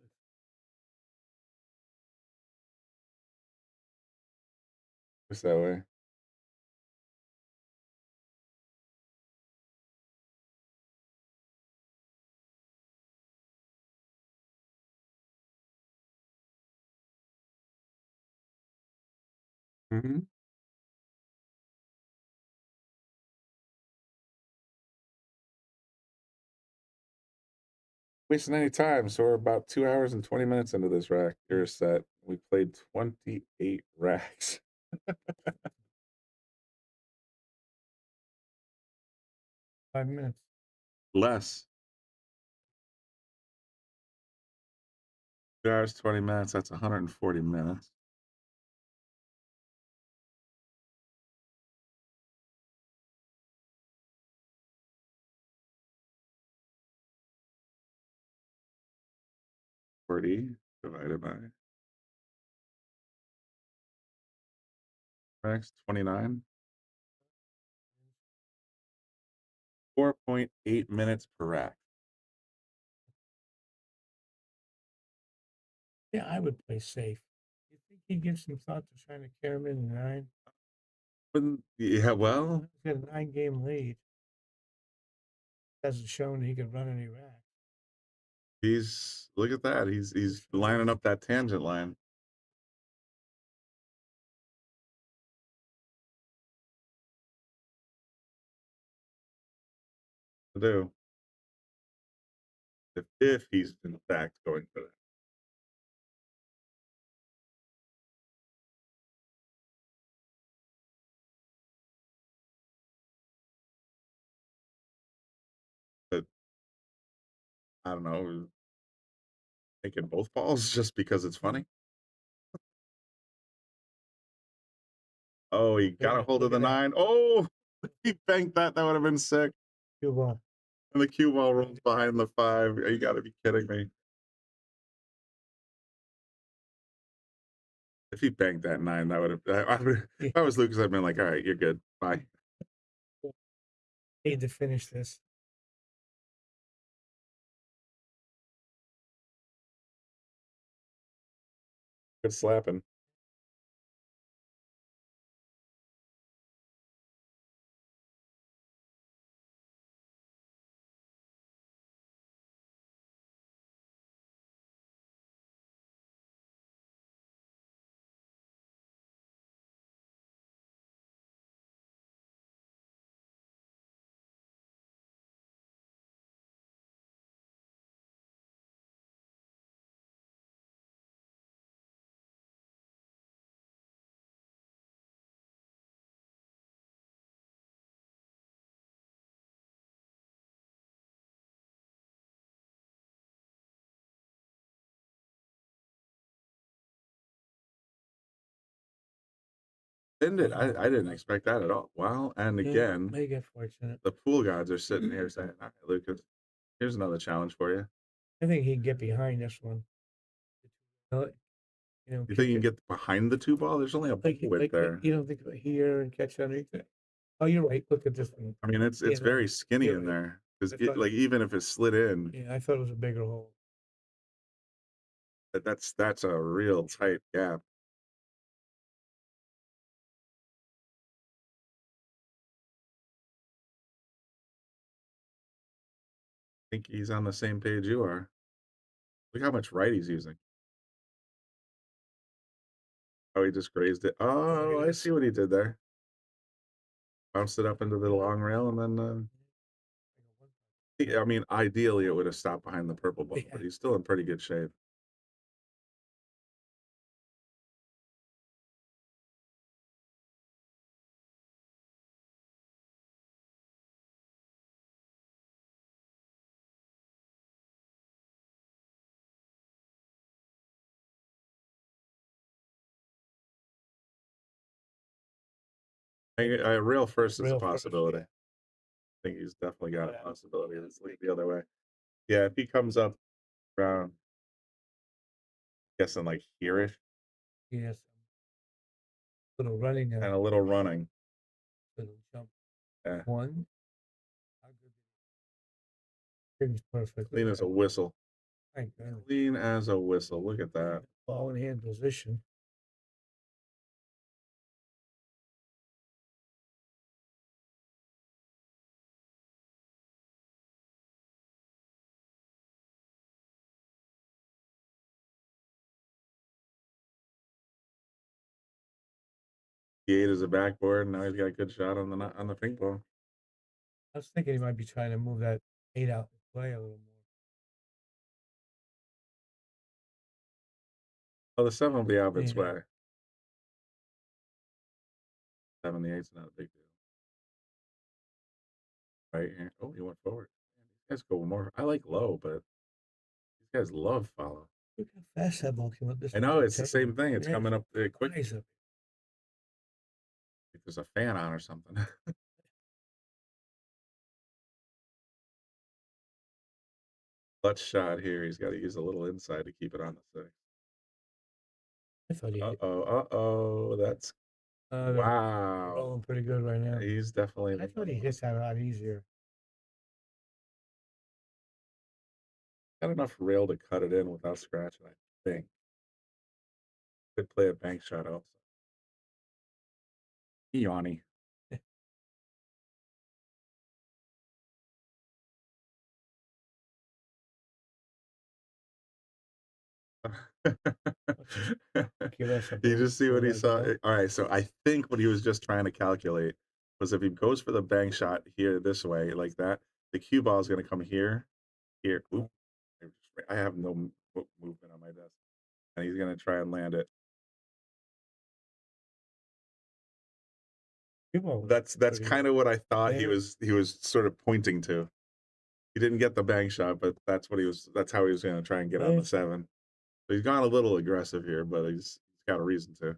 Just that way. Mm-hmm. Wasting any time. So we're about 2 hours and 20 minutes into this rack. Your set. We played 28 racks. 5 minutes. Less. 2 hours, 20 minutes. That's 140 minutes. Divided by racks, 29. 4.8 minutes per rack. Yeah, I would play safe. You think he'd give some thought to trying to carry him in the 9? Yeah, well, He's got a 9-game lead. Hasn't shown he could run any rack. he's look at that. He's lining up that tangent line. To do if he's in fact going for that. But I don't know, taking both balls just because it's funny. Oh, he got a hold of the 9. Oh, he banked that. That would have been sick. Cue ball. And the cue ball rolls behind the 5. You got to be kidding me. If he banked that 9, that would have. If I was Lucas, I'd been like, all right, you're good. Bye. Need to finish this. Good slapping. I didn't expect that at all. Wow. And again, May get fortunate. the pool gods are sitting here saying, all right, Lucas, here's another challenge for you. I think he can get behind this one. You think you can get behind the 2 ball? There's only a width there. You don't think about here and catch underneath it? Oh, you're right. Look at this one. I mean, it's very skinny in there. Because like even if it's slid in, Yeah, I thought it was a bigger hole. that's a real tight gap. I think he's on the same page you are. Look how much right he's using. Oh, he just grazed it. Oh, I see what he did there. Bounced it up into the long rail and then I mean, ideally it would have stopped behind the purple ball, but he's still in pretty good shape. A rail first is a possibility. I think he's definitely got a possibility. Let's leave the other way. Yeah, if he comes up around, guessing like here-ish. Yes. Little running and a little running. Little jump. Yeah. One. It's perfect. Clean as a whistle. Thank God. Clean as a whistle. Look at that. Ball in hand position. He ate as a backboard, and now he's got a good shot on the pink ball. I was thinking he might be trying to move that 8 out the play a little more. Oh, the 7 will be out of its Yeah. way. 7, the 8's not a big deal. Right here. Oh, he went forward. These guys go more. I like low, but these guys love follow. Look how fast that ball came up. This I know, it's the same thing. It's coming up quick. Nice up. If there's a fan on or something. Clutch shot here. He's got to use a little inside to keep it on the 6. I thought he hit. Uh-oh. That's wow. Rolling pretty good right now. He's definitely. I thought he hit that a lot easier. Got enough rail to cut it in without scratching, I think. Could play a bank shot also. Yanni. You just see what he saw. All right, so I think what he was just trying to calculate was if he goes for the bank shot here this way, like that, the cue ball is going to come here. Oop, I have no movement on my desk, and he's going to try and land it. That's kind of what I thought he was sort of pointing to. He didn't get the bank shot, but that's how he was going to try and get on the 7. So he's gone a little aggressive here, but he's got a reason to.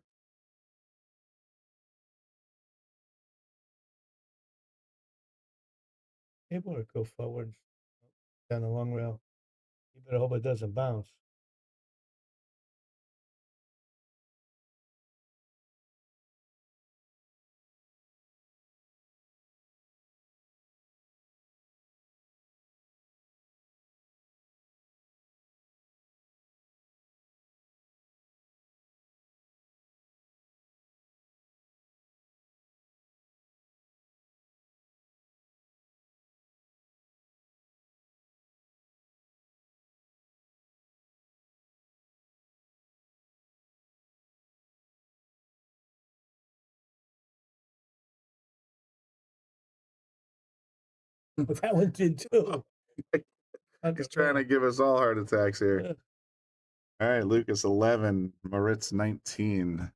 Able to go forward. down the long rail. You better hope it doesn't bounce. But that one did too. He's trying to give us all heart attacks here. All right, Lucas 11, Moritz 19.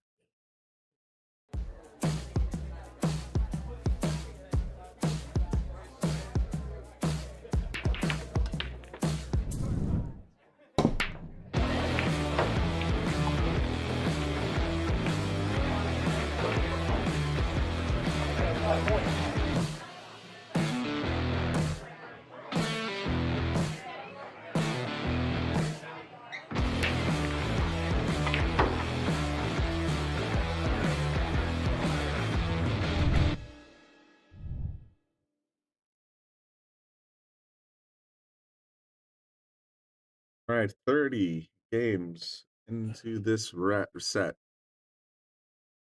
All right, 30 games into this set.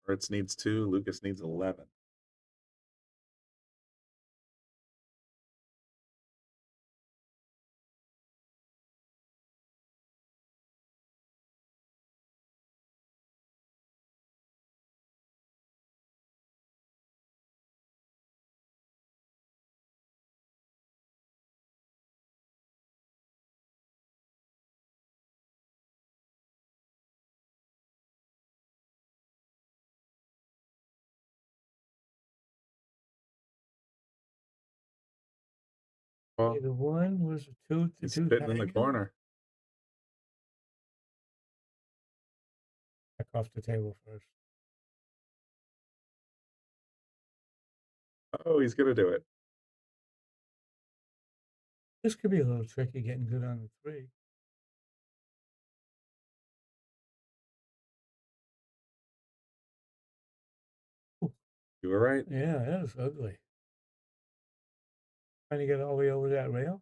Moritz needs 2, Lucas needs 11. Well, The 1 was a 2. He's sitting in the corner. Back off the table first. Oh, he's going to do it. This could be a little tricky getting good on the 3. You were right. Yeah, that was ugly. Trying to get all the way over that rail.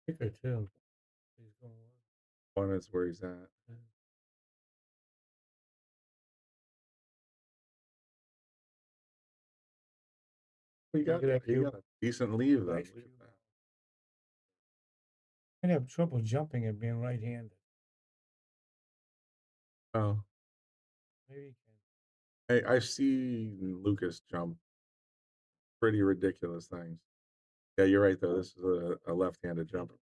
Kicker too. He's going One is where he's at. You got a decent leave, though. Nice I'd have trouble jumping and being right-handed. Oh. Maybe you can. Hey, I see Lucas jump pretty ridiculous things. Yeah, you're right, though. This is a left-handed jumper.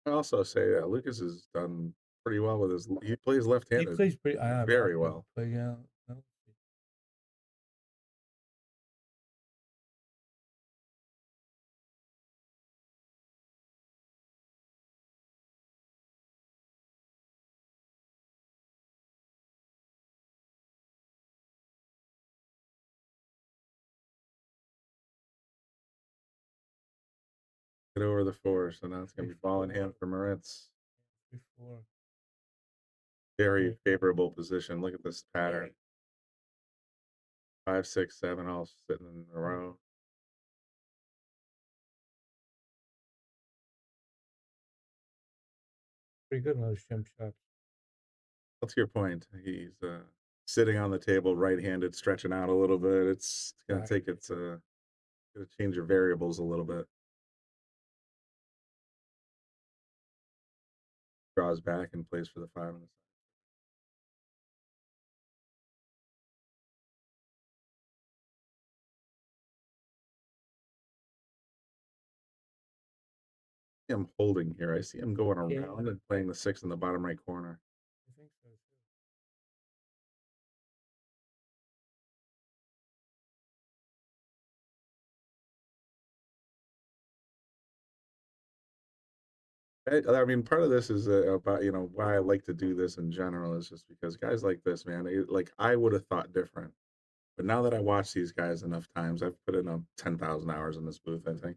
I also say that Lucas has done pretty well with his. He plays left-handed. He plays pretty very well. But yeah, no. Get over the 4, so now it's going to be ball in hand for Moritz. 3-4. Very favorable position. Look at this pattern. 5, 6, 7, all sitting in a row. Pretty good on those jump shots. What's your point? He's sitting on the table, right-handed, stretching out a little bit. It's going to take its going to change your variables a little bit. Draws back and plays for the 5 on the side. him holding here. I see him going Yeah. around and playing the 6 in the bottom right corner. I think so too. I mean, part of this is about, you know, why I like to do this in general is just because guys like this, man, like I would have thought different. But now that I watch these guys enough times, I've put in 10,000 hours in this booth, I think.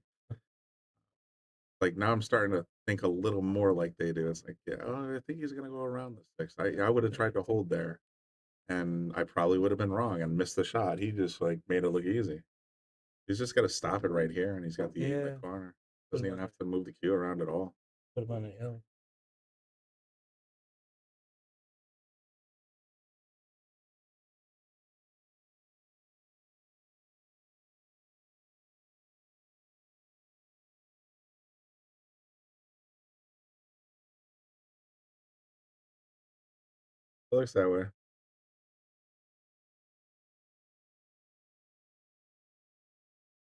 Like now I'm starting to think a little more like they do. It's like, yeah, oh, I think he's going to go around the 6. I would have tried to hold there and I probably would have been wrong and missed the shot. He just like made it look easy. He's just got to stop it right here and he's got the 8 in the corner. Doesn't even have to move the cue around at all. Put him on the hill. It looks that way.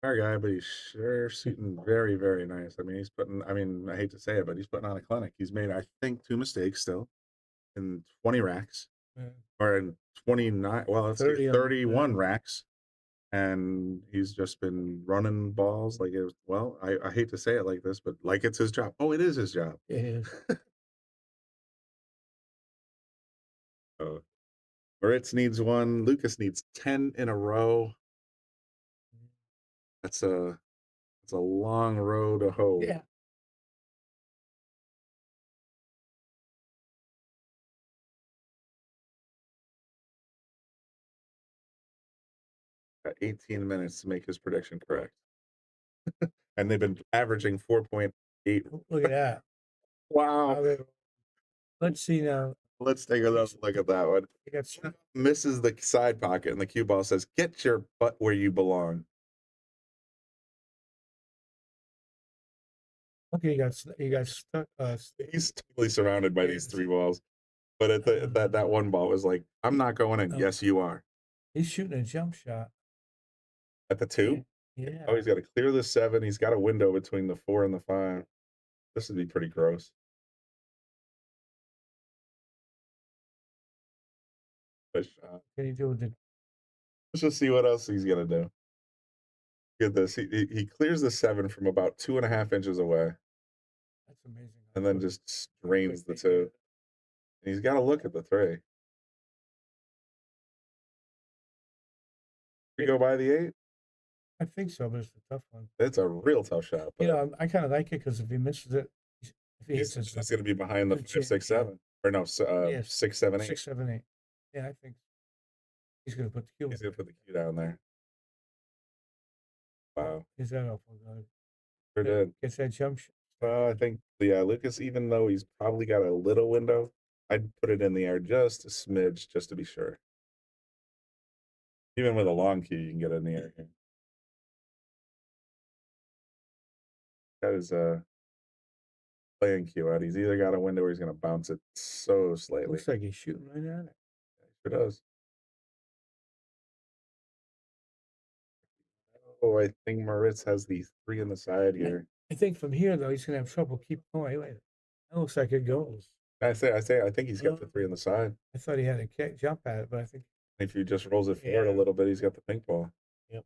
Our guy, but he's sure shooting very, very nice. I mean, he's putting, I mean, I hate to say it, but he's putting on a clinic. He's made, I think, 2 mistakes still in 20 racks Yeah. or in 29, well, let's 30 see, on- 31 yeah. racks. And he's just been running balls like it was, well, I hate to say it like this, but like it's his job. Oh, it is his job. It is. Oh, Moritz needs 1. Lukas needs 10 in a row. That's a long row to hoe. Yeah. Got 18 minutes to make his prediction correct. And they've been averaging 4.8. Look at that. Wow. Let's see now. Let's take a look at that one. He got stuck. Misses the side pocket, and the cue ball says, "Get your butt where you belong." Okay, he got stuck. He's totally surrounded by these 3 balls. But at that one ball was like, "I'm not going in." Yes, you are. He's shooting a jump shot. At the 2? Yeah. Oh, he's got to clear the 7. He's got a window between the 4 and the 5. This would be pretty gross. But Can he do with the? let's just see what else he's gonna do. Get this. He clears the 7 from about 2.5 inches away, That's amazing. and then just drains the 2. And he's got to look at the 3. We go by the 8. I think so, but it's a tough one. It's a real tough shot. But You know, I kind of like it because if he misses it, if he hits it, it's going to be behind the Good 5, chance, 6, 7, or no, 6, 7, 8. 6, 7, 8. Yeah, I think he's going to put the cue. He's going to put the cue down there. Wow, Is that awful good? sure did. Gets that jump shot. Well, I think Lukas, even though he's probably got a little window, I'd put it in the air just a smidge, just to be sure. Even with a long cue, you can get it in the air here. That is playing cue out. He's either got a window or he's going to bounce it so slightly. Looks like he's shooting right at it. Sure does. Oh, I think Moritz has the 3 in the side here. I think from here though, he's going to have trouble keep going. Wait, that looks like it goes. I think he's got the 3 in the side. I thought he had a kick, jump at it, but I think If he just rolls it forward a little bit, he's got the pink ball. Yep.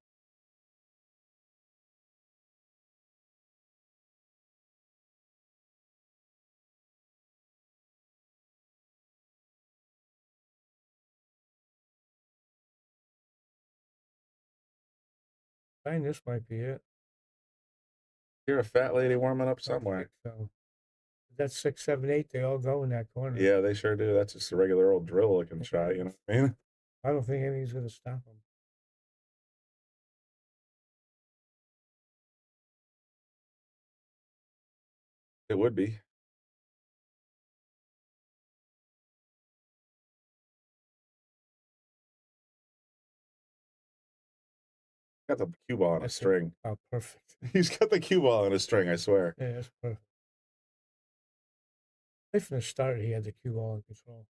I think this might be it. You're a fat lady warming up somewhere. So that's 6, 7, 8. They all go in that corner. Yeah, they sure do. That's just a regular old drill looking shot, you know what I mean? I don't think anything's going to stop him. It would be. Got the cue ball on a string. Oh, perfect. He's got the cue ball on a string, I swear. Yeah, that's perfect. Right from the start, he had the cue ball in control.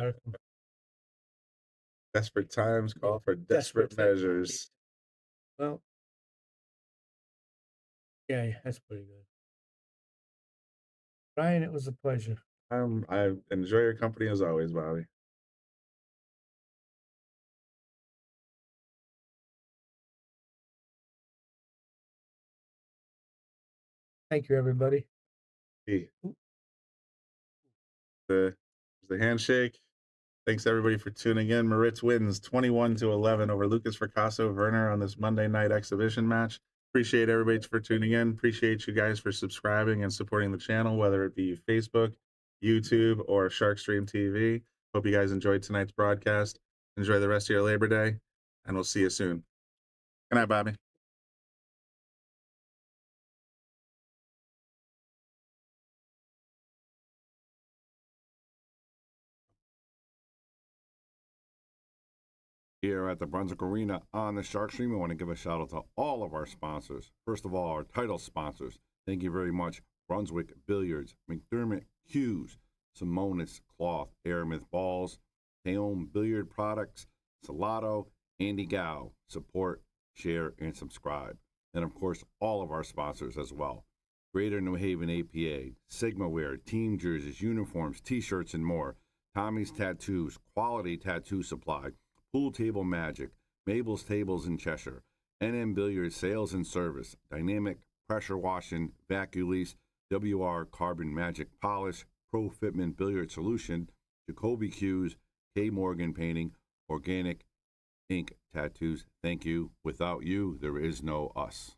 Darkham. Desperate times call for desperate measures. Well, yeah, that's pretty good. Brian, it was a pleasure. I enjoy your company as always, Bobby. Thank you, everybody. Hey. The handshake. Thanks everybody for tuning in. Moritz wins 21-11 over Lukas Fracasso-Verner on this Monday night exhibition match. Appreciate everybody for tuning in. Appreciate you guys for subscribing and supporting the channel, whether it be Facebook, YouTube, or Sharkstream TV. Hope you guys enjoyed tonight's broadcast. Enjoy the rest of your Labor Day, and we'll see you soon. Good night, Bobby. Here at the Brunswick Arena on the Sharkstream, I want to give a shout out to all of our sponsors. First of all, our title sponsors. Thank you very much. Brunswick Billiards, McDermott Cues, Simonis Cloth, Aramith Balls, Taom Billiard Products, Salotto, Andy Gow. Support, share, and subscribe. And of course, all of our sponsors as well. Greater New Haven APA, Sigma Wear, team jerseys, uniforms, t-shirts, and more. Tommy's Tattoos, quality tattoo supply. Pool Table Magic, Mabel's Tables in Cheshire, NM Billiards Sales and Service, Dynamic Pressure Washing, Vaculease, WR Carbon Magic Polish, Pro Fitment Billiard Solution, Jacoby Cues, K. Morgan Painting, Organic Ink Tattoos. Thank you. Without you, there is no us.